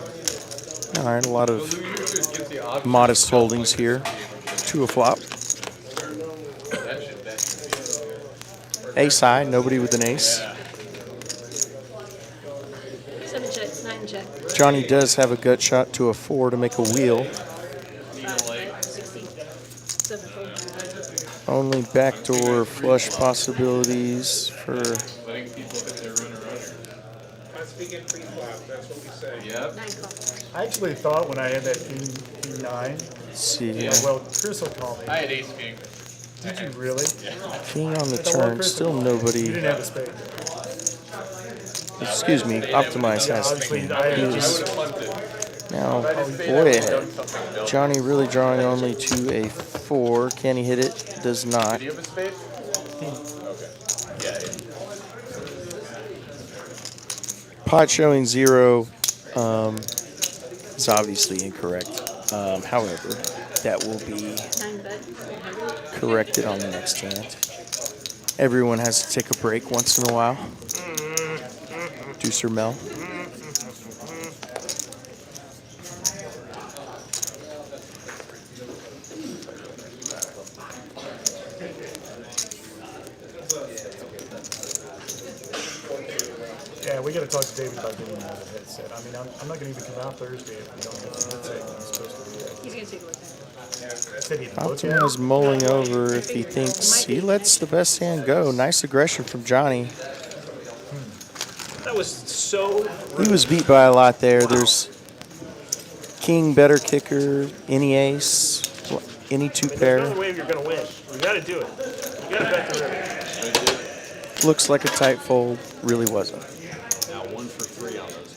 All right, a lot of modest holdings here. 2 a flop. Ace high, nobody with an ace. 7 check. 9 check. Johnny does have a gut shot to a 4 to make a wheel. 16. 7 fold. Only backdoor flush possibilities for Letting people hit their runner. Let's begin pre-flop, that's what we say. Yep. 9 call. I actually thought when I had that king 9, let's see here. well, Chris will call me. I had ace king. Did you really? King on the But well, turn, Chris still will- You nobody. didn't have a spade. Excuse me, Optimize has the Obviously, king. I had He a is Punted. now way ahead. Johnny really drawing only to a 4. Can he hit it? Does not. Do you have a spade? Okay. Yeah. Pot showing 0 is obviously incorrect. However, that will be 9 bet. corrected on the next hand. Everyone has to take a break once in a while. Deucer Mel. Yeah, we got to talk to David about getting out of the headset. I mean, I'm not going to even come out Thursday if we don't have the headset. I'm supposed to do that. He's going to take a look at it. Said he'd look at Optimus mulling over if he thinks he lets the best hand go. Nice aggression from Johnny. That was so. He was beat by a lot there. There's king, better kicker, any ace, any two There's pair. another way you're going to win. You got to do it. You got to bet the river. Looks like a tight fold, really wasn't. Now 1 for 3 on those.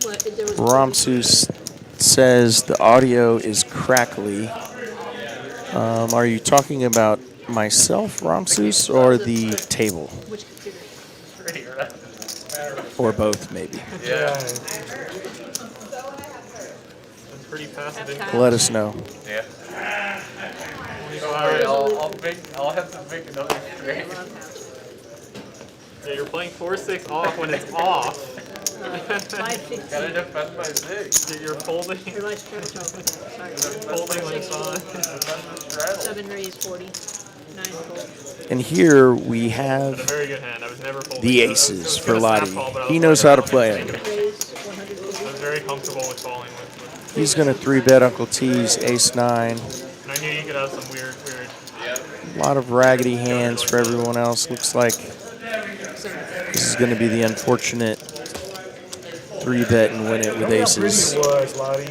What, there was Ramsus says the audio is crackly. Are you talking about myself, Ramsus, or the table? which computer? Or both, maybe. Yeah. Pretty passive. Let us know. Yeah. Alright, I'll have to make another straight. Yeah, you're playing 4-6 off when it's off. 5-15. Gotta defend my zig. You're folding. Your life's sorry. Folding when it's on. 7 raise 40. 9 fold. And here we have Very good hand. I was never folding. the aces for Lottie. He knows how to play it. Raise 140. I was very comfortable with falling with. He's going to 3-bet Uncle T's ace-9. And I knew you could have some weird. A lot of raggedy hands for everyone else. Looks like this is going to be the unfortunate 3-bet and win it with aces. was, Lottie.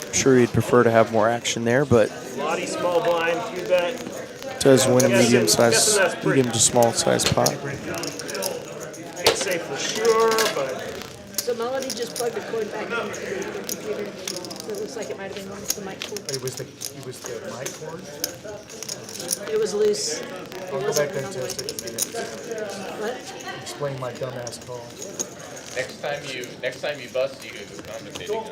I'm sure he'd prefer to have more action there, but Lottie small blind, 2-bet. does win a medium to small size pot. Can't say for sure, but So Melody just plugged the cord back into the computer. So it looks like it might have been one with the mic cord. It was the mic cord. It was loose. I'll go back there and test it in a minute. What? Explain my dumbass call. Next time you bust, you can do commentating.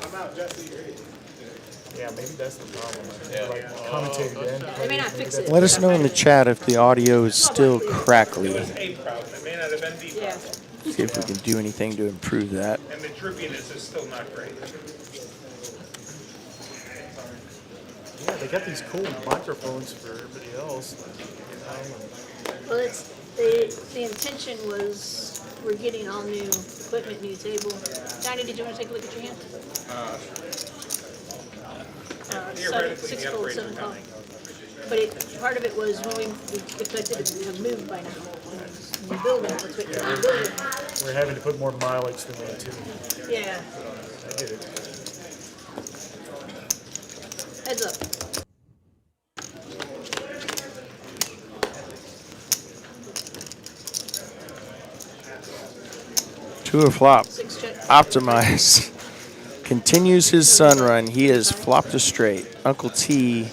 Yeah, maybe that's the problem. Yeah. Like commentating then. They may not fix it. Let us know in the chat if the audio is still crackly. A problem. It may not have been B Yeah. problem. See if we can do anything to improve that. And the drippiness is still not great. Yeah, they got these cool microphones for everybody else. Well, it's the intention was we're getting all new equipment, new table. Johnny, did you want to take a look at your hand? Theoretically, Six the fold, upgrades 7 are call. coming. But part of it was when we expected it to have moved by now. New building, let's wait for the new building. We're having to put more mileage than we anticipated. Yeah, I get it. heads up. To a flop. 6 check. Optimize. Continues his sun run. He has flopped a straight. Uncle T,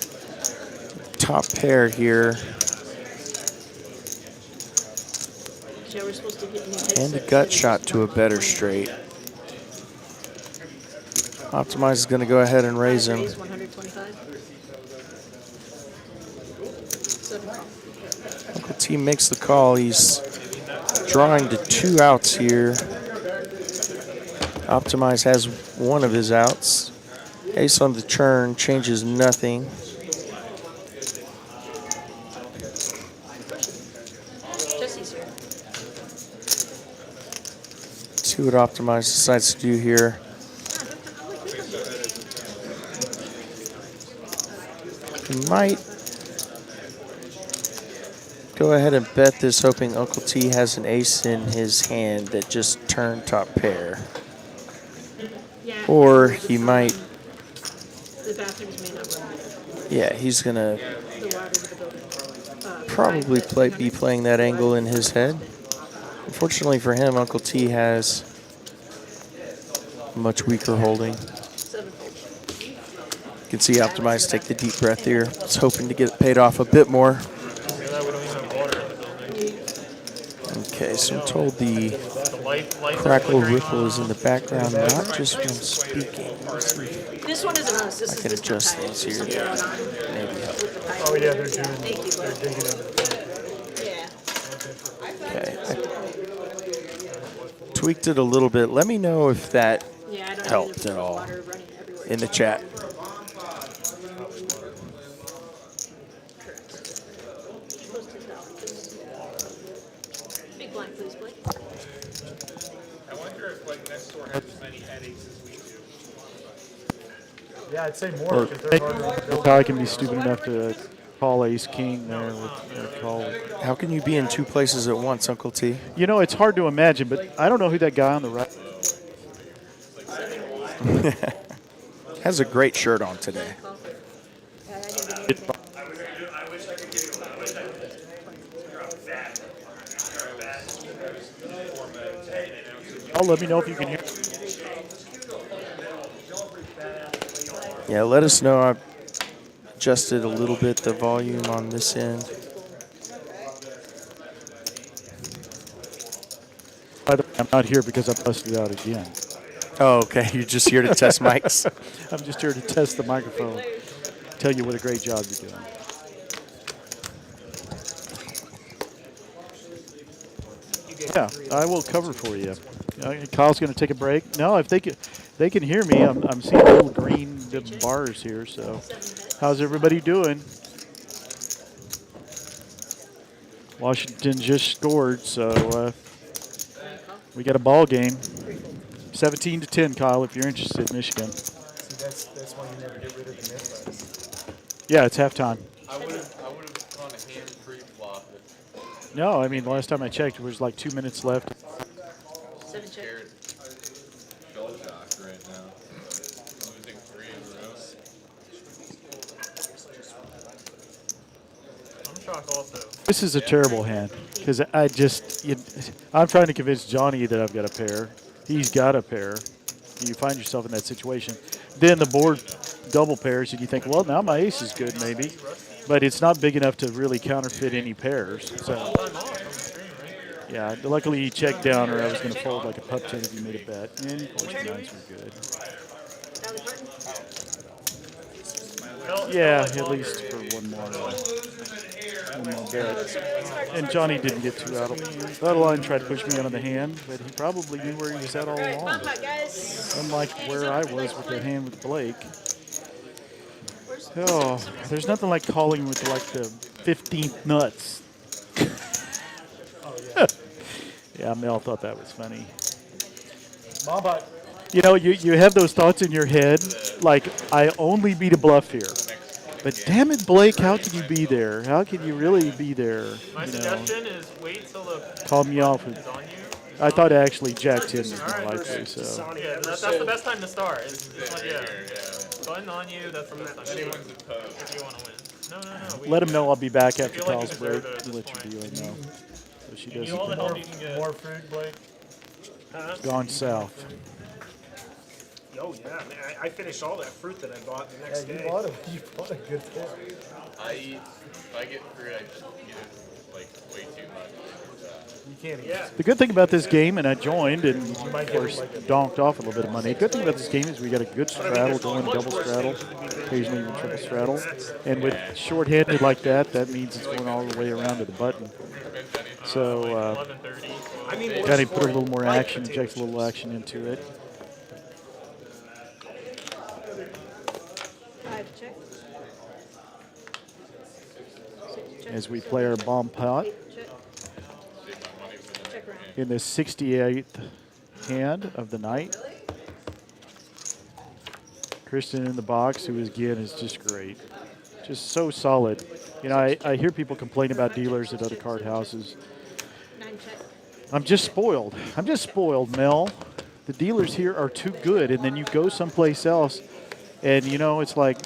top pair here. Yeah, we're supposed to get new headsets. And a gut shot to a better straight. Optimize is going to go ahead and raise him. Raise 125. 7 call. Uncle T makes the call. He's drawing to 2 outs here. Optimize has one of his outs. Ace on the turn changes nothing. Jesse's here. See what Optimize decides to do here. He might go ahead and bet this, hoping Uncle T has an ace in his hand that just turned top pair. Yeah. Or he might, The bathrooms may not run. yeah, he's going to The water to the building. probably be playing that angle in his head. Unfortunately for him, Uncle T has a much weaker holding. 7 fold. You can see Optimize take the deep breath here. He's hoping to get it paid off a bit more. Okay, so I'm told the Lights crackle ripple is in the background, not just when speaking. Let's see if This one isn't us. This I is can different adjust type. these here. Something going on Maybe help. with the pipe. Oh yeah, they're Thank you, bud. digging under the Yeah. Okay. I tweaked it a little bit. Let me know if that Yeah, I don't helped need at all water running everywhere. in the chat. Big blind, please, Blake. I wonder if like next door has as many headaches as we do. Yeah, I'd say more Or because they're harder to build. how I can be stupid enough to call ace king there with call. How can you be in two places at once, Uncle T? You know, it's hard to imagine, but I don't know who that guy on the right. Has a great shirt on today. Oh, let me know if you can hear. Yeah, let us know. I adjusted a little bit the volume on this end. By the way, I'm not here because I busted it out again. Oh, okay. You're just here to test mics. I'm just here to test the microphone. Tell you what a great job you're doing. Yeah, I will cover for you. Kyle's going to take a break. No, if they can hear me. I'm seeing little green bars here. So, how's everybody doing? Washington just scored, so we got a ball game. 17-10, Kyle. If you're interested, Michigan. See, that's why you never get rid of the net. Yeah, it's halftime. I would have gone a hand-free flop. No, I mean last time I checked, it was like 2 minutes left. I'm scared. Shell shock right now. Losing 3 in a row. I'm shocked also. This is a terrible hand because I'm trying to convince Johnny that I've got a pair. He's got a pair. You find yourself in that situation. Then the board double pairs, and you think, well, now my ace is good, maybe. But it's not big enough to really counterfeit any pairs. So, yeah, luckily he checked down, or I was going to fold like a pup ten if you made a bet. And of course, the nines were good. Yeah, at least for one more bet. And Johnny didn't get too out of line, tried to push me out of the hand, but he probably knew where he was at all along. Unlike where I was with that hand with Blake. Oh, there's nothing like calling with like the 15th nuts. Yeah, Mel thought that was funny. Mamba. You know, you have those thoughts in your head, like, I only beat a bluff here. But damn it, Blake, how can you be there? How can you really be there? My suggestion is wait till the Call me off. I thought actually Jack 10 was more likely, so. Yeah, that's the best time to start. Button on you, that's the best time. Anyone's opposed. If you want to win. No. Let him know I'll be back after feel like Kyle's you break. deserve it at We'll this let your dealer know. So she You does all the help you can get. More food, Blake? gone south. Oh yeah, man, I finished all that fruit that I bought the next day. You bought a good pair. If I get fruit, I just eat it like way too much. You can't eat Yeah. The good thing about this game, and I joined and of course donked off a little bit of money. The good thing about this game is we got a good straddle going, double straddle, occasionally even triple straddle. And with short-handed like that, that means it's going all the way around to the button. So Johnny put a little more action, injects a little action into it. As we play our bomb pot in the 68th hand of the night. Kristen in the box, who again is just great. Just so solid. You know, I hear people complain about dealers at other card houses. I'm just spoiled. I'm just spoiled, Mel. The dealers here are too good, and then you go someplace else, and, you know, it's like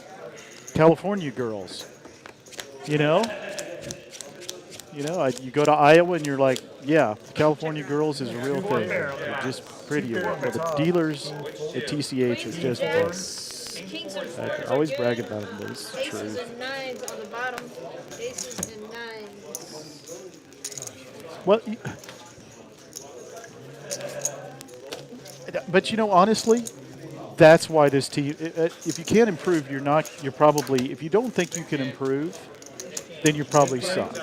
California girls. You know? You know, you go to Iowa and you're like, yeah, California girls is a real thing. They're just prettier. But the dealers at TCH are just best. I always brag about them, but it's the Aces truth. and nines on the bottom. Aces and nines. Well, But you know, honestly, that's why this team. If you can't improve, you're probably. If you don't think you can improve, then you probably suck.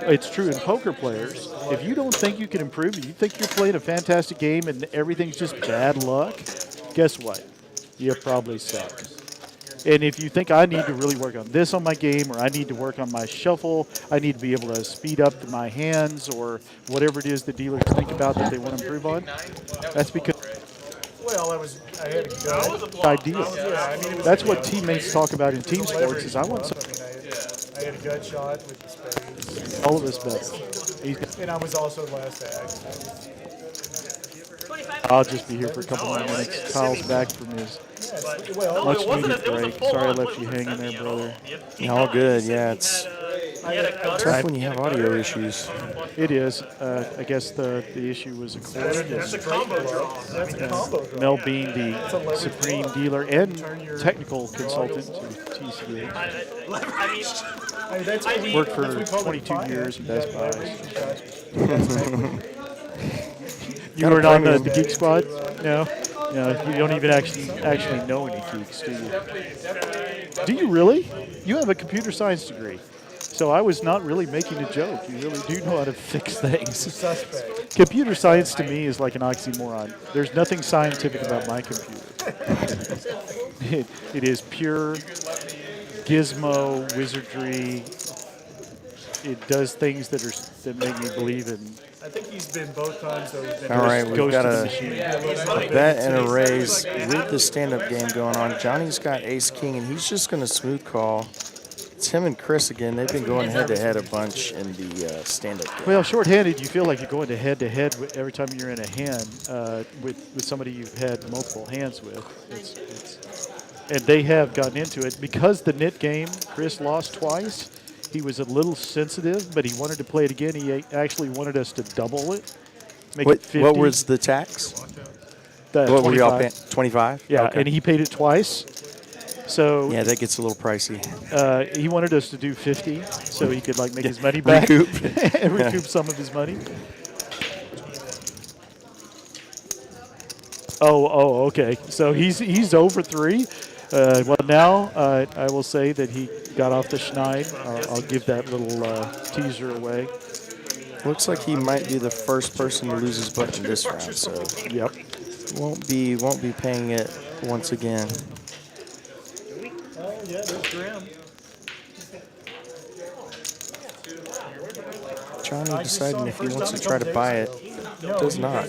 It's true in poker players. If you don't think you can improve, you think you're playing a fantastic game and everything's just bad luck, guess what? You probably suck. And if you think I need to really work on this on my game, or I need to work on my shuffle, I need to be able to speed up my hands, or whatever it is the dealers think about that they want to improve on, that's because Well, I had a good idea. Yeah, I mean, That's what teammates talk about in team sports. Is I want some. I had a gut shot with the spades. All of us better. And I was also last act. I'll just be here for a couple more minutes. Kyle's back from his much needed break. Sorry I left you hanging there, brother. All good. Yeah, it's tough when you have audio issues. It is. I guess the issue was a cord. That's a combo draw. That's a combo draw. Mel being the supreme dealer and technical consultant to TCH. Worked for 22 years at Best Buy. You weren't on the Geek Squad? No? No, you don't even actually know any geeks, do you? Do you really? You have a computer science degree. So I was not really making a joke. You really do know how to fix things. Computer science to me is like an oxymoron. There's nothing scientific about my computer. It is pure gizmo wizardry. It does things that make me believe in. I think he's been both times, though. He's been All right, we've got a bet and a raise with the stand-up game going on. Johnny's got ace-king, and he's just going to smooth call. It's him and Chris again. They've been going head-to-head a bunch in the stand-up game. Well, short-handed, you feel like you're going to head-to-head every time you're in a hand with somebody you've had multiple hands with. And they have gotten into it. Because the nit game, Chris lost twice. He was a little sensitive, but he wanted to play it again. He actually wanted us to double it, make it 50. What was the tax? What were you all paying? 25? Yeah, okay. and he paid it twice. So yeah, that gets a little pricey. He wanted us to do 50, so he could like make his money back, recoup some of his money. Oh, okay. So he's over 3. Well, now I will say that he got off the schneid. I'll give that little teaser away. Looks like he might be the first person to lose his butt in this round. So yep, won't be paying it once again. Oh yeah, there's Graham. Johnny deciding if he wants to try to buy it. Does not.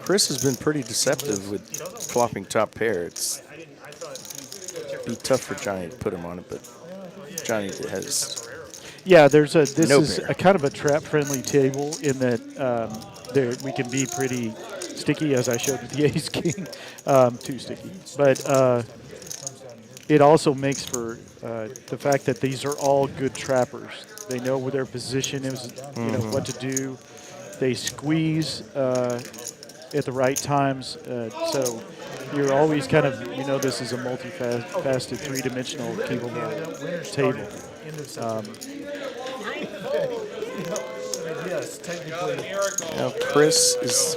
Chris has been pretty deceptive with flopping top pair. It'd be tough for Johnny to put him on it, but Johnny has. Yeah, this is a kind of a trap-friendly table in that we can be pretty sticky, as I showed with the ace king, too sticky. But it also makes for the fact that these are all good trappers. They know where their position is, know what to do. They squeeze at the right times, so you're always kind of, this is a multifaceted, three-dimensional capable table. Now Chris is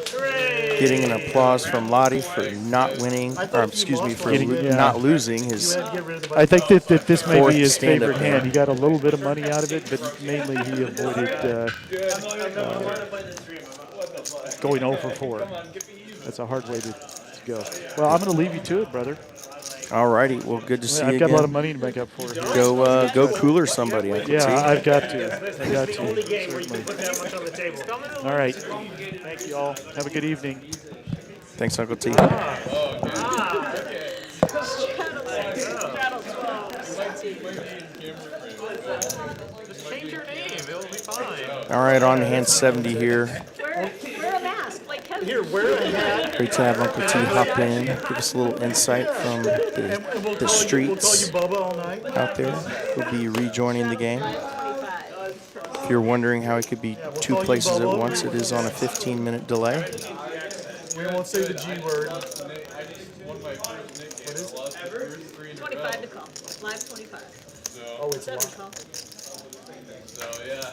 getting an applause from Lottie for not winning, or excuse me, for not losing his. I think that this may be his favorite hand. He got a little bit of money out of it, but mainly he avoided going 0 for 4. That's a hard way to go. Well, I'm going to leave you to it, brother. All righty. Well, good to see you again. again. I've got a lot of money to make up for it. Go cooler somebody. I've got to. Certainly. All right. Thank you all. Have a good evening. Thanks, Uncle T. Change your name. It'll be fine. All right, on hand 70 here. Wear a mask, like Kevin. Here, wear a hat. Great to have Uncle T hop in, give us a little insight from the streets out there. He'll be rejoining the game. If you're wondering how he could be 2 places at once, it is on a 15-minute delay. We won't say the G word. 25 to call. Live 25. Oh, it's live. So yeah,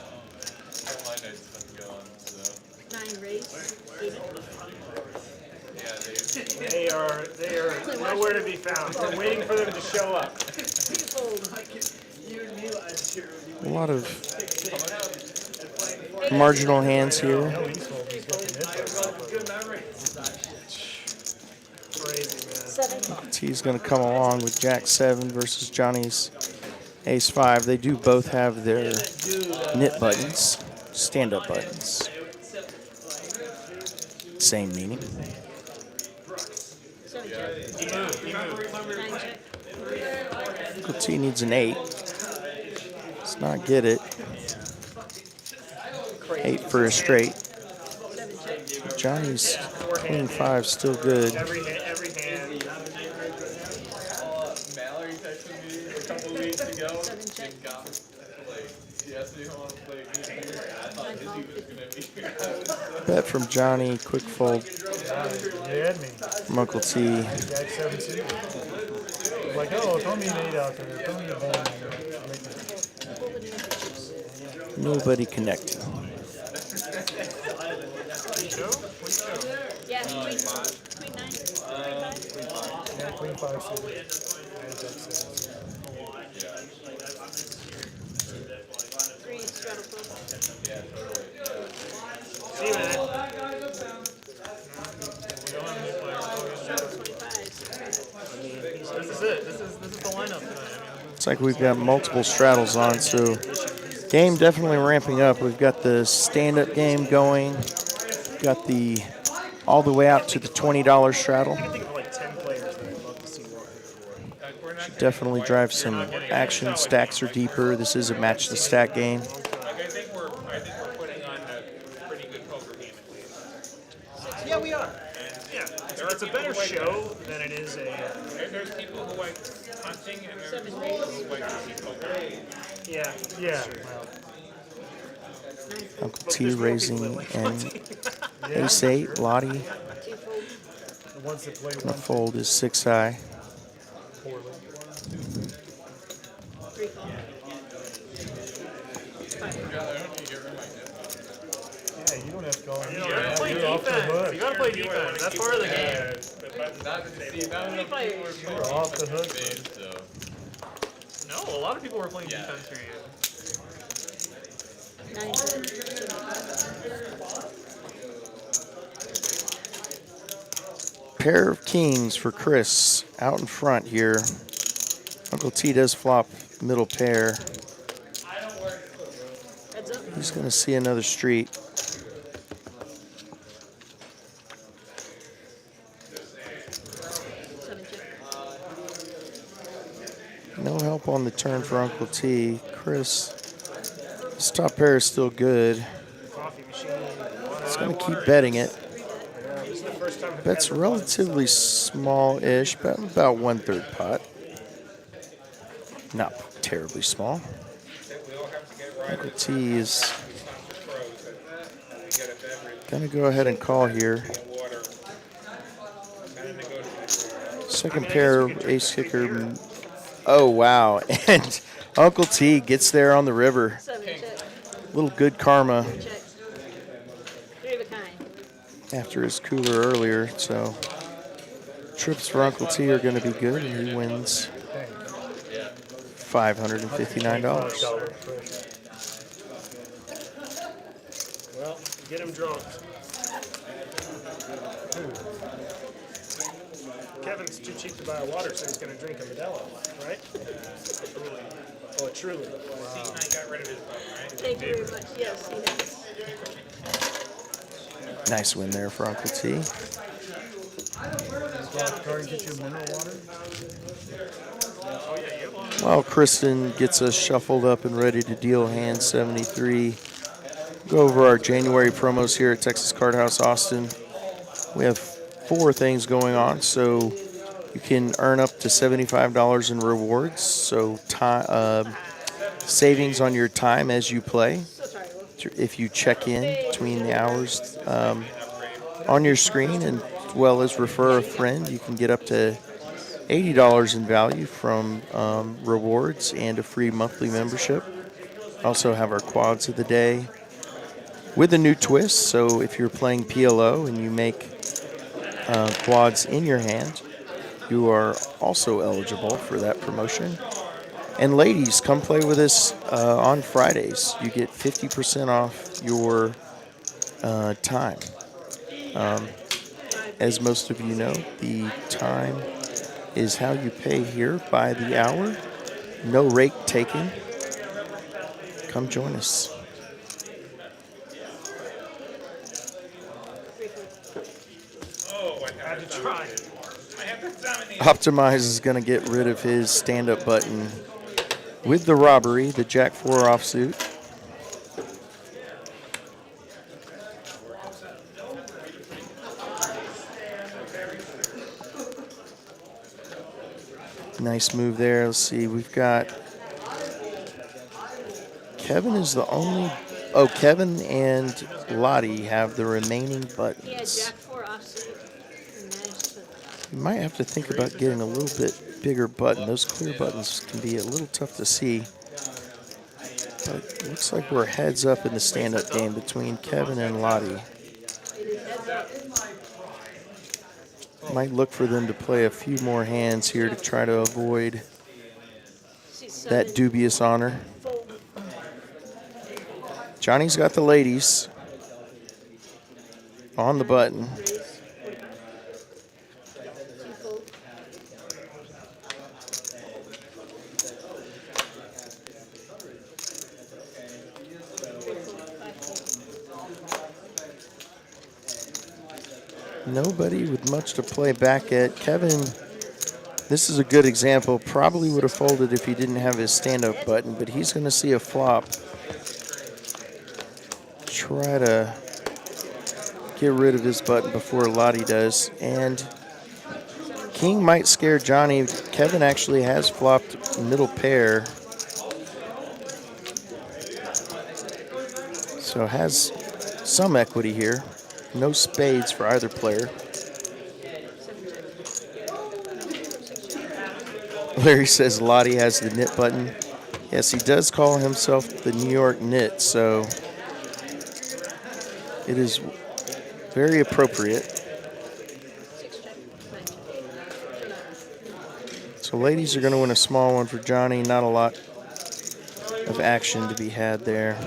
my night's been going. So 9 raise, 80. They are nowhere to be found. We're waiting for them to show up. A lot of marginal hands here. T's going to come along with Jack 7 versus Johnny's Ace 5. They do both have their knit buttons, stand-up buttons. Same meaning. Uncle T needs an 8. Does not get it. 8 for a straight. Johnny's queen 5 still good. Every hand. Mallory texted me a couple weeks ago and got like he asked me if I want to play against him. I thought Izzy was gonna be here. Bet from Johnny, quick fold from Uncle T. Jack 17. Like, oh, throw me an 8 out there. Throw me a ball. Nobody connecting. Yeah, queen 9. Yeah, queen 5. See you, man. This is it. This is the lineup tonight. Looks like we've got multiple straddles on, so game definitely ramping up. We've got the stand-up game going. Got the all the way out to the $20 straddle. Should definitely drive some action. Stacks are deeper. This is a match the stack game. Like, I think we're putting on a pretty good poker game at least. Yeah, we are. Yeah, it's a better show than it is a. There's people who like hunting and there's people who like to see poker. Yeah. Yeah. Uncle T raising and Ace 8. Lottie gonna fold his 6 high. Yeah, you don't have to go. You gotta play defense. You gotta play defense. That's part of the game. You're off the hook. No, a lot of people were playing defense for you. Pair of kings for Chris out in front here. Uncle T does flop middle pair. He's going to see another street. No help on the turn for Uncle T. Chris, his top pair is still good. He's going to keep betting it. Bet's relatively small-ish, about 1/3 pot. Not terribly small. Uncle T is going to go ahead and call here. Second pair, ace kicker. Oh, wow. And Uncle T gets there on the river. Little good karma after his cooler earlier. So trips for Uncle T are going to be good, and he wins $559. Well, get him drunk. Kevin's too cheap to buy a water, so he's going to drink a Modelo, right? Oh, a Truly. Wow. I got rid of his boat, right? Thank you very much. Yes, he has. Nice win there for Uncle T. While Kristen gets us shuffled up and ready to deal hand 73. Go over our January promos here at Texas Card House Austin. We have 4 things going on, so you can earn up to $75 in rewards. So time, savings on your time as you play. If you check in between the hours on your screen, and as well as refer a friend, you can get up to $80 in value from rewards and a free monthly membership. Also have our quads of the day. with a new twist. So if you're playing PLO and you make quads in your hand, you are also eligible for that promotion. And ladies, come play with us on Fridays. You get 50% off your time. As most of you know, the time is how you pay here by the hour. No rate taken. Come join us. Optimize is going to get rid of his stand-up button with the robbery, the Jack 4 offsuit. Nice move there. Let's see. We've got Kevin is the only. Oh, Kevin and Lottie have the remaining buttons. Yeah, Jack 4 offsuit. You might have to think about getting a little bit bigger button. Those clear buttons can be a little tough to see. But it looks like we're heads up in the stand-up game between Kevin and Lottie. Might look for them to play a few more hands here to try to avoid that dubious honor. Johnny's got the ladies on the button. Nobody with much to play back at. Kevin, this is a good example. Probably would have folded if he didn't have his stand-up button, but he's going to see a flop. Try to get rid of his button before Lottie does. And King might scare Johnny. Kevin actually has flopped middle pair. So has some equity here. No spades for either player. Larry says Lottie has the knit button. Yes, he does call himself the New York Knit, so it is very appropriate. So ladies are going to win a small one for Johnny. Not a lot of action to be had there.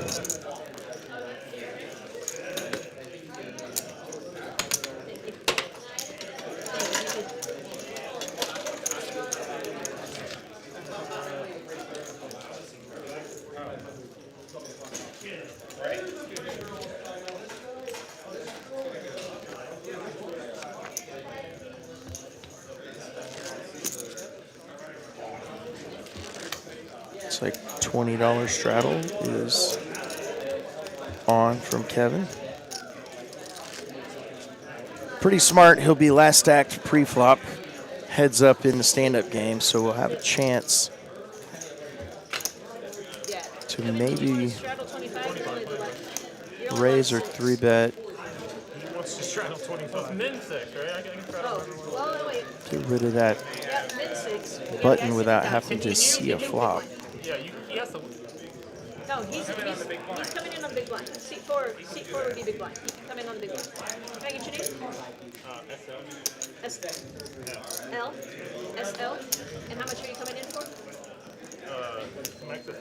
It's like $20 straddle is on from Kevin. Pretty smart. He'll be last stacked pre-flop. Heads up in the stand-up game, so we'll have a chance to maybe raise or 3-bet. He wants to straddle 25. Min 6, right? I can straddle. Get rid of that button without having to see a flop. Yeah, he has to. No, he's coming in on big blind. Seat 4 would be big blind. Come in on big blind. Can I get your name? SL. SL. And how much are you coming in for? Max this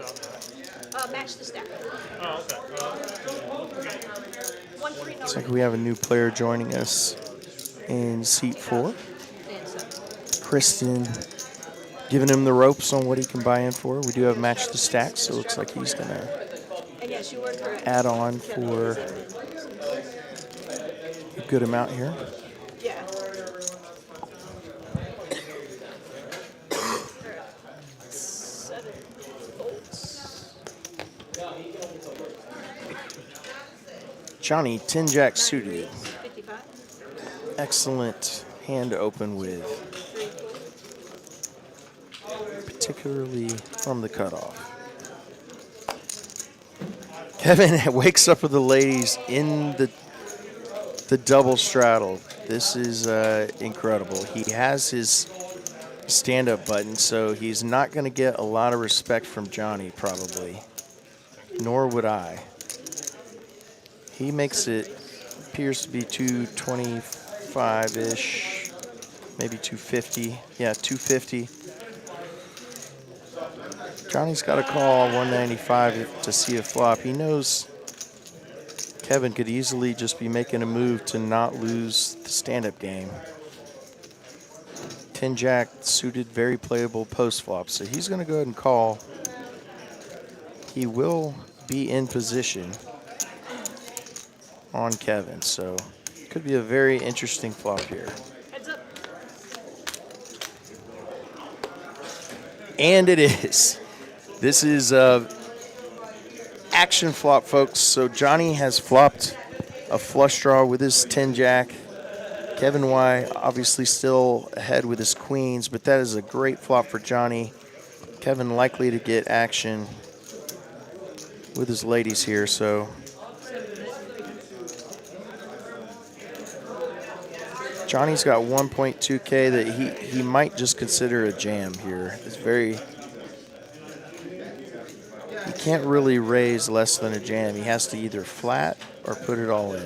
out. Match the stack. Oh, okay. 1-3 Looks like we have a new player joining us in seat 4. Kristen giving him the ropes on what he can buy in for. We do have match the stack, so it looks like he's going to add on for a good amount here. Yeah. Johnny, 10-jack suited. Excellent hand to open with, particularly from the cutoff. Kevin wakes up with the ladies in the double straddle. This is incredible. He has his stand-up button, so he's not going to get a lot of respect from Johnny, probably. Nor would I. He makes it, appears to be 225-ish, maybe 250. Yeah, 250. Johnny's got to call 195 to see a flop. He knows Kevin could easily just be making a move to not lose the stand-up game. 10-jack suited, very playable post flop, so he's going to go ahead and call. He will be in position on Kevin, so could be a very interesting flop here. Heads up. And it is. This is action flop, folks. So Johnny has flopped a flush draw with his 10-jack. Kevin Y obviously still ahead with his queens, but that is a great flop for Johnny. Kevin likely to get action with his ladies here, so Johnny's got 1.2K that he might just consider a jam here. It's very, he can't really raise less than a jam. He has to either flat or put it all in.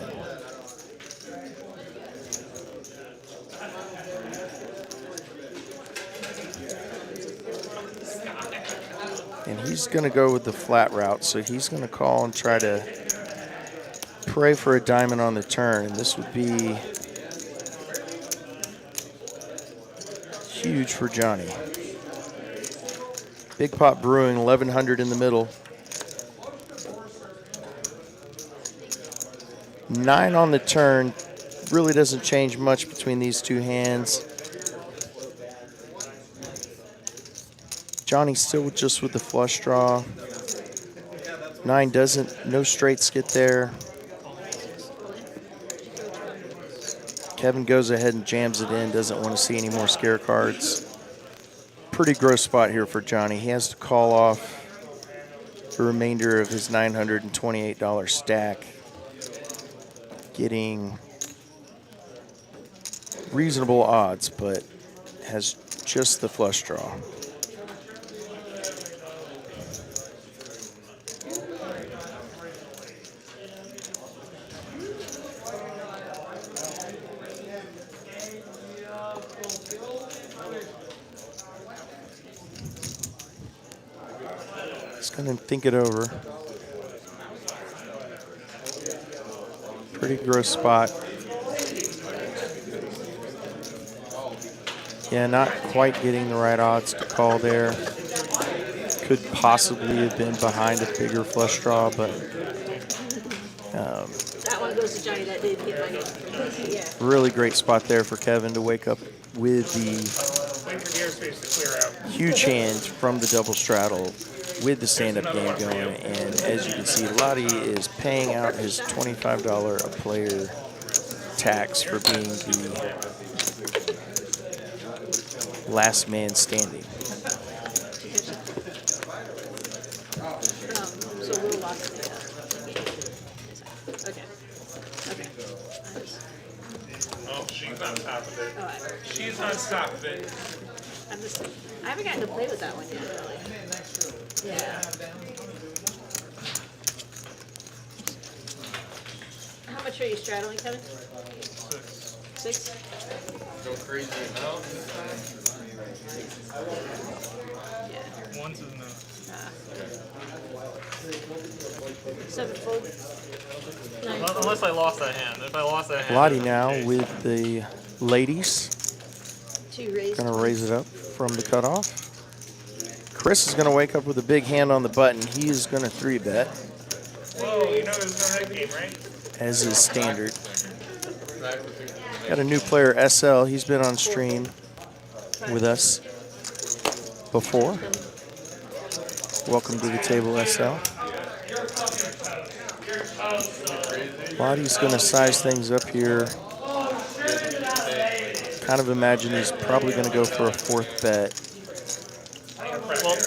And he's going to go with the flat route, so he's going to call and try to pray for a diamond on the turn. And this would be huge for Johnny. Big pot brewing, 1100 in the middle. 9 on the turn. Really doesn't change much between these two hands. Johnny still just with the flush draw. 9 doesn't, no straights get there. Kevin goes ahead and jams it in, doesn't want to see any more scare cards. Pretty gross spot here for Johnny. He has to call off the remainder of his $928 stack, getting reasonable odds, but has just the flush draw. And think it over. Pretty gross spot. Yeah, not quite getting the right odds to call there. Could possibly have been behind a bigger flush draw, but That one goes to Johnny. That did hit my head. Yeah. really great spot there for Kevin to wake up with the huge hand from the double straddle with the stand-up game going. And as you can see, Lottie is paying out his $25 a player tax for being the last man standing. So we'll lock it up. Okay. Okay. Oh, she's on top of it. All right. She's on top of it. I haven't gotten to play with that one yet, really. Yeah. How much are you straddling, Kevin? 6. Go crazy now. Yeah. One's enough. 7 fold. 9 fold. Unless I lost that hand. If I lost that hand. Lottie now with the ladies. 2 raised. Gonna raise it up from the cutoff. Chris is gonna wake up with a big hand on the button. He is gonna 3-bet. Whoa, you know there's no head game, right? As is standard. Got a new player, SL. He's been on stream with us before. Welcome to the table, SL. Lottie's going to size things up here. Kind of imagine he's probably going to go for a 4th bet. Well,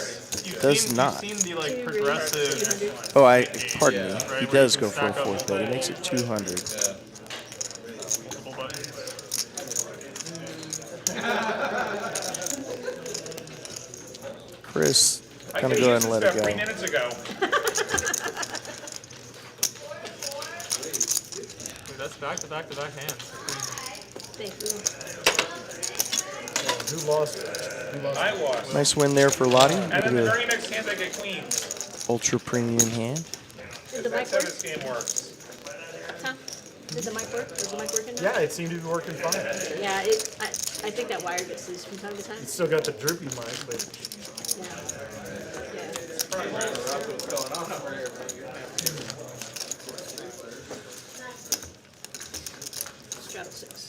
Does not. You've seen the like progressive. Oh, pardon me. right, He where does you go can for a stack up 4th bet. He makes it 200. Couple buttons. Chris, I going to could go have ahead and used let this it about 3 go. minutes ago. That's back-to-back-to-back hands. Thank you. Who lost? I lost. Nice win there for Lottie. And then the With very next hand I get queens. ultra premium hand. Did the mic That's how work? this game works. Huh? Did the mic work? Is the mic working now? Yeah, it seemed to be working fine. Yeah, I think that wire gets loose from time to time. It's still got the droopy mic, but Yeah. Straddle 6.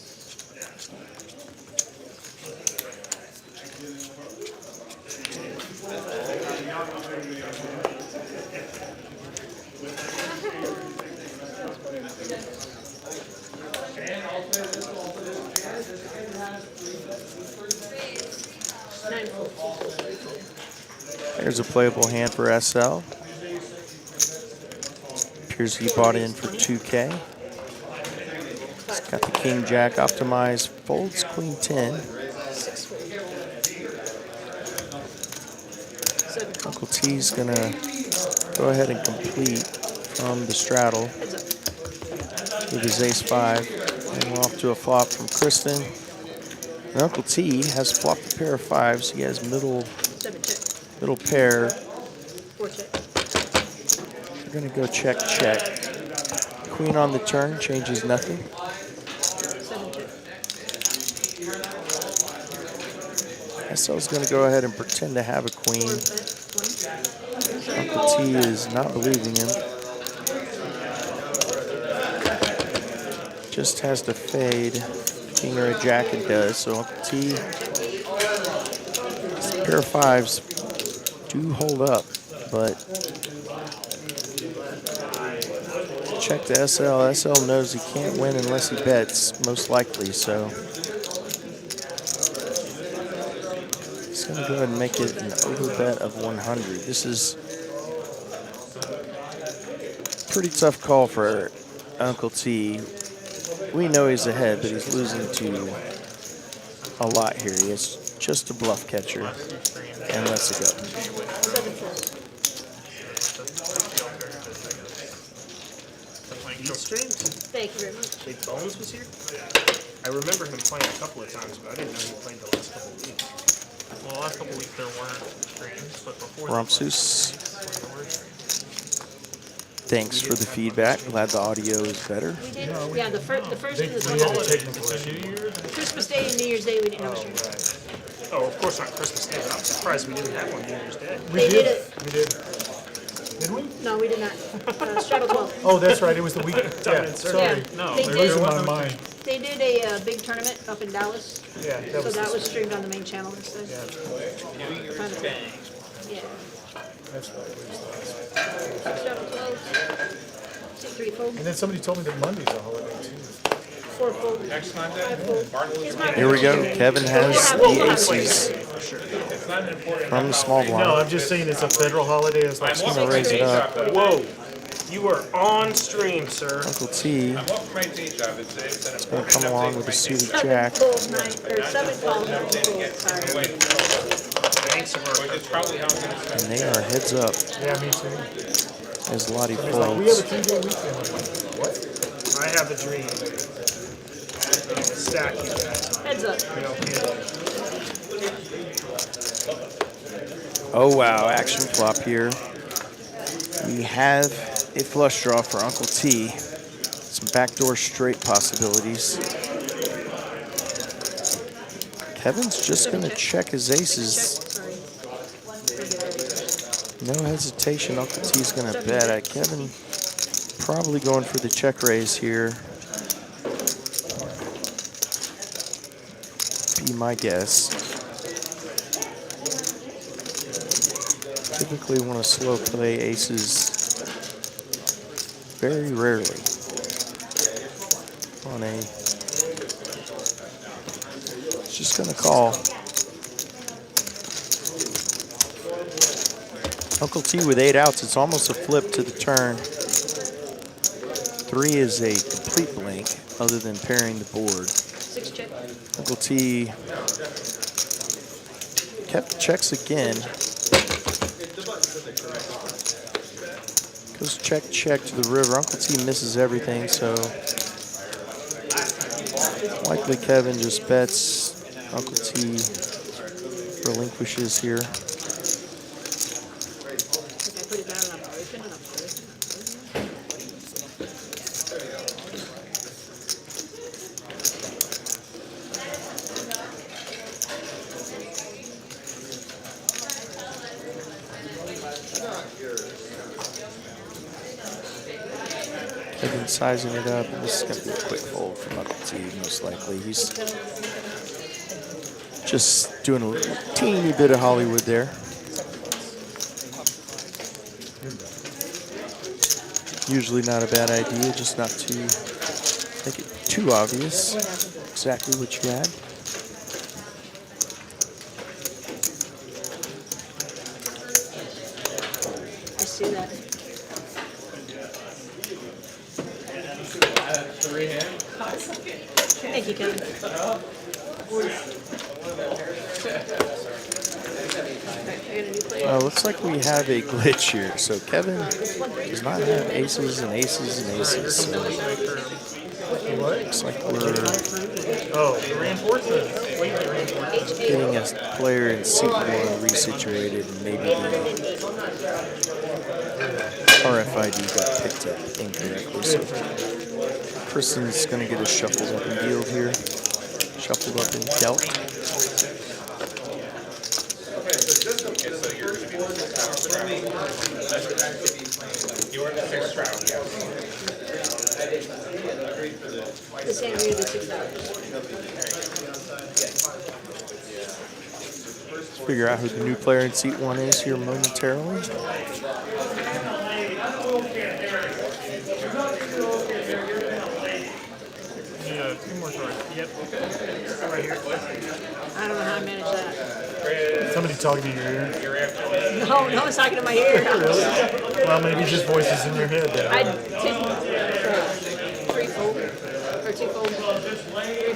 There's a playable hand for SL. Appears he bought in for 2K. He's got the King Jack optimized, folds Queen 10. Uncle T's gonna go ahead and complete from the straddle with his ace-5. And we're off to a flop from Kristen. And Uncle T has flopped a pair of 5s. He has middle pair. 4 check. We're gonna go check, check. Queen on the turn, changes nothing. 7 check. SL's gonna go ahead and pretend to have a queen. Uncle T is not believing him. Just has to fade. King or a jack it does. So Uncle T, a pair of 5s do hold up, but check to SL. SL knows he can't win unless he bets, most likely, so he's going to go ahead and make it an overbet of 100. This is a pretty tough call for Uncle T. We know he's ahead, but he's losing to a lot here. He is just a bluff catcher, and lets it go. Beat streams? Thank you very much. Big Bones was here? I remember him playing a couple of times, but I didn't know he played the last couple of weeks. Well, the last couple weeks there weren't streams, but before Rumpsus. Thanks for the feedback. Glad the audio is better. We did, yeah, the first and the we second. had to take them for Christmas Day and New Year's Day, we didn't have a stream. Oh, of course not Christmas Day, but I'm surprised we didn't have one New Year's Day. They did it. We did. Did we? No, we did not. Straddle 12. Oh, that's right. It was the week. Yeah, sorry. Yeah, No, they I'm did. losing my mind. They did a big tournament up in Dallas, Yeah, so that was streamed on the main channel instead. Yeah, Yeah. that's right. Straddle 12. 3 fold. And then somebody told me that Monday's a holiday too. 4 fold. Next Monday, 5 fold. Martin Luther Here we go. Kevin has the aces from the small No, blind. I'm just saying it's a federal holiday. It's like Just gonna raise it up. Whoa, you are on stream, sir. Uncle T I'm off my day job. It's gonna come along with a suited 7 jack. fold, 9, or 7 calls, 9 fold. Sorry. Thanks, Which is probably how I'm going to And spend they are heads up yeah, me too. as Lottie It's like we have a folds. 3-day weekend. I'm like, what? I have a dream. I'm gonna stack you guys on. Heads up. You know, handle it. Oh wow, action flop here. We have a flush draw for Uncle T. Some backdoor straight possibilities. Kevin's just gonna check his aces. Sorry. No hesitation, Uncle T's gonna bet. Kevin probably going for the check raise here. Be my guess. Typically want to slow play aces very rarely on a. It's just gonna call. Uncle T with 8 outs. It's almost a flip to the turn. 3 is a complete blank, other than pairing the board. 6 check. Uncle T kept checks again. Goes check, check to the river. Uncle T misses everything, so Likely Kevin just bets. Uncle T relinquishes here. Kevin sizing it up. This is going to be a quick fold from Uncle T, most likely. He's just doing a teeny bit of Hollywood there. Usually not a bad idea, just not to make it too obvious exactly what you had. I see that. Thank you, Kevin. Looks like we have a glitch here. So Kevin does not have aces and aces and aces. So looks like we're getting a player in seat 1 resituated, and maybe the RFID got picked up incorrectly. So Kristen's going to get a shuffled up and dealed here. Shuffled up and dealt. You're the 6th round. The same way the $6. Let's figure out who the new player in seat 1 is here momentarily. Two more cards. Yep. Right here. I don't know how I manage that. Somebody talking in your ear. No, no one's talking in my ear. Well, maybe just voices in your head. Then. I did 3 fold, or 2 fold, 3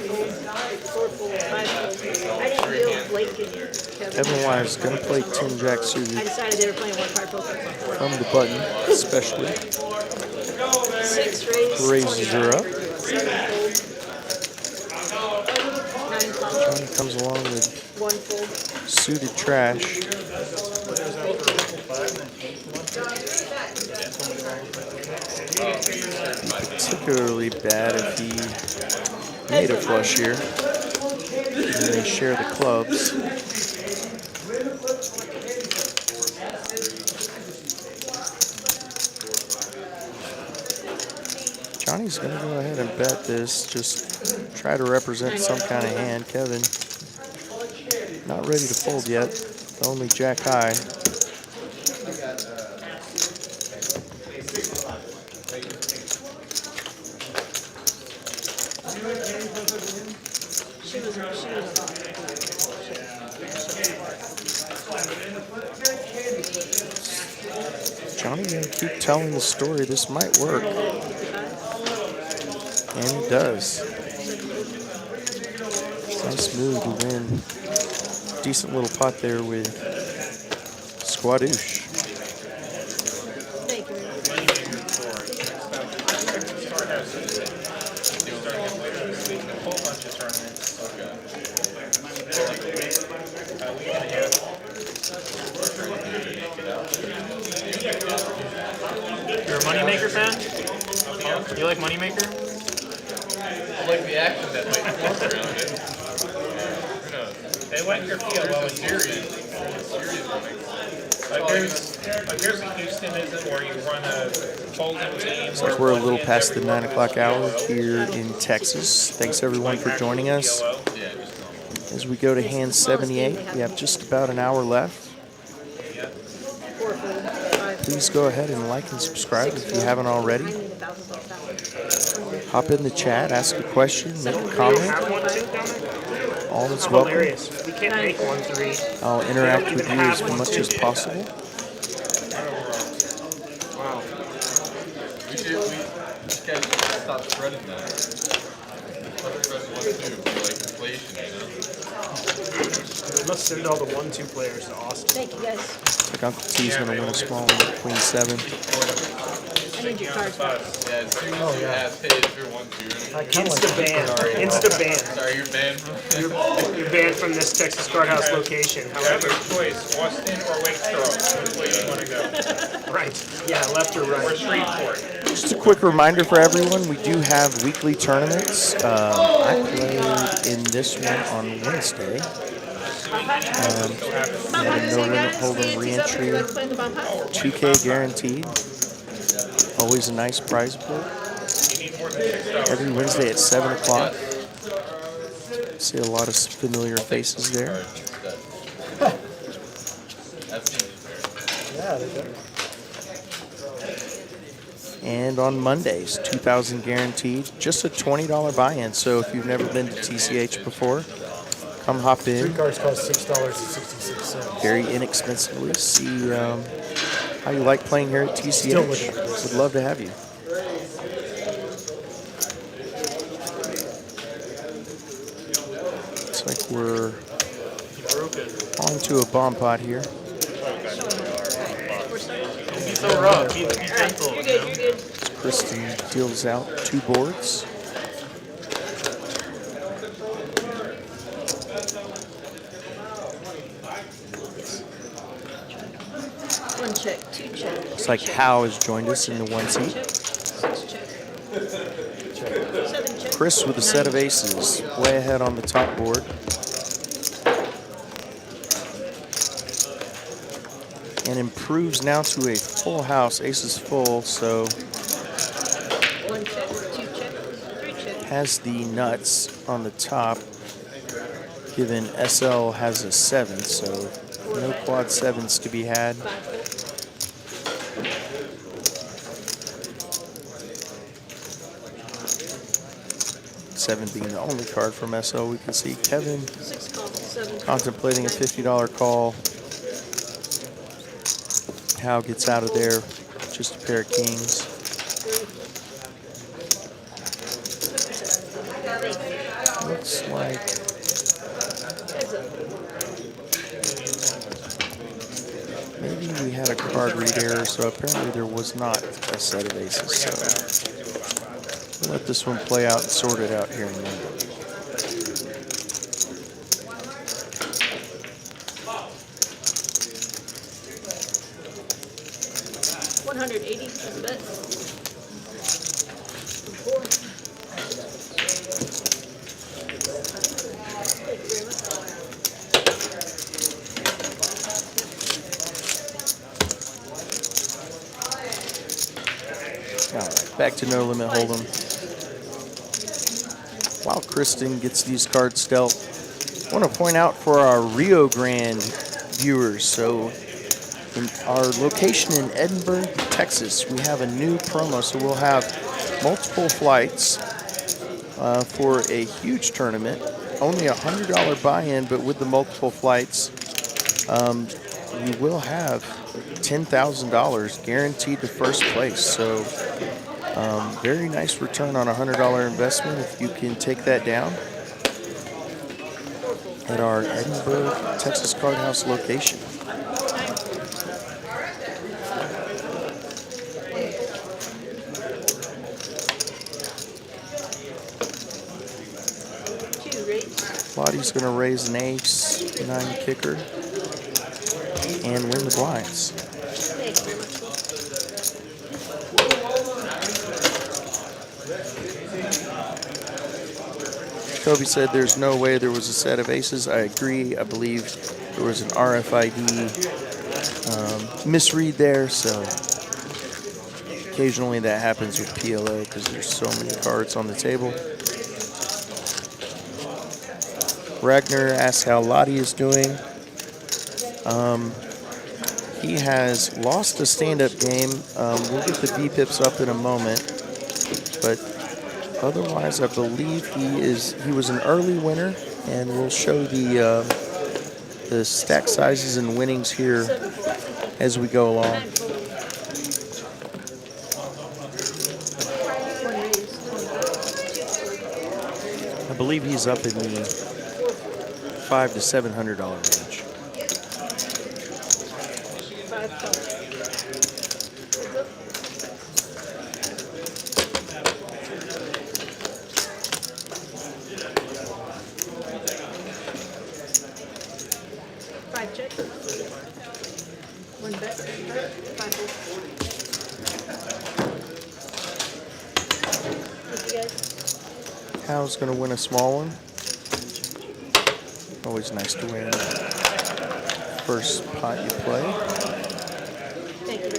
fold, 4 fold, 5 fold. I didn't deal Blake and Kevin. Kevin Wise going to play 10 jack suited. I decided they were playing 1 card poker. From the button, especially. 6 raise. Raises her up. 7 fold. 9 fold. Johnny comes along with 1 fold. suited trash. Particularly bad if he made a flush here. And they share the clubs. Johnny's going to go ahead and bet this. Just try to represent some kind of hand. Kevin, not ready to fold yet. Only jack high. Johnny going to keep telling the story. This might work. And it does. Nice move to win. Decent little pot there with Squadoosh. You're a Moneymaker fan? You like Moneymaker? I like the action that might form around it. Who knows? They like your PLO in Serious. Like there's a Houston isn't where you run a folding team. Looks like we're a little past the 9 o'clock hour here in Texas. Thanks everyone for joining us. As we go to hand 78, we have just about an hour left. Please go ahead and like and subscribe if you haven't already. Hop in the chat, ask a question, make a comment. All is welcome. We can't make 1-3. I'll interact with you as much as possible. We guys should stop spreading that. Like inflation, you know? Let's send all the 1-2 players to Austin. Thank you, guys. Like Uncle T's going to win a small one with Queen 7. I need your cards back. Yeah, as soon as you ask, hey, is there 1-2? I kinda Insta ban. Insta ban. Sorry, you're banned from You're banned from this Texas Card House location. However, However, choice, Austin or Wake Charles, which way do you want to go? right. Yeah, left or Or right. Shreveport? Just a quick reminder for everyone, we do have weekly tournaments. I played in this one on Wednesday. Had a no limit hold'em re-entry, 2K guaranteed. Always a nice prize pool. Every Wednesday at 7 o'clock. See a lot of familiar faces there. Yeah, they do. And on Mondays, 2,000 guaranteed. Just a $20 buy-in. So if you've never been to TCH before, come hop 3 in. cards cost $6.66. Very inexpensively. See how you like playing here at TCH. Would love to have you. Looks like we're onto a bomb pot here. He's so rough. He's gentle. You're good, you're good. Kristen deals out 2 boards. One check, 2 check. Looks like Howe has joined us in the 1 seat. 6 check. 7 check. Chris with a set of aces, way ahead on the top board. And improves now to a full house. Ace is full, so 1 check, 2 check, 3 check. has the nuts on the top, given SL has a 7, so no quad 7s to be had. 5. 7 being the only card from SL we can see. Kevin 6 call, 7. contemplating a $50 call. Howe gets out of there, just a pair of kings. Looks like maybe we had a card read error, so apparently there was not a set of aces. So we'll let this one play out and sort it out here in a minute. $180 is the bet. 4. Thank you very much. All right, back to no limit hold'em. While Kristen gets these cards dealt, I want to point out for our Rio Grande viewers, so in our location in Edinburgh, Texas, we have a new promo, so we'll have multiple flights for a huge tournament. Only a $100 buy-in, but with the multiple flights, you will have $10,000 guaranteed to first place. So very nice return on a $100 investment if you can take that down at our Edinburgh, Texas Card House location. Lottie's going to raise an ace, 9 kicker, and win the blinds. Toby said there's no way there was a set of aces. I agree. I believe there was an RFID misread there, so occasionally that happens with PLO because there's so many cards on the table. Ragnar asks how Lottie is doing. He has lost a stand-up game. We'll get the V-pips up in a moment, but otherwise, I believe he was an early winner, and we'll show the stack sizes and winnings here as we go along. believe he's up in the $500 to $700 range. 5 cards. 5 check. 1 bet. 5 fold. What you guys? Hal's going to win a small one. Always nice to win first pot you play. Thank you.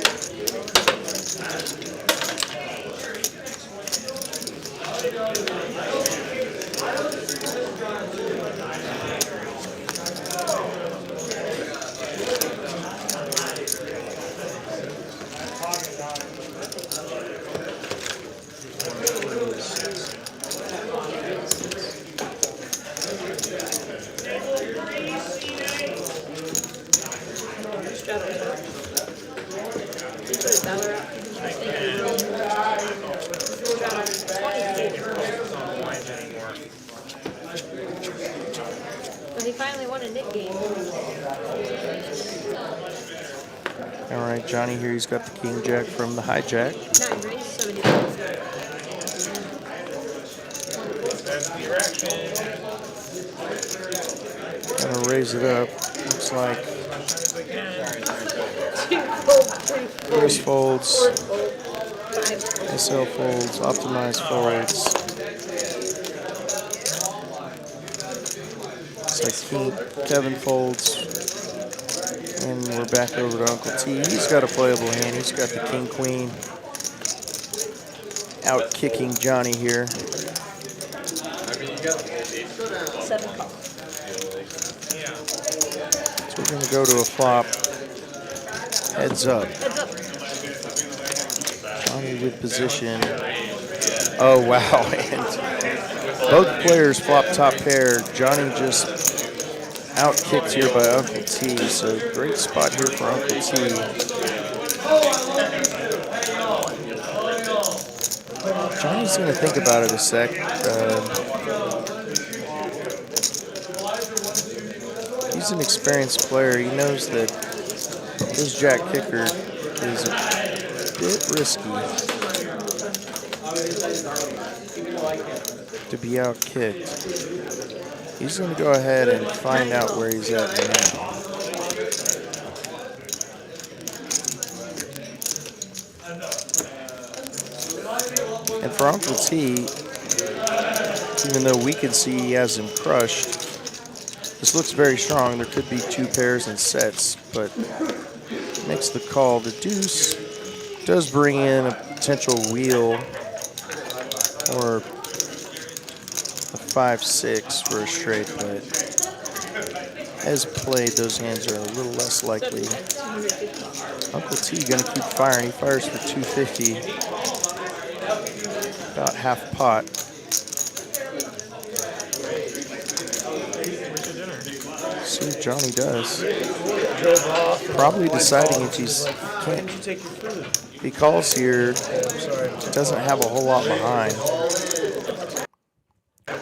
Well, he finally won a Nick game. All right, Johnny here, he's got the king jack from the hijack. 9 raise, 70. Gonna raise it up. Looks like 2 fold, 3 fold, Chris folds, 4 fold, 5 SL folds, optimized folds. Looks like Kevin folds. And we're back over to Uncle T. He's got a playable hand. He's got the king queen. Out kicking Johnny here. 7 calls. So we're going to go to a flop. Heads up. Heads up. Johnny with position. Oh, wow. And both players flop top pair. Johnny just out kicked here by Uncle T. So great spot here for Uncle T. Johnny's going to think about it a sec. He's an experienced player. He knows that his jack kicker is a bit risky to be out kicked. He's going to go ahead and find out where he's at now. And for Uncle T, even though we can see he has him crushed, this looks very strong. There could be 2 pairs and sets, but makes the call. The deuce does bring in a potential wheel or a 5-6 for a straight, but as played, those hands are a little less likely. Uncle T gonna keep firing. He fires for 250, about half pot. See what Johnny does. Probably deciding if he's can't. If he calls here, doesn't have a whole lot behind.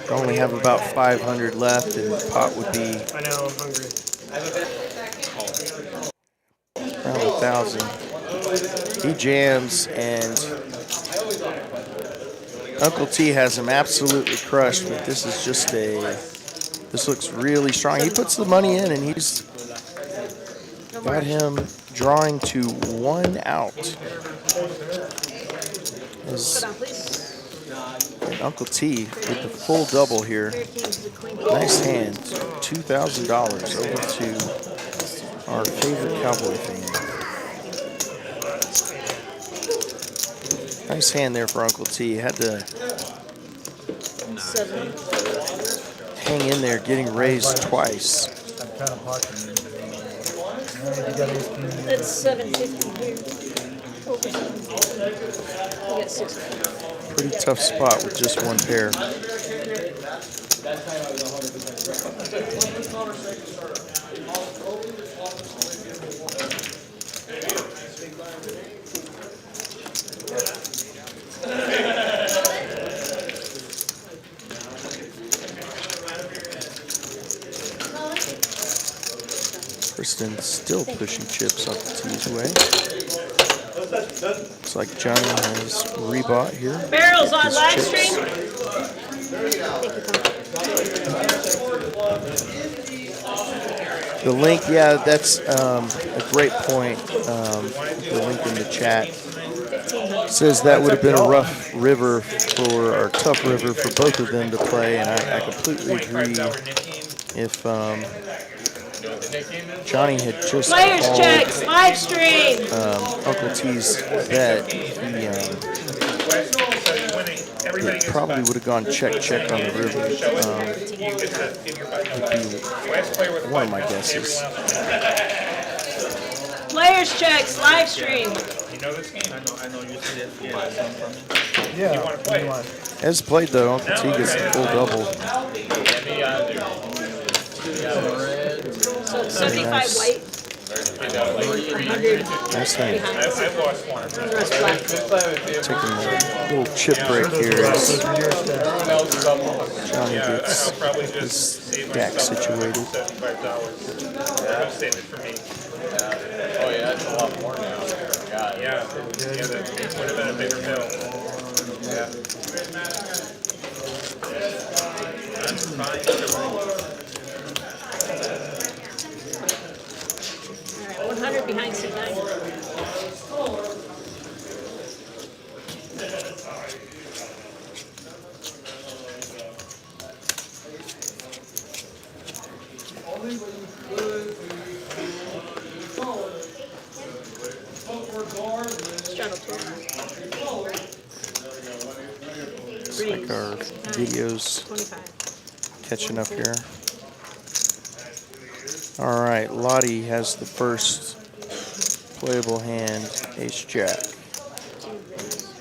Only have about 500 left, and the pot would be I know, I'm hungry. around 1,000. He jams, and Uncle T has him absolutely crushed, but this is just this looks really strong. He puts the money in, and he's got him drawing to 1 out. As Uncle T with the full double here. Nice hand. $2,000 over to our favorite Cowboy fan. Nice hand there for Uncle T. Had to hang in there, getting raised twice. That's 750 here. Over 750. We got 600. Pretty tough spot with just 1 pair. Kristen still pushing chips off the tee's way. Looks like Johnny has rebought here. Barrels on His live chips. stream. The link, yeah, that's a great point. The link in the chat says that would have been a rough river or tough river for both of them to play, and I completely agree. If Johnny had just Players called checks, live stream. Uncle T's bet, he probably would have gone check on the river. Would be one of my guesses. Players checks, live stream. You know this game? I know you see it. Yeah. You want to play? As played though, Uncle T gets a full double. So 75 nice. white. 100 Nice hand. behind. I've lost one. The rest black. Taking a little chip break here as Johnny gets his stack situated. $75. Save it for me. Oh yeah, that's a lot more now. God. Yeah, that would have been a bigger bill. Yeah. That's fine. All right, 100 behind 69. Straddle 12. Looks like our video's 25. catching up here. All right, Lottie has the first playable hand, Ace Jack,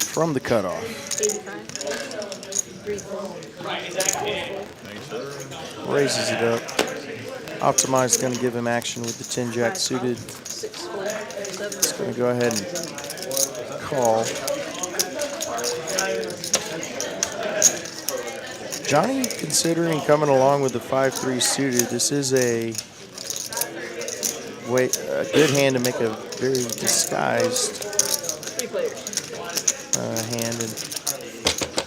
from the cutoff. 85. 3 4. Raises it up. Optimize going to give him action with the 10 Jack suited. 6 4. 7 It's going to go ahead and call. Johnny considering coming along with the 5-3 suited. This is a good hand to make a very disguised 3 players. hand and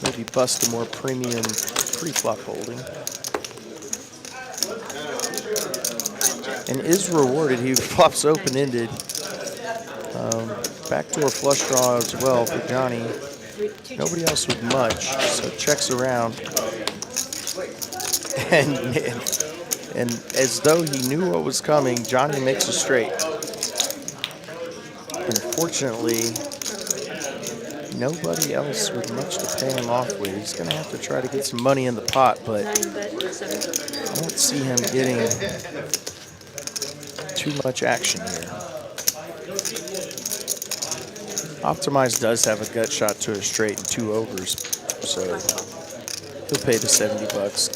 maybe bust a more premium pre-flop holding. And is rewarded. He flops open-ended. Backdoor flush draw as well for Johnny. Nobody else with much, so checks around. And as though he knew what was coming, Johnny makes a straight. Unfortunately, nobody else with much to pay him off with. He's going to have to try to get some money in the pot, but I don't see him getting too much action here. Optimize does have a gut shot to a straight and 2 overs, so he'll pay the $70,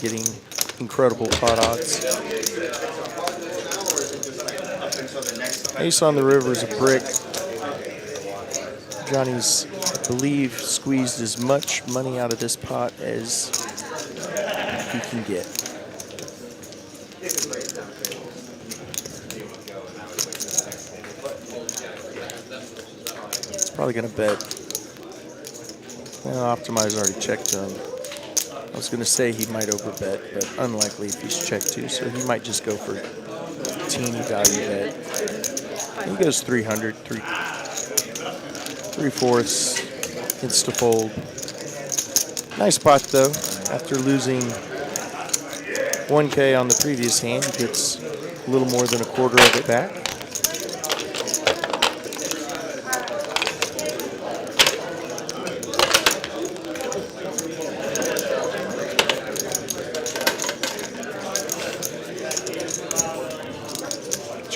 getting incredible pot odds. Ace on the river is a brick. Johnny's, I believe, squeezed as much money out of this pot as he can get. It's probably going to bet. Well, Optimize already checked him. I was going to say he might overbet, but unlikely if he's checked too, so he might just go for a teeny value bet. He goes 300, 3/4, insta-fold. Nice pot though. After losing 1K on the previous hand, he gets a little more than a quarter of it back.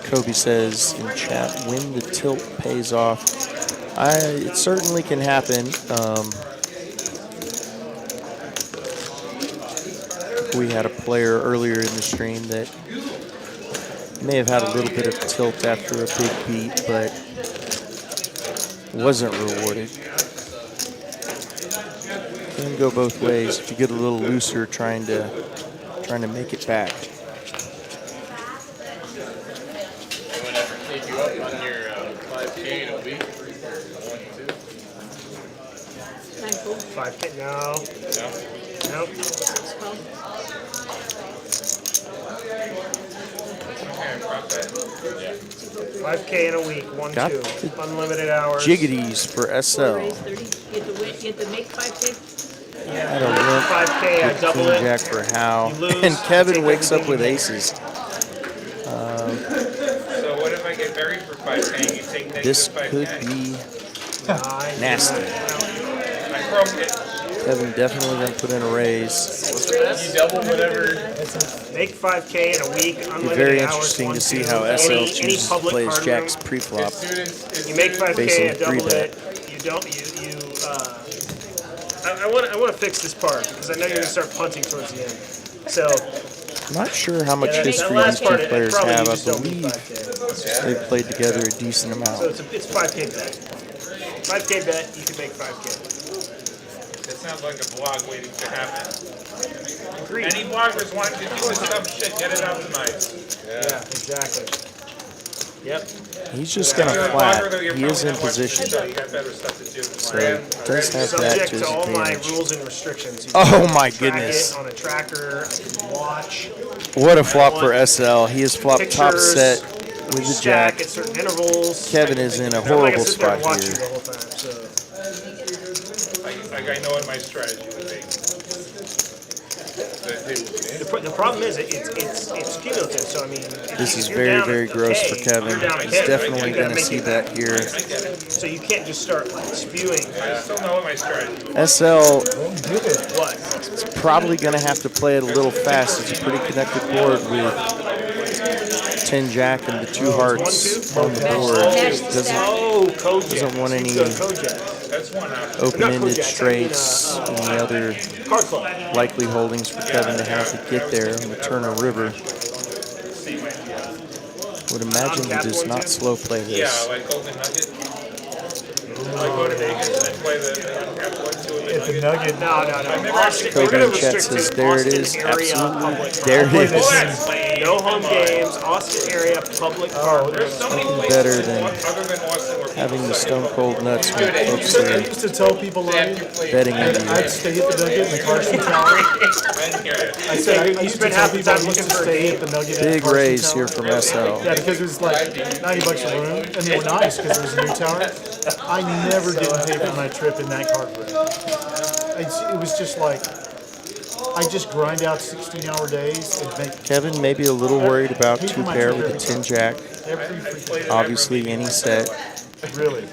Kobe says in chat, when the tilt pays off. It certainly can happen. We had a player earlier in the stream that may have had a little bit of tilt after a big beat, but wasn't rewarded. Can go both ways if you get a little looser trying to make it back. take you up on your 5K in a week. 5K? No. Nope. 5K in a week, 1-2. Unlimited hours. Jiggities for SL. Raise 30. You have to make 5K? I had a limp 5K, I double king it. jack for Howe. You lose, And Kevin take wakes up everything with you aces. So what if I get buried for 5K? You take negative This 5K. could be nasty. I broke it. Kevin definitely going to put in a raise. You double whatever. Make 5K in a week, It'd be unlimited very hours, interesting to 1-2. see how SL Any chooses to public play his card jacks room, pre-flop. you make 5K, Facing I double 3-bet. it. You don't. I want to fix this part because I know you're gonna start punting towards the end. So I'm not sure how much that history last these part, two it players probably have. you I just don't need believe 5K. they've played together a decent So amount. it's 5K bet. 5K bet, you can make 5K. That sounds like a blog waiting to happen. Agreed. Any bloggers want to do this dumb shit, get it optimized. Yeah, exactly. Yep. He's just going to flat. He is in position. So you got better stuff to do. So he does have that Subject to his to all my advantage. rules and restrictions. You Oh can my track goodness. it on a tracker, I can watch. What a flop for SL. He has flopped top Pictures, set with the stack jack. at certain intervals. Kevin is in a I'm not gonna horrible sit there and spot watch you here. the whole time, so. Like I know what my strategy would be. The problem is it's cumulative. So I mean, This is if you're very, down very a gross K, for Kevin. you're down a He's K, definitely you going gotta to make see it that back. here. So you can't just start like spewing. I still know what my strategy SL What? is probably going to have to play it a little fast. It's a pretty connected board with 10 jack and the 2 hearts on the board. Doesn't want any That's one option. open-ended straights, any other Card club. likely holdings for Kevin to have to get there on the turn or river. Would imagine he does not slow play Yeah, this. like Golden Nugget. Like go to Vegas and then play the uncapped one to If the nugget. No. Austin, we're Kobe gonna in chat restrict says, to there it Austin is. area public Absolutely. There card. it is. No home games. Austin area public card. There's so many Nothing places better than other than Austin where having people the suck. stone cold nuts when I folks used are to tell people like betting I'd India. stay at the Nugget in the Carson Tower. I didn't hear it. I said I You used to spent tell half the people I time used looking to for a stay game. at the Nugget at Big Carson raise Tower. here from SL. Yeah, because it was like $90 a room, and they were nice because there was a new tower. I never didn't pay for my trip in that card room. It was just like I just grind out 16-hour days and make Kevin may be a little worried about People 2 might pair think with the they're 10 jack. every freaking Obviously, any set. really.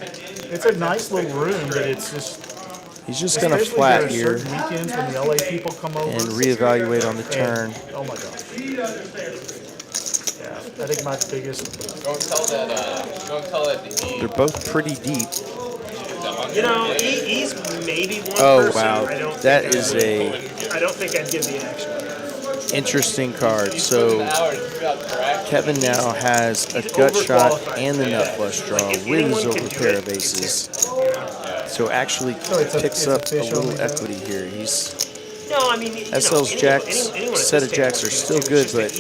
It's a nice little room, but it's just. He's just going to Especially flat there are here certain weekends when the LA people come over and reevaluate on the turn. and- oh my gosh. Yeah, I think my biggest. Don't tell that to E. They're both pretty deep. You know, he's maybe one Oh, person. wow. I don't That think is I don't think I'd give the action. interesting card. So Kevin now has a gut shot and the nut flush draw with his over pair of aces. So actually picks up a little equity here. He's No, I mean, SL's jacks, set of jacks are still good, but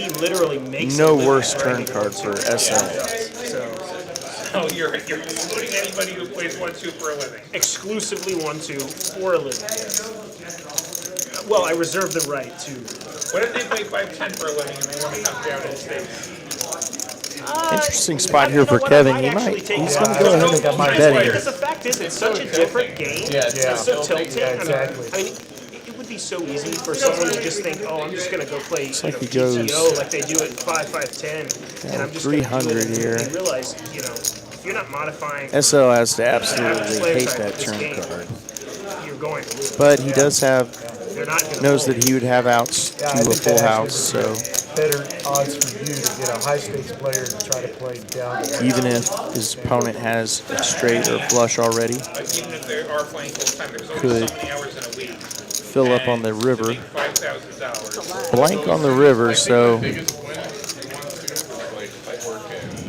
no worse turn card for SL. Oh, you're excluding anybody who plays 1-2 for a living. Exclusively 1-2 for a living. Well, I reserve the right to. What if they play 5-10 for a living and they want to come down and stay? Interesting spot here for Kevin. He's going to go ahead and keep betting. Because the fact is, it's such a different game. Yeah, It's so tilting. exactly. I mean, it would be so easy for someone to just think, oh, I'm just going to go play like he goes GTO like they do it in 5-5-10. And I'm just gonna do 300 it. here. And realize, if you're not modifying. SL has to absolutely hate that turn card. You're going to lose. But he does have, They're not gonna knows fold. that he would have outs Yeah, I to a think full that house, actually so better odds for you to get a high stakes player to try to play down. To even if his opponent has a straight or flush already, Like even if they are playing full time, there's only Could so many hours in a week. fill up on the river. $5,000. Blank on the river, so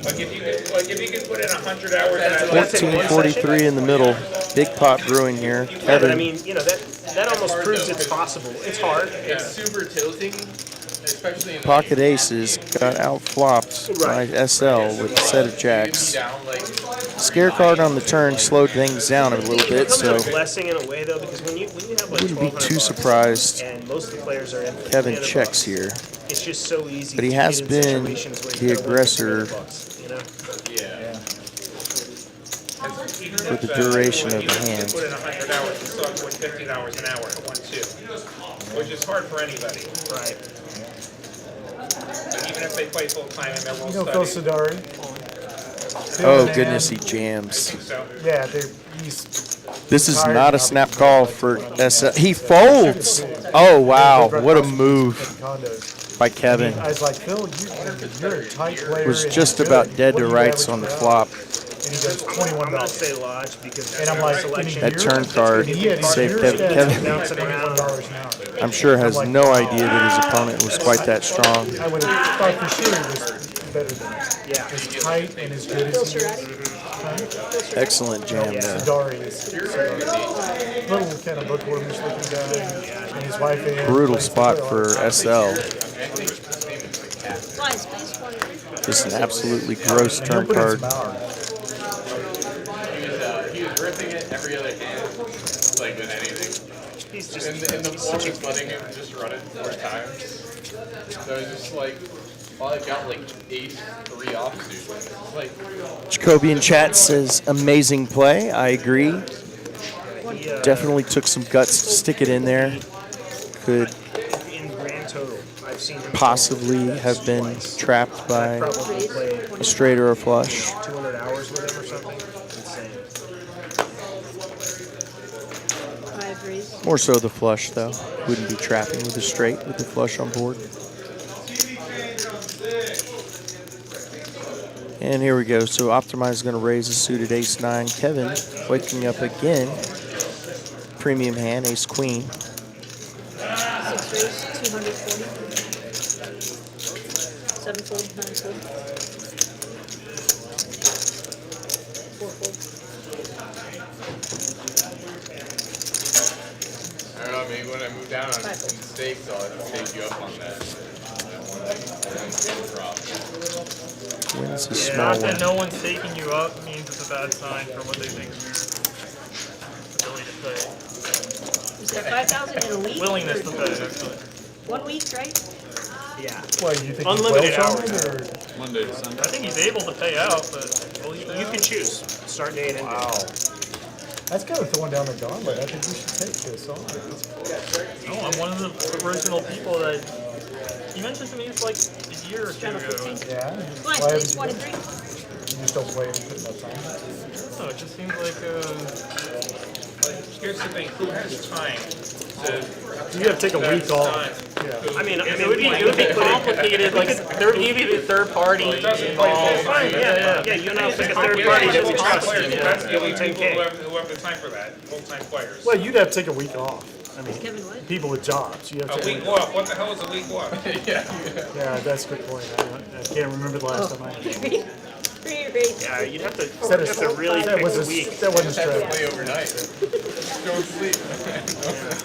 Like if you could put in 100 hours in a 1443 in the middle. Big pot brewing here. Yeah, but I Kevin, mean, that almost proves it's possible. It's hard. It's super tilting, especially in Pocket aces got outflopped by SL with a set of jacks. down like Scare card on the turn slowed things down a little bit, so a blessing in a way though, because when you have like wouldn't be too $1,200 surprised and most of the players are in for Kevin $300 checks here. It's just so easy. But he to has get in been situations where the you gotta win aggressor for $300, you know? for the duration of the hand. Put in 100 hours, you still have to win $15 an hour at 1-2, which is hard for anybody. Right. But even if they play full time and they're well You know Phil studied. Sadari? Oh goodness, he jams. So, Yeah, he's This is not a snap call for SL. He folds. Oh wow, what a move by Kevin. I was like, Phil, you're a tight player. Was and just you're about good. dead What to do you rights average on the per flop. hour? And he goes $21. I'm gonna say Lodge because And I'm like, selection. That turn card saved Kevin. Bouncing around. Kevin, I'm sure has no idea that his opponent was quite that strong. I would have thought for sure he was better than that. Yeah. As tight and as good as he is. Excellent jam there. Sadari is little kind of bookwormish looking guy. And his wife is Brutal spot for SL. Flies, please, 23. Just an absolutely gross turn card. he was ripping it every other hand, like with anything. He's just In the form of letting him just run it 4 times. So it's just like, well, I got like ace 3 offsuit. It's like, Jacoby in chat says amazing play. I agree. Definitely took some guts to stick it in there. Could in grand total. I've seen him possibly have been trapped by probably played a straight or a flush. 200 hours with him or something. Insane. I agree. More so the flush though. Wouldn't be trapping with a straight with the flush on board. And here we go. So Optimize is going to raise a suited ace-9. Kevin waking up again. Premium hand, ace-queen. 6 raise, 240. 7 fold, 9 fold. 4 fold. I don't know, maybe when I move down on stakes, I'll have to take you up on that. Wins a Yeah, small not one. that no one's taking you up means it's a bad sign for what they think of your ability to pay. Is there 5,000 in a week? Willingness or to pay, actually. 1 week, right? Yeah. What, you think Unlimited he wells on hours. it, or? Monday to Sunday. I think he's able to pay out, but Well, you can choose start date and end Wow. date. That's kind of throwing down the gauntlet. I think we should take this on. no, I'm one of the original people that you mentioned to me it's like a year or 2 Channel ago. 15. Yeah. Flies, Why please, haven't you 23. You just don't play and put no time. No, it just seems like here's the thing, who has time to... You gotta take a week off. I mean, it would be complicated. Like there would be the third party involved. Fine, yeah. You and I'll pick a third party that we trust. Players, Yeah. that's the Give only them people 10K. who have the time for that, full-time players. Well, you'd have to take a week off. I mean, Kevin, what? people with jobs, you have to A take week off, what the hell is a week off? Yeah, that's a good point. I can't remember the last time I had it. Free raise. Yeah, you'd have to really That pick was a week. that wasn't Have to stressful. play overnight. Don't sleep.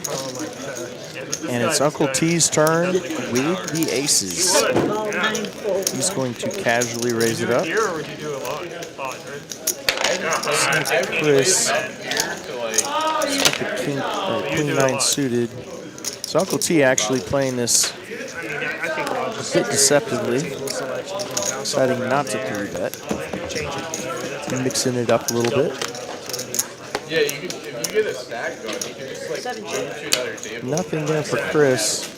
Oh my god. And it's Uncle T's turn with the aces. All 9 fold. He's going to casually raise it Do it up. here or would you do it live? Spot, right? I haven't Chris. played enough here to like, The king, queen 9 suited. So Uncle T actually playing this I mean, I think I'll just a bit deceptively, table selection and bounce deciding over not to there. 3-bet, Change it. mixing it up a little bit. yeah, you could, if you get a stack going, you can just like 7 move to another table. Nothing there for Chris.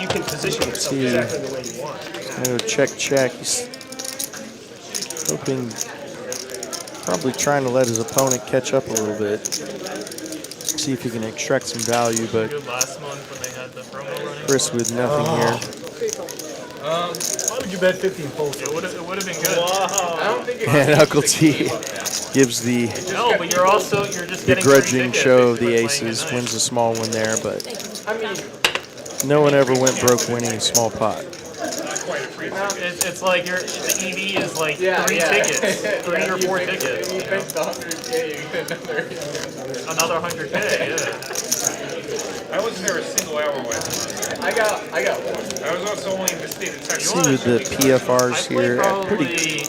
You can position yourself See. exactly the way you want. I'm going to check. He's hoping, probably trying to let his opponent catch up a little bit. See if he can extract some value, but Good last month when they had the promo running. Chris with nothing here. Why would you bet 50 and full? It would have been good. I don't think it And Uncle T gives the No, but you're just getting begrudging free show of tickets the if you're playing aces, at night. wins a small one there, but I mean, no one ever went broke winning a small pot. It's like the EV is like 3 tickets, 3 or 4 tickets. you You know? bet the 100K, you get another. Another 100K, yeah. I wasn't there a single hour with. I got one. I was also only in the state of Texas. See with the PFRs here, pretty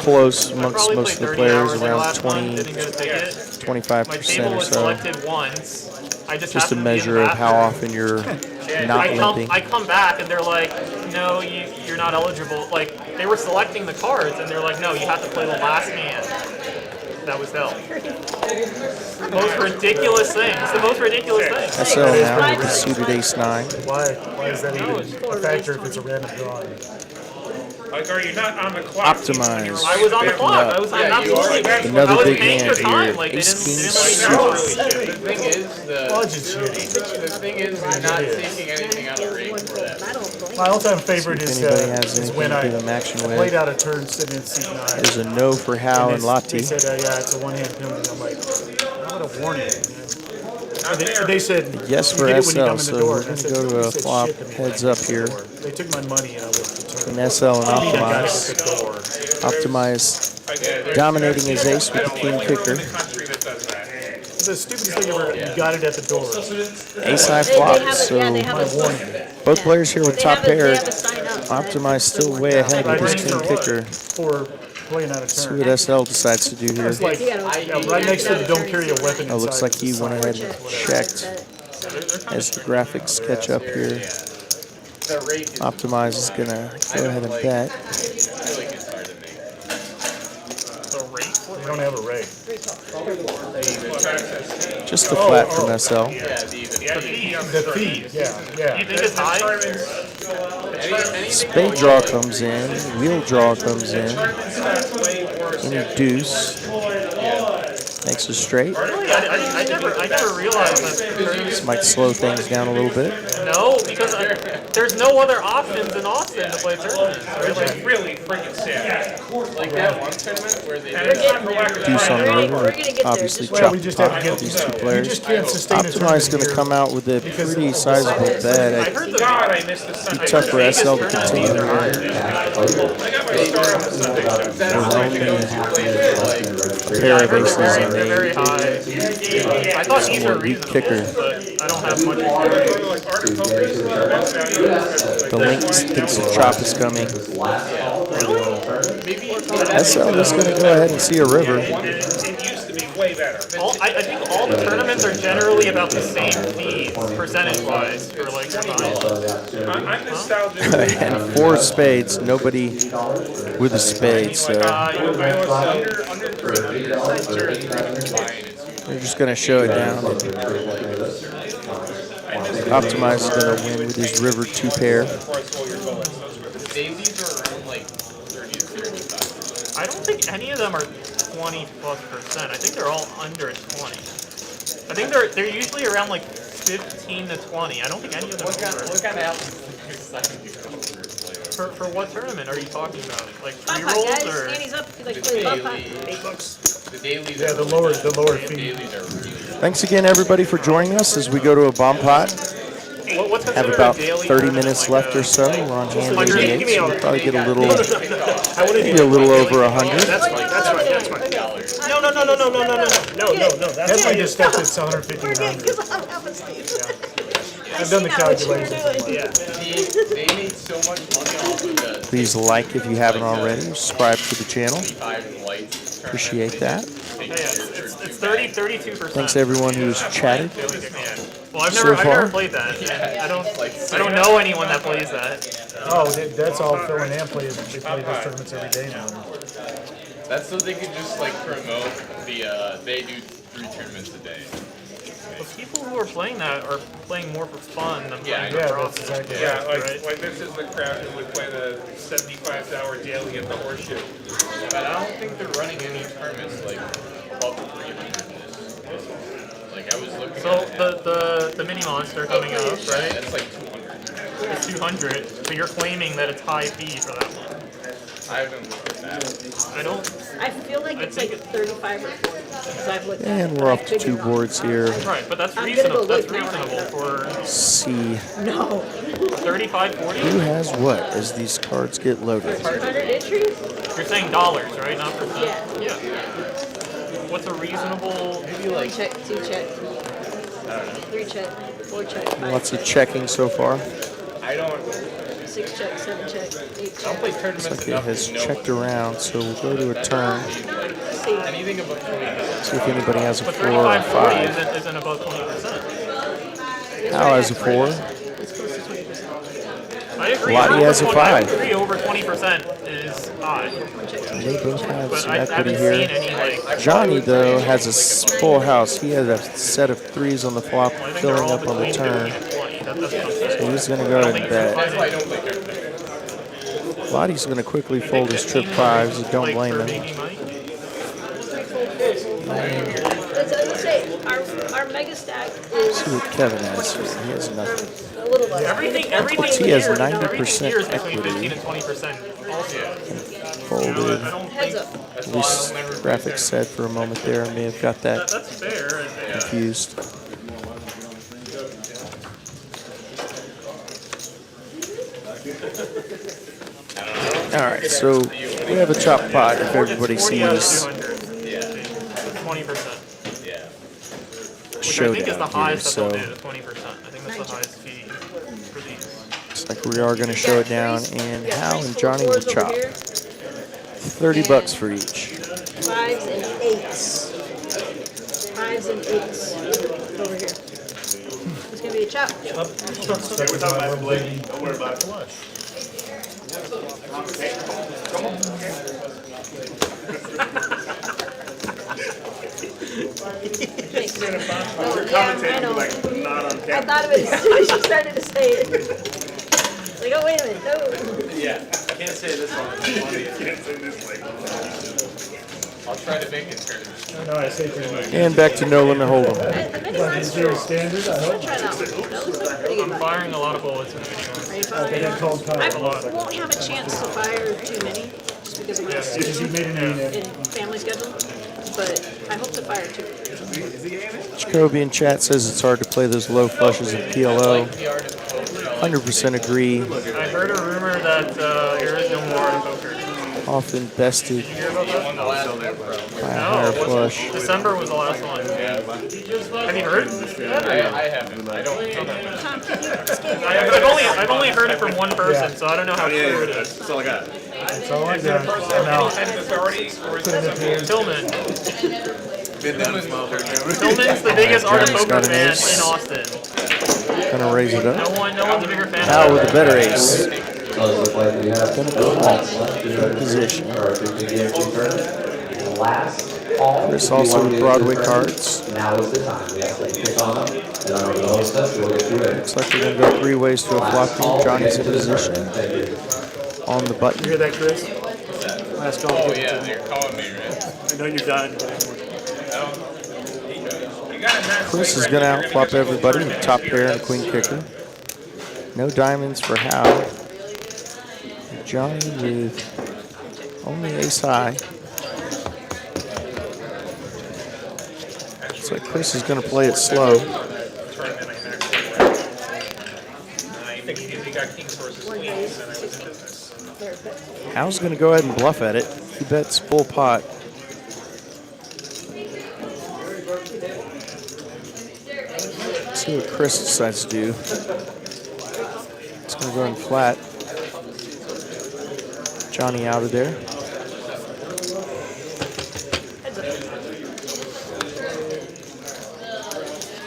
close amongst most of the players, around 20, 25% or so. Selected once. I Just a measure of how often you're not limping. I come back and they're like, no, you're not eligible. Like, they were selecting the cards and they're like, no, you have to play the last hand that was dealt. The most ridiculous thing. It's the most ridiculous thing. SL now with the suited ace-9. Why is that even a factor if it's a random drawing? Like, are you not on the clock? Optimize. I was on the clock. I was Another big hand paying for time. here. Like, they Ace king didn't suited. The thing is, the thing is, you're not taking anything out of range for that. My all-time favorite If is anybody has is anything when to I give them action with. played out a turn sitting in C9. There's a no for Hal and They Lottie. said, yeah, it's a one-hand penalty. I'm like, how about a warning? They said, Yes you for get it when you SL, come in the so door. we're And I going to said, go to "You a said flop shit to me heads when I up got here. the door." They took my money and I left the turn. And SL and I got it Optimize. at the door. Optimize dominating his ace with the king kicker. The stupidest thing ever, you got it at the door. Ace high flop, so both players here with top pair. Optimize still way ahead with his king kicker. For playing out of See turn. what SL decides to do here. It's like, right next to the don't carry a weapon. Oh, looks like he went ahead and checked as the graphics catch up here. Optimize is going to go ahead and bet. You don't have a rake. Just a flat from SL. The feed, yeah. You think it's high? Spade draw comes in, wheel draw comes in, any deuce makes a straight. Really? I never realized that. This might slow things down a little bit. No, because there's no other options in Austin to play tournaments. Right? Like, really freaking sad. Like that one tournament where they Deuce on the river, obviously chop the top for these two players. Optimize is going to come out with a pretty sizable bet. It'd be tough for SL to continue here. A pair of aces and They're very high. I thought these were weak reasonable, kicker. but I don't have much. The link thinks the chop is coming. SL is going to go ahead and see a river. It used to be way better. I think all the tournaments are generally about the same fees, percentage-wise, for like I'm nostalgic. And 4 spades, nobody with a spade, so they're just going to show it down. Optimize is going to win with his river 2 pair. I don't think any of them are 20+%. I think they're all under 20. I think they're usually around like 15 to 20. I don't think any of them are. What kind of For what tournament are you talking about? Like Bump pot, pre-rolls guys. or? Annie's up. Like, play bump pot. $8. The dailies Yeah, the lower fee. Thanks again, everybody, for joining us as we go to a bomb pot. What's Have about 30 minutes left or so. We're on hand 88, so we'll probably get a little, maybe a little over 100. That's fine. No. That's my just stuff that's 150. I've done the calculations. They made so much money off of that. Please like if you haven't already. Subscribe to the channel. Appreciate that. It's 32%. Thanks everyone who's chatted. Well, I've so never far. played that. I don't know anyone that plays that. Oh, that's all Phil and Ann play. They play those tournaments every day now. That's so they could just like promote the they do 3 tournaments a day. But people who are playing that are playing more for fun than playing for that's profit. exactly Yeah, right. like this is the crowd who would play the $75 daily at the Horseshoe. But I don't think they're running any tournaments like above 300. Like I was looking So at the mini monster coming up, right? That's like 200. It's 200. So you're claiming that it's high fee for that one. I haven't looked at that. I don't. I feel like it's like 35 or 40. Because I've looked at And it, we're but up I to figured 2 boards here. Right, but that's I'm gonna go reasonable. That's look now. reasonable for See 35, 40. who has what as these cards get loaded. 200 entries? You're saying dollars, right? Not percent. Yeah. What's a reasonable? Maybe like Check. 3 check, 4 check, 5 Lots of check, checking so far. I don't. 6 check, 7 check, 8 I don't check. play tournaments Looks like it enough has to know checked around, so we'll go to a turn. Let's see. anything about 20%. See if anybody has a But 4 or a 35-40 5. isn't above 20%. Hal has a 4. It's close to 20%. I agree. Lottie has a 5. 5. I agree over 20% is high. They both have But some I equity haven't here. seen any like. Johnny, though, has a full house. He has a set of 3s on the flop, I think they're filling all up on the between turn. 15 and 20. That's what I'm saying. So he's going to go ahead and bet. That's why I don't play tournaments. Lottie's going to quickly fold his trip 5s. So don't blame him. Let's say our mega stack is See what Kevin has. He has nothing. a little less. Everything He has here, 90% everything here is between equity. 15 and 20% also. Folded. I don't Heads think up. At least graphics said for a moment there. I may have got that that's fair. And, confused. All right, so we have a chop pot if everybody 40 out of sees 200. Yeah. 20%. Which I think is the showdown here. highest that So they'll do, 20%. I think that's the highest fee for these. looks like we are going to show it down, and Hal and Johnny will chop. 30 bucks for each. 5s and 8s. 5s and 8s over here. It's gonna be a chop. Without my blade, don't worry about it. We're commentating like not on I camera. thought of it as soon as you started to say it. It's like, oh wait a minute, no. Yeah, I can't say this one. Can't say this like. I'll try to make it tournament. No, I say tournament. And back to no limit hold'em. Is there a standard? I hope. Try that one. That looks like a pretty good I'm buy. firing a lot of bullets in the video. Are you They firing? got called I power. won't have a chance to fire too many, just because of my Because you made a meeting. in family schedule, but I hope to fire two. Jacoby in chat says it's hard to play those low flushes in PLO. 100% agree. I heard a rumor that there is no more art of poker. Often bested Did you hear about that? Won the last one, bro. by a higher flush. December was the last one. Have you heard? I haven't. I don't. I've only heard it from one person, so I don't know how true it is. That's all I got. That's all I got. I'm out. Tillman. Been down this motherfucker. Tillman's the biggest art of Johnny's poker got an fan ace. in Austin. Gonna raise it up. No one's a bigger fan. Hal with a better ace. Looks like we have Gonna no call. calls left in our Position. or 50 game tournament. Last call. Chris if you also want with to Broadway get this tournament, cards. Now is the time. We have to kick on them. And our hostess will get you ready. Looks like we're gonna go 3 ways to a flop here. Johnny's in position Thank you. on the button. You hear that, Chris? Last call. Oh yeah, they're calling me, right? I know you're done. Chris is gonna outflop everybody with top pair and queen kicker. No diamonds for Hal. Johnny with only ace high. So Chris is gonna play it slow. Hal's gonna go ahead and bluff at it. He bets full pot. Let's see what Chris decides to do. It's gonna go in flat. Johnny out of there.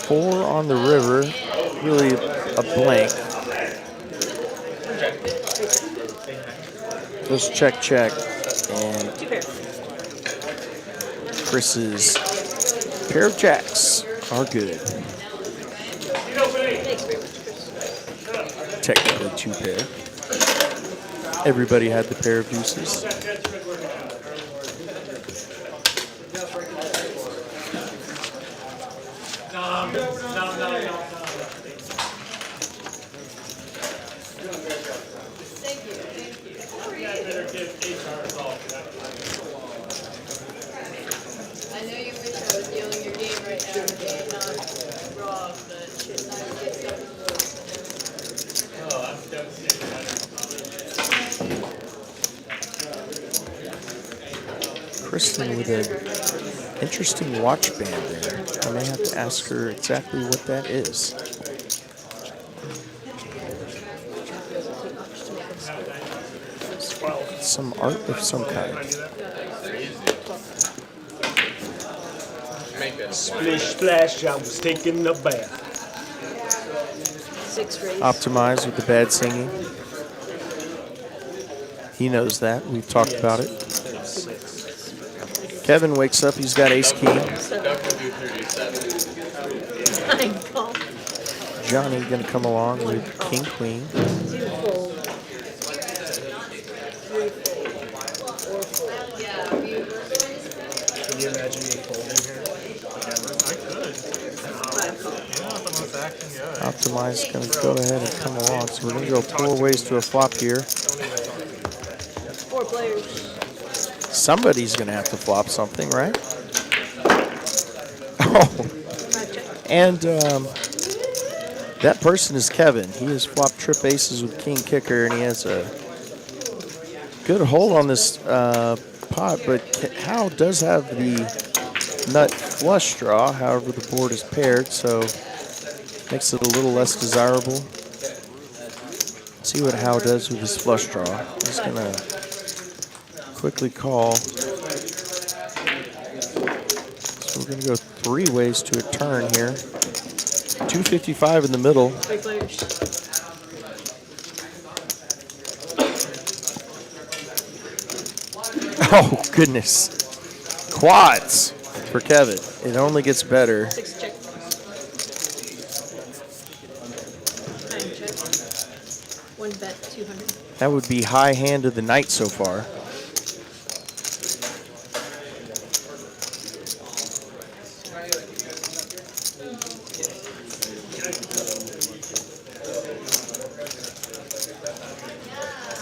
Four on the river, really a blank. Goes check, check, and Chris's pair of jacks are good. Technically 2 pair. Everybody had the pair of deuces. I know you wish I was dealing your game right now, and not raw, but shit, I get stuff in the Oh, I'm devastated. Kristen with a Interesting watch band there. I may have to ask her exactly what that is. Some art of some kind. Splish splash, I was taking a bath. 6 raise. Optimize with the bad singing. He knows that. We've talked about it. Kevin wakes up. He's got ace king. Johnny going to come along with king queen. 2 fold. 3 fold. 4 fold. Can you imagine me folding here? I could. Yeah, the most action goes. Optimize is going to go ahead and come along. So we're going to go 4 ways to a flop here. 4 players. Somebody's going to have to flop something, right? Oh. And that person is Kevin. He has flopped trip aces with king kicker, and he has a good hold on this pot, but Hal does have the nut flush draw. However, the board is paired, so makes it a little less desirable. Let's see what Hal does with his flush draw. He's going to quickly call. So we're going to go 3 ways to a turn here. 255 in the middle. 3 players. Oh, goodness. Quads for Kevin. It only gets better. 6 check. 9 check. 1 bet, 200. That would be high hand of the night so far.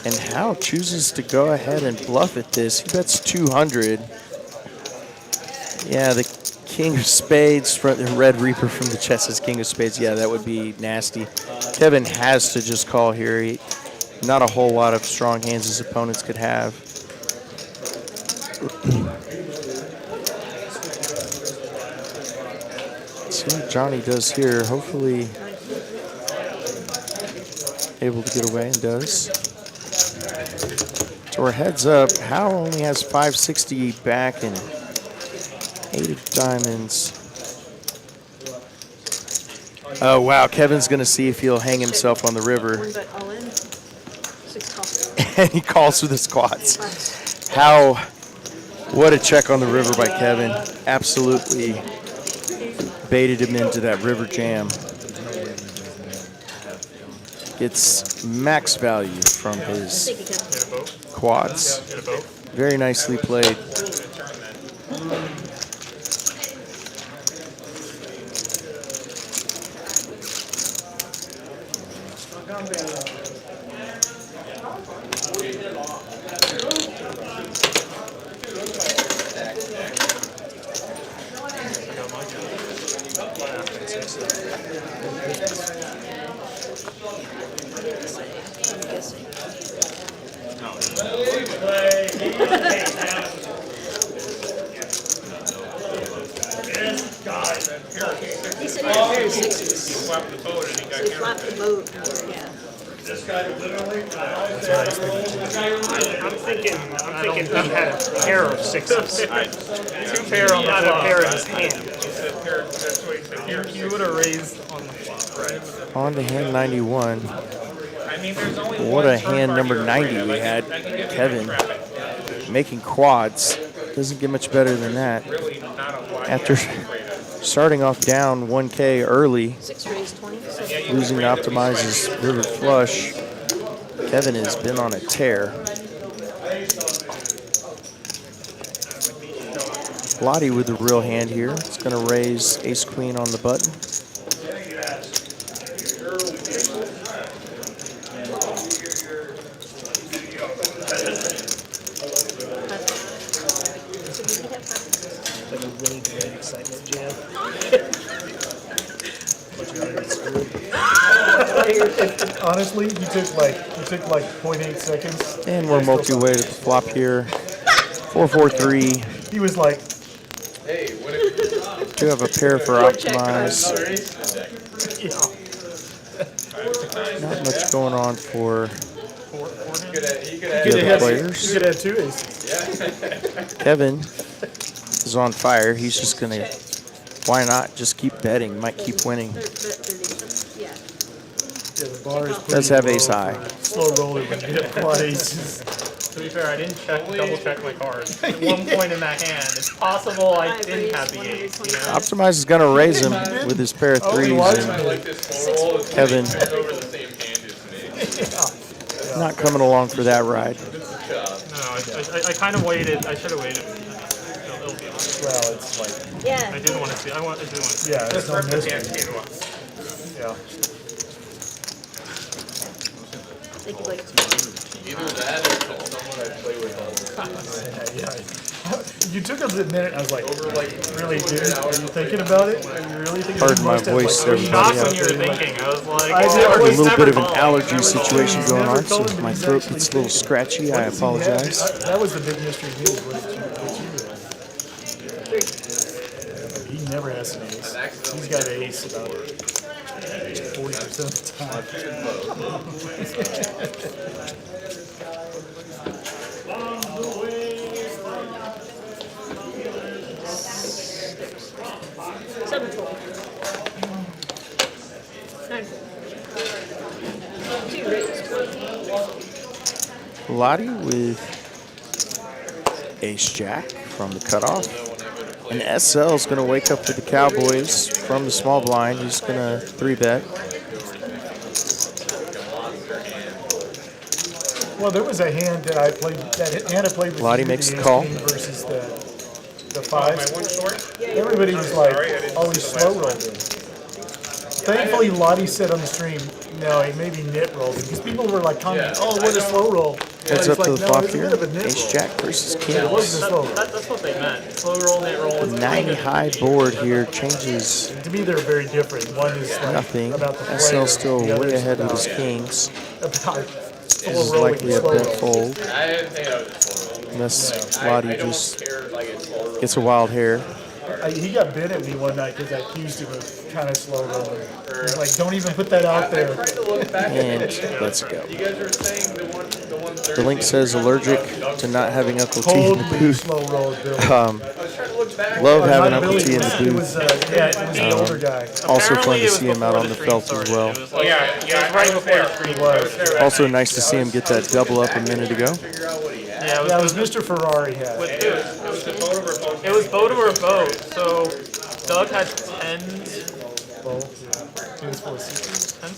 And Hal chooses to go ahead and bluff at this. He bets 200. Yeah, the king of spades, the red reaper from the chest is king of spades. Yeah, that would be nasty. Kevin has to just call here. Not a whole lot of strong hands his opponents could have. Let's see what Johnny does here. Hopefully able to get away, and does. So we're heads up. Hal only has 560 back and 8 of diamonds. Oh, wow. Kevin's going to see if he'll hang himself on the river. 1 bet all in. 6 top. And he calls with his quads. How, what a check on the river by Kevin. Absolutely baited him into that river jam. Gets max value from his quads. Very nicely played. He said he had a pair of 6s. He flapped the boat and he got flapped the boat. Yeah. This guy literally. I'm thinking he had a pair of 6s. 2 pair on the flop. A pair in his hand. He would have raised on the flop. Right. On to hand 91. I mean, there's only What a hand number 90 we had. Kevin making quads. Doesn't get much better than that. After starting off down 1K early, 6 raise 20. losing to optimize his river flush, Kevin has been on a tear. Lottie with the real hand here. It's going to raise ace queen on the button. Like a really great excitement jam. Honestly, you took like 0.8 seconds. And we're multi-way to the flop here. 4-4-3. He was like, Hey, what if Do have a pair for optimize. Not much going on for the other players. You could have 2 aces. Yeah. Kevin is on fire. He's just going to, why not just keep betting? Might keep winning. Yeah. Yeah, the bar is Does have ace high. Slow roller when you get a lot of aces. To be fair, I didn't double check my cards. At one point in that hand, it's possible I didn't have the ace. You know? Optimize is going to raise him with his pair of threes. Like this whole Kevin over the same hand as me. not coming along for that ride. No, I kind of waited. I should have waited. It'll be on. Well, it's like. Yeah. I did want to see. I did want to see. Yeah, it's on this one. Yeah. Thank you, Blake. Either that or someone I play with all the time. Yeah. You took a minute. I was like, really, dude? Are you thinking about it? Are you really thinking? Pardon my voice, everybody. When you were thinking, I was like, A little bit of an allergy situation going on, so if my throat gets a little scratchy, I apologize. That was the big mystery to me. What he never has an ace. He's got an ace about 40% of the Lottie with ace jack from the cutoff. And SL is going to wake up with the Cowboys from the small blind. He's going to 3-bet. Well, there was a hand that I played, that hand I played with Lottie makes the call. Versus the 5. Everybody was like, always slow rolled him. Thankfully, Lottie said on the stream, no, he maybe nit rolled it. Because people were like commenting, oh, what a slow roll. Heads up to the flop it's a here. bit of a nit Ace roll. jack versus king. It wasn't a slow roll. That's what they meant. Slow roll, nit roll. 90 high board here changes To me, they're very different. One is like nothing. about the SL player, still the other way is ahead with about- his kings. About This is likely a bet fold. I didn't think I was slow roll. Unless I Lottie don't just care if I get slow roll. gets a wild hair. He got bit at me one night because I accused him of kind of slow rolling. He's like, don't even put that out there. And let's go. You guys are saying the one The link says allergic to not having Uncle T in Cold the me booth. slow rolled Billy. Love having Not Uncle Billy, T in the it was, booth. yeah, it was the older guy. Also fun Apparently, to it was see him out before on the the stream felt as started. well. It was like, Yeah, it was right before the stream started. Also nice to see him get that double up a minute ago. Yeah, Yeah, it was Mr. Ferrari hat. It was Boda or boat. So Doug had tens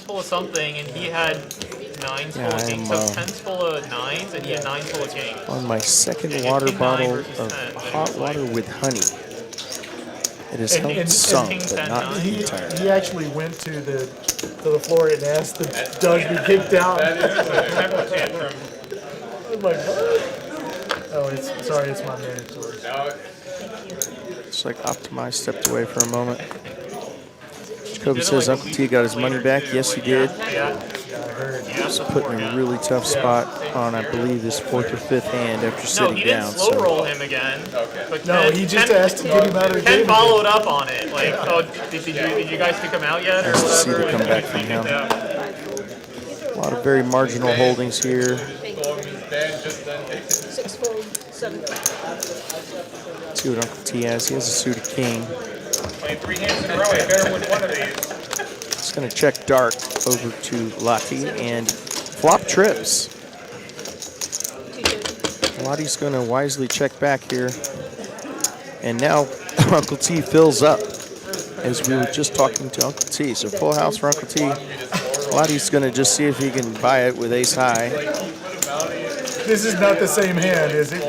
full of something, and he had nines full of kings. So tens full of nines, and he had nines full of kings. On my second water bottle of hot water with honey. It has helped some, but not entirely. He actually went to the floor and asked the Doug to be kicked out. I'm like, what? Oh, it's my mandatory. It's like Optimize stepped away for a moment. Jacoby says Uncle T got his money back. Yes, he did. Just put in a really tough spot on, I believe, his 4th or 5th hand after No, sitting he didn't down. slow roll him again. But No, he just asked to get him out of the Ken game. followed up on it. Like, oh, did you guys kick him out yet, or Nice to see whatever? the comeback from him. Yeah. A lot of very marginal holdings here. 6 fold, 7 fold. See what Uncle T has. He has a suited king. Playing 3 hands in a row, I better win one of these. It's going to check dark over to Lottie and flop trips. Lottie's going to wisely check back here. And now Uncle T fills up as we were just talking to Uncle T. So full house for Uncle T. Lottie's going to just see if he can buy it with ace high. This is not the same hand, is it?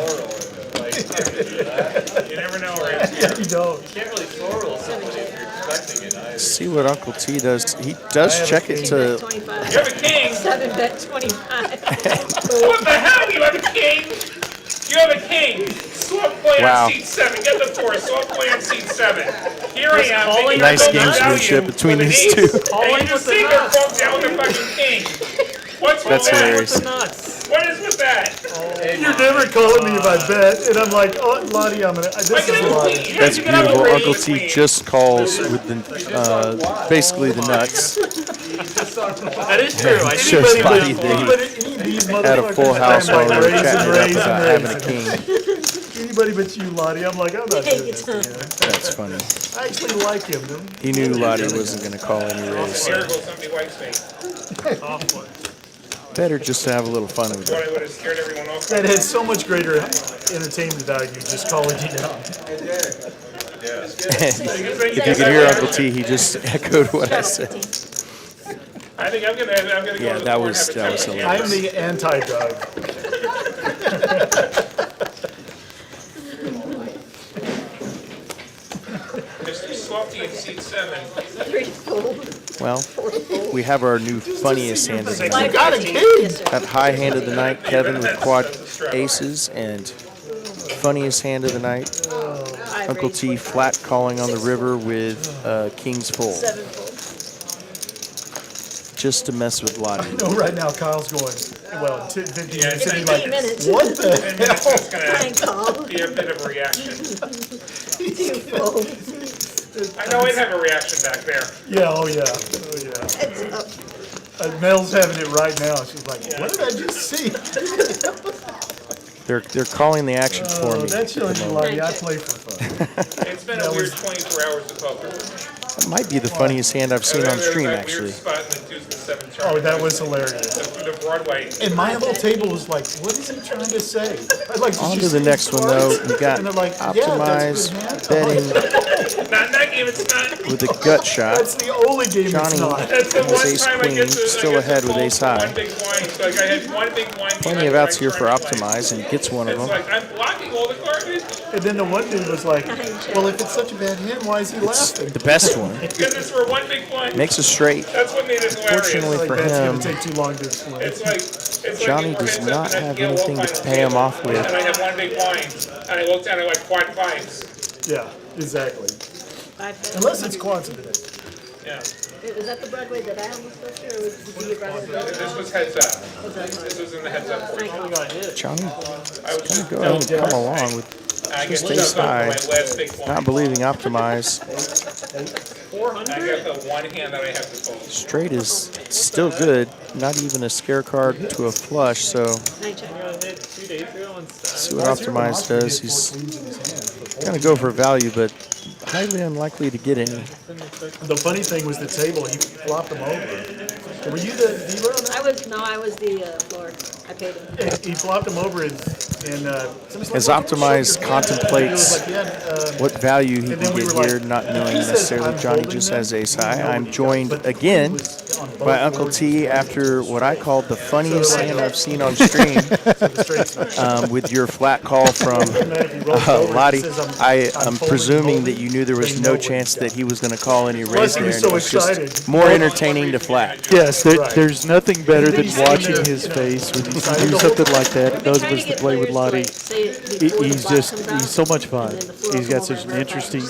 You never know, right? Yeah, you don't. You can't really slow roll somebody if you're expecting it either. See what Uncle T does. He does check it to... 25. You have a king. 7 bet 25. What the hell? You have a king? You have a king. Swap play Wow. on seat 7. Get the 4. Swap play on seat 7. Here I am. calling taking Nice my total gamesmanship value between with an these ace, two. And you just see her bump down with the fucking king. What's That's with that? hilarious. Nuts. What is with that? You're never calling me if I bet, and I'm like, oh, Lottie, I'm gonna. This is Lottie. That's beautiful. Uncle T just calls with the basically the nuts. That is true. I Shows see Lottie that. they had a full house while they were chatting it up about having a king. Anybody but you, Lottie. I'm like, I'm not doing this to him. That's funny. I actually like him. He knew Lottie wasn't going to call any raise. Here goes somebody white space. Better just to have a little fun with What it. I would have scared everyone off. That has so much greater entertainment value just calling you down. If you could hear Uncle T, he just echoed what I said. I think I'm gonna go. Yeah, to the that floor was and have a hilarious. I'm the anti-dog. Mr. Softy in seat 7. Well, we have our new funniest hand of the You night. got a king. That high hand of the night, Kevin with quad aces, and funniest hand of the night, Uncle T flat calling on the river with kings full. 7 full. Just to mess with Lottie. No, right now Kyle's going, well, 15 minutes. And he's 15 like, minutes. what the hell? It's gonna Fine call. be a bit of a reaction. 2 full. I know I'd have a reaction back there. Yeah, oh yeah, oh yeah. Heads up. Mel's having it right now. She's like, what did I just see? They're calling the action for me. That shows you, Lottie, I play for fun. It's been a weird 24 hours of poker. That might be the funniest hand I've seen on stream, actually. Oh, that was hilarious. The Broadway. And my little table was like, what is he trying to say? I'm like, On to the next one, though. We got And they're like, yeah, optimized that's good, man. betting Not in that game, it's not. with a gut shot. That's the only game it's Johnny not. That's the with one ace time I queen, get to still ahead with ace high. One big blind. So like I had one big blind. Plenty of outs here for optimize, and gets one of It's them. like I'm blocking all the garbage And then the one dude was like, well, if it's such a bad hand, why is he laughing? The best one. because it's for one big blind. Makes a straight. That's what made it hilarious. Fortunately Like, for that's him, going to take too long to explain. It's like Johnny like does it not depends on have the anything to final pay him table. off with. And I have one big blind, and I looked at it like quad fives. Yeah, exactly. 5 full. Unless it's quantum today. Yeah. Was that the Broadway that I almost go to, or was it your brother? This was heads up. This was in the heads up portion. Johnny I was gonna just go ahead and come along with I get just jumped ace up high, my last big blind. not believing optimize. 400? I got the one hand that I have to fold. Straight is still good, not even a scare card to a flush, so Night check. Hit 2 days ago and see what optimize does. He's gonna go for value, but highly unlikely to get any. The funny thing was the table, he flopped them over. Were you the dealer on that? I was the floor. I paid him. He flopped them over and As optimize contemplates what value he can get here, not knowing necessarily Johnny just has ace high. I'm joined again by Uncle T after what I called the funniest hand I've seen on stream with your flat call from Lottie. I'm presuming that you knew there was no chance that he was going to call any raise there, and it was just more entertaining to flat. Yes, there's nothing better than watching his face when you do something like that. Those of us that play with Lottie, he's so much fun. He's got such an interesting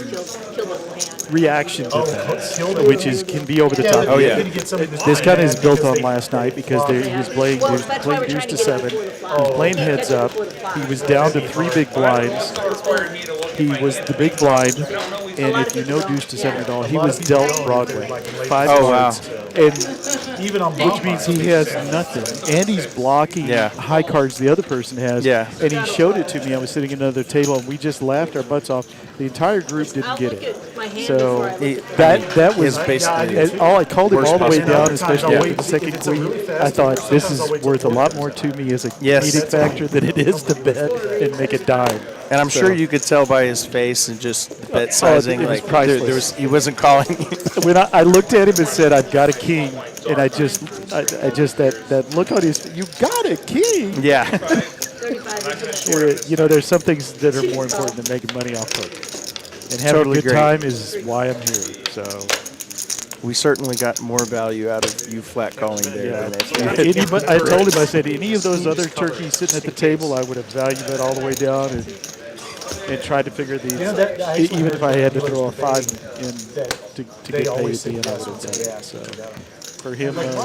reaction to that, which can be over the top. Oh yeah. This kind of is built on last night because he was playing deuce to 7. He was playing heads up. He was down to 3 big blinds. He was the big blind, and if you know deuce to 7 at all, he was dealt Broadway. 5 blinds. And even on which means he has nothing, and he's blocking high cards the other person has. Yeah. And he showed it to me. I was sitting at another table, and we just laughed our butts off. The entire group didn't get it. So that was basically. and I called him all the way down, especially Yeah. after the second queen. I thought this is worth a lot more to me as a comedic factor than it is to bet and make it dime. And I'm sure you could tell by his face and just the bet sizing, it was like priceless. he wasn't calling. When I looked at him and said, "I've got a king," and I just that look on his, you got a king. Yeah. There's some things that are more important than making money off poker. And having Totally a good great. time is why I'm here. So We certainly got more value out of you flat calling there. Anybody, I told him, I said, any of those other turkeys sitting at the table, I would have valued that all the way down and tried to figure these. Even if I had to throw a 5 in to get paid at the end, I would have done it. So. for him. I don't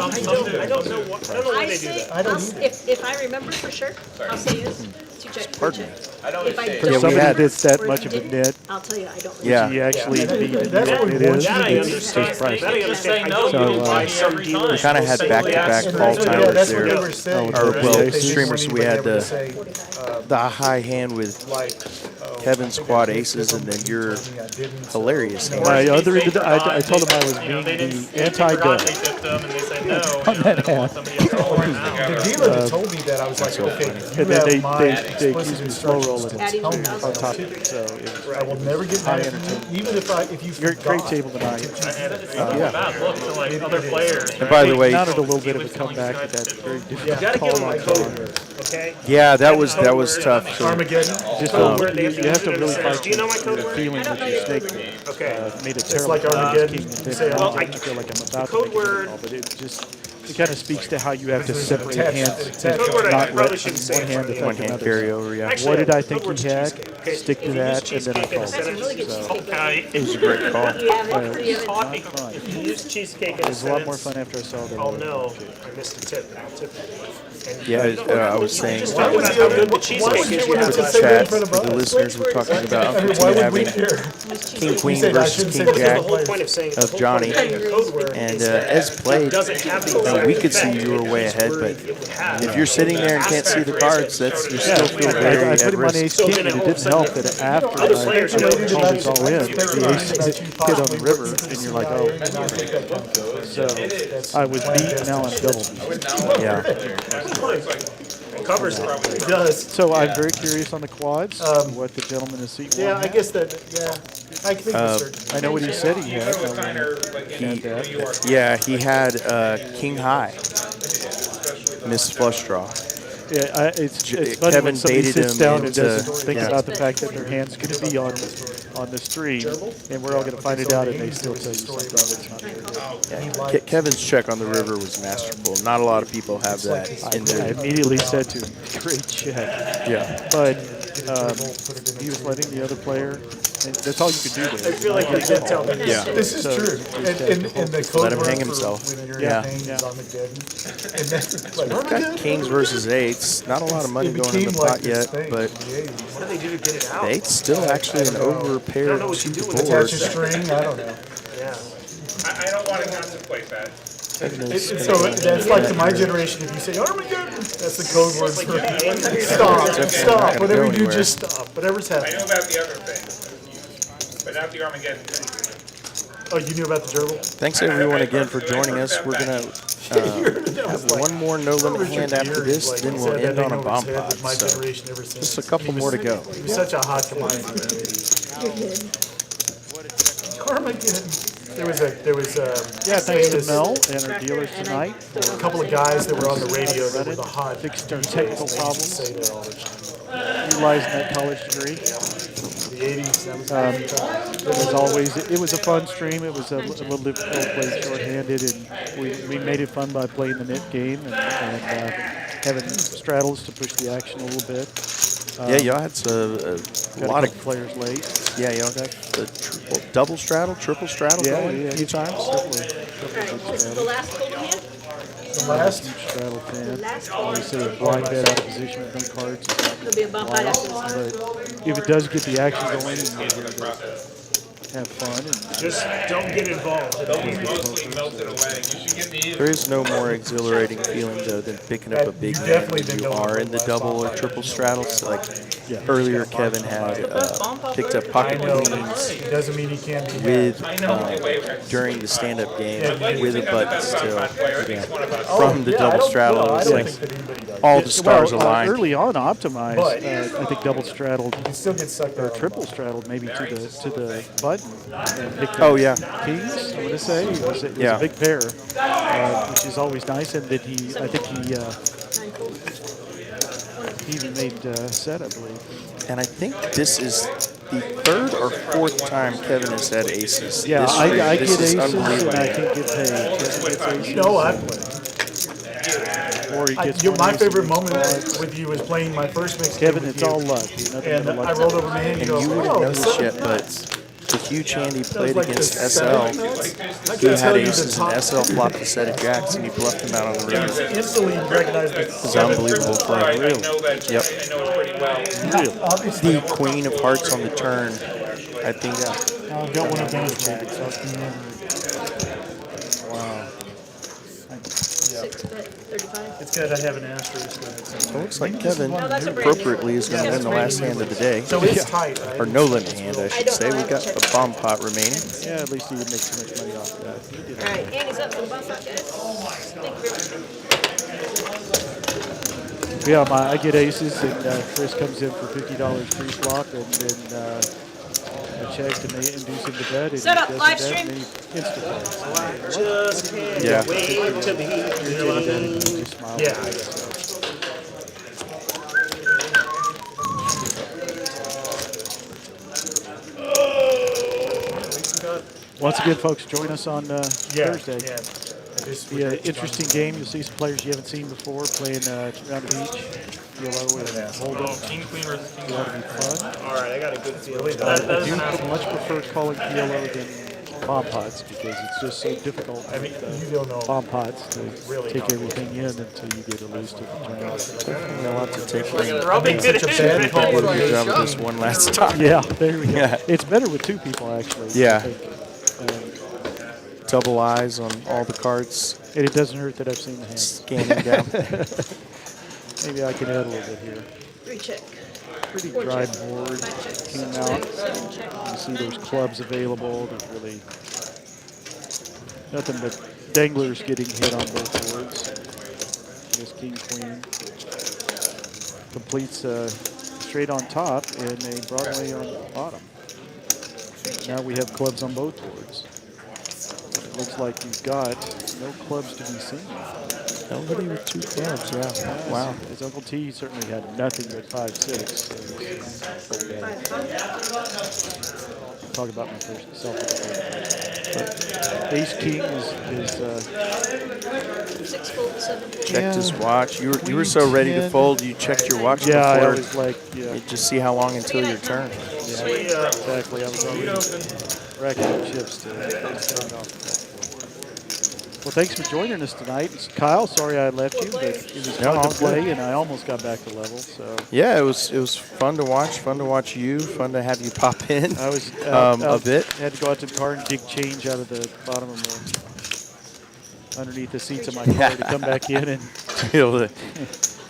know why they do that. I don't if I remember for sure, I'll say is to check. Pardon me. If I For don't somebody that's that much of a didn't, net, I'll tell you I don't. Yeah. he actually beat the That's net what it we want is. you to That I do. understand. His price. That I understand. No, So, you can buy me every time. We kind of had back-to-back all-timers That's what there. they were saying. Or, well, They didn't streamers, want we had anybody able to the say, the high hand with Kevin's quad aces, and then your hilarious hand. My other, I told him I was being They didn't. the They anti-gun. forgot they tipped them, and they said no. On that They don't want hand. somebody else to call it now. the dealer that told me that, I was like, okay, you And then have they my accused explicit me of slow instructions rolling to Adding tell me $1,000. on what top to of do. it. So it was I will never get high mad at you, entertainment. even if you Great forgot. table tonight. It's not a bad look to like other players. And by the way, Mounted a little bit of a comeback, but that's very You difficult gotta give call them a on code John. word, okay? yeah, that was tough. So, Armageddon. Just Code word, you they have to use it in really a fight sentence. Do you know my code the word? feeling that you snake Okay. made a It's terrible like call against Armageddon. King and You then say, well, I feel like I'm about to code make a word- call, but it kind of speaks to how you have to separate attached- hands. attached- Code word I Not probably let shouldn't say one in hand front of the affect one hand another. carryover, yeah. Actually, What did I code think he word's had? cheesecake, okay? Stick to If you use that, and then I cheesecake in a call. That's a really good So cheesecake. Okay. it was a great call. You have it? it's Do you have it? not fun. If you use cheesecake in It a was a lot more sentence, fun after I saw the. I'll know I missed a tip, and I'll tip you. And Yeah, I was saying just that talk about how good the cheesecake is. You for have the to chat, for the listeners, we're talking about having King Queen versus King That's Jack the whole point of saying the of whole Johnny. point of saying a code word And is that as played, doesn't have the exact we could see effect you were way that ahead, each but word it would have. if you're sitting there and can't see the cards, that's you still feel very I at put him on risk. ace king, and it didn't help that after I called it all in, the ace hit on the river, and you're like, oh. So I was beat, now I'm double beat. Yeah. It covers it. It does. So I'm very curious on the quads, what the gentleman in seat Yeah, one I had. guess that, yeah. I think a certain. I know what he said he had. He had King High, missed flush draw. Yeah, it's funny Kevin when somebody baited sits him down and into- doesn't think yeah. about the fact that their hand's going to be on the stream, and we're all going to find it out, and they still tell you something that's not there. Kevin's check on the river was masterful. Not a lot of people have that in I there. immediately said to him, great check. Yeah. But he was letting the other player, and that's all you could do there. I feel like I did tell them. Yeah. This is So, true. And the code Let him word hang for himself. when you're Yeah. hanging is Armageddon. And then, like, Got Armageddon? kings versus eights. Not a lot of money It going in became the like pot this yet, thing but in the 80s. What do they do to get it out? the eight's still actually an over pair I don't know what you do with board. Attach a string, I don't know. Yeah. I don't want to contemplate that. So that's like to my generation, if you say Armageddon, that's the code word for stop, whatever you do, just stop, whatever's I happening. know about the other thing, but not the Armageddon thing. Oh, you knew about the gerbil? Thanks everyone again for joining us. We're gonna have one more no limit hand after this, then we'll end on a bomb pod. My So generation ever since. just a couple more to go. He was such a hot commodity. Armageddon. There was Yeah, thanks to Mel and our dealers tonight. a couple of guys that were on the radio that were the hot. Fixed our technical problems, Say that all the time. utilizing that college degree. The 80s. That was It was always, it was a fun stream. It was a little difficult, playing shorthanded, and we made it fun by playing the net game and having straddles to push the action a little bit. Yeah, y'all had a Got lot a of couple players late. yeah, y'all got the double straddle, triple straddle going a few times. Alright, this is the last cold hand? the last. Straddle fan. Last I cold. say a blind bet out of position with no cards. There'll be a bump out after this. But if it does get the action going, and you're going to have fun. And Just don't get involved. Mostly melted away. You should get me There is no more exhilarating feeling though than picking up a big hand definitely when didn't you know are what in the last double or bomb triple straddles. Like earlier, Kevin had picked up I pocket know. queens It doesn't mean he can't be with during the stand-up game with a button still Oh, from the double straddle. It was like all the stars aligned. Early on, optimized. But- I think double straddled You still get sucked or out. triple straddled maybe to the button. And picked Oh up yeah, kings, I'm going to say. It was Yeah. a big pair, which is always nice. And that I think he even made set, I believe. and I think this is the third or fourth time Kevin has had aces. Yeah, this stream. I This get is aces and unbelievable. I can't get paid. Kevin gets aces. No, I played. Or he gets My one ace favorite and moment makes with you was playing my first mix. Kevin, it's all luck. Nothing And but luck. I rolled over my hand And and you go, wouldn't oh, know the this seven yet, nuts. but a huge hand he played like against the SL. I He can had tell you the aces, and top SL flopped a set of jacks, and he bluffed him out on the river. instantly recognize the It was unbelievable play. I know that. Yep. I know it pretty well. Really? Obviously, The queen of hearts on the turn, I think. I've got one of those rackets. So I can never. Wow. 6-bet, 35. It's good I have an asterisk with it. So it looks like Kevin, No, that's a brand new appropriately, one. is going to Yeah, win the that's last brand hand new of the day. So it's tight, right? Or no limit hand, I should say. We've got a bomb pot remaining. Yeah, at least he didn't make too much money off of that. He did All right, Andy's up for the bump up, guys. Thank you very much. Yeah, I get aces, and Chris comes in for $50 pre-flop, and then I checked, and they induce him to bet. And Set up, he live doesn't bet, stream. and he insta-plays. Just can't Yeah. wait to be He just smiles. Yeah. Once again, folks, join us on Thursday. Yeah. Be an interesting game. You'll see some players you haven't seen before playing around the beach. PLO and Hold'em. King, queen versus king. It ought to be fun. All right, I got a good feeling. I do much prefer calling PLO than bomb pots because it's just so difficult I mean, with you don't know. bomb pots to Really take don't. everything in until you get a loose to the turn. Definitely a lot to take in. Rubbing it Such a in. bad call. Good job with this one last time. Yeah, there we go. Yeah. It's better with two people, actually. Yeah. I think. Double eyes on all the cards, And it doesn't hurt that I've seen the hand. scanning down. Maybe I can add a little bit here. Recheck. Pretty Four dry check. board. Five check. Came 6 out. check. 7 check. You see there's clubs available. There's really nothing but danglers getting hit on both boards. This king, queen. Completes straight on top and a Broadway on the bottom. Now we have clubs on both boards. It looks like you've got no clubs to be seen. Nobody with two clubs, yeah. Wow. His Uncle T certainly had nothing but 5-6. Talk about my first self. Ace King is 6 fold, 7 fold. Checked his watch. You were so ready to fold, you checked your watch yeah, I before. was like, yeah, You just see how long until your turn. exactly. I was already racking up chips to start off. Well, thanks for joining us tonight. It's Kyle, sorry I left you, but it was fun all to play, good. and I almost got back to level. So Yeah, it was fun to watch you, fun to have you pop in I was a bit. Had to go out to the car and dig change out of the bottom of underneath the seats of my car to come back in and.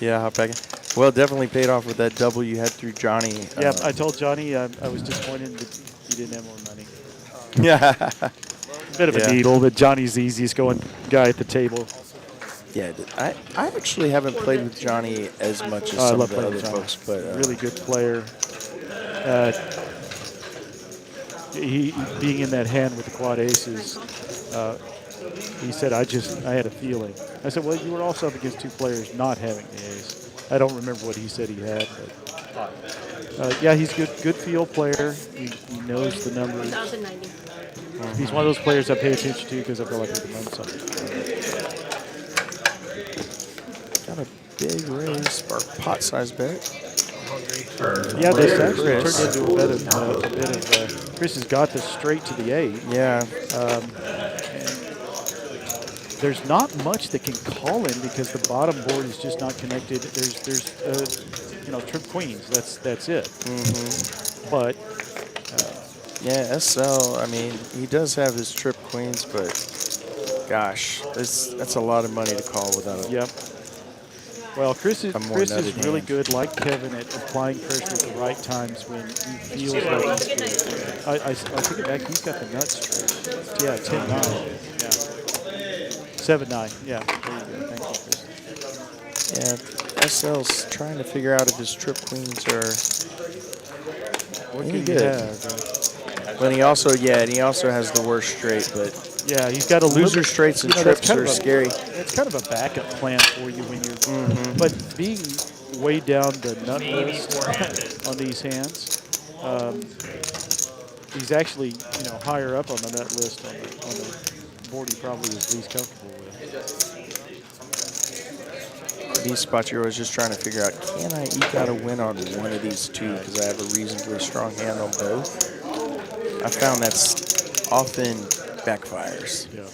Yeah, hop back in. Well, it definitely paid off with that double you had through Johnny. Yeah, I told Johnny I was disappointed that he didn't have more money. Yeah. Bit of a needle, but Johnny's the easiest going guy at the table. Yeah, I actually haven't played with Johnny as much as I some love of the playing other with Johnny. folks, but Really good player. He being in that hand with the quad aces, he said, I had a feeling. I said, well, you were also up against two players not having the ace. I don't remember what he said he had, but yeah, he's good field player. He knows the numbers. 1,090. He's one of those players I pay attention to because I feel like I can learn something. got a big raise or pot size bet. Yeah, this actually Chris. turned into a bit of Chris has got this straight to the 8. Yeah. And there's not much that can call in because the bottom board is just not connected. There's trip queens. That's it. Mm-hmm. But Yeah, SL, I mean, he does have his trip queens, but gosh, that's a lot of money to call without a... Yep. Well, Chris is nutted really hand. good, like Kevin, at applying pressure at the right times when he feels like he's good. I took it back. He's got the nuts straight. Yeah, 10-9. Yeah. 7-9. Yeah. There you go. Thank you, Chris. Yeah, SL's trying to figure out if his trip queens are What any can good. you have? But he also has the worst straight, but Yeah, he's got a loser little, straights and that's trips kind are of scary. It's kind of a backup plan for you when you're. But being way down the nut list on these hands, he's actually higher up on the nut list on the board he probably is least comfortable with. These spots you're always just trying to figure out, can I eke out a win on one of these two because I have a reasonably strong hand on both? I found that's often backfires. Yeah.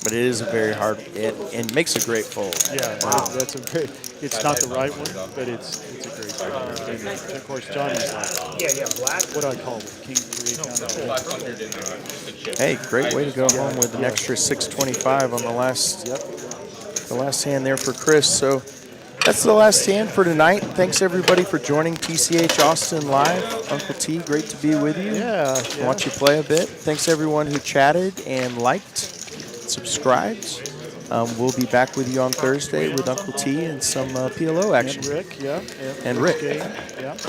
But it is a very hard, and makes a great fold. Yeah, that's a great. It's not the right one, but it's a great fold. And of course, Johnny's like, Yeah, black. what do I call it? King 3 kind of fold. Hey, great way to go home with an extra 625 on the last hand there for Chris. So that's the last hand for tonight. Thanks everybody for joining TCH Austin Live. Uncle T, great to be with you. Yeah. Watch you play a bit. Thanks everyone who chatted and liked, subscribed. We'll be back with you on Thursday with Uncle T and some PLO action. And Rick, yeah. And Rick. Yeah.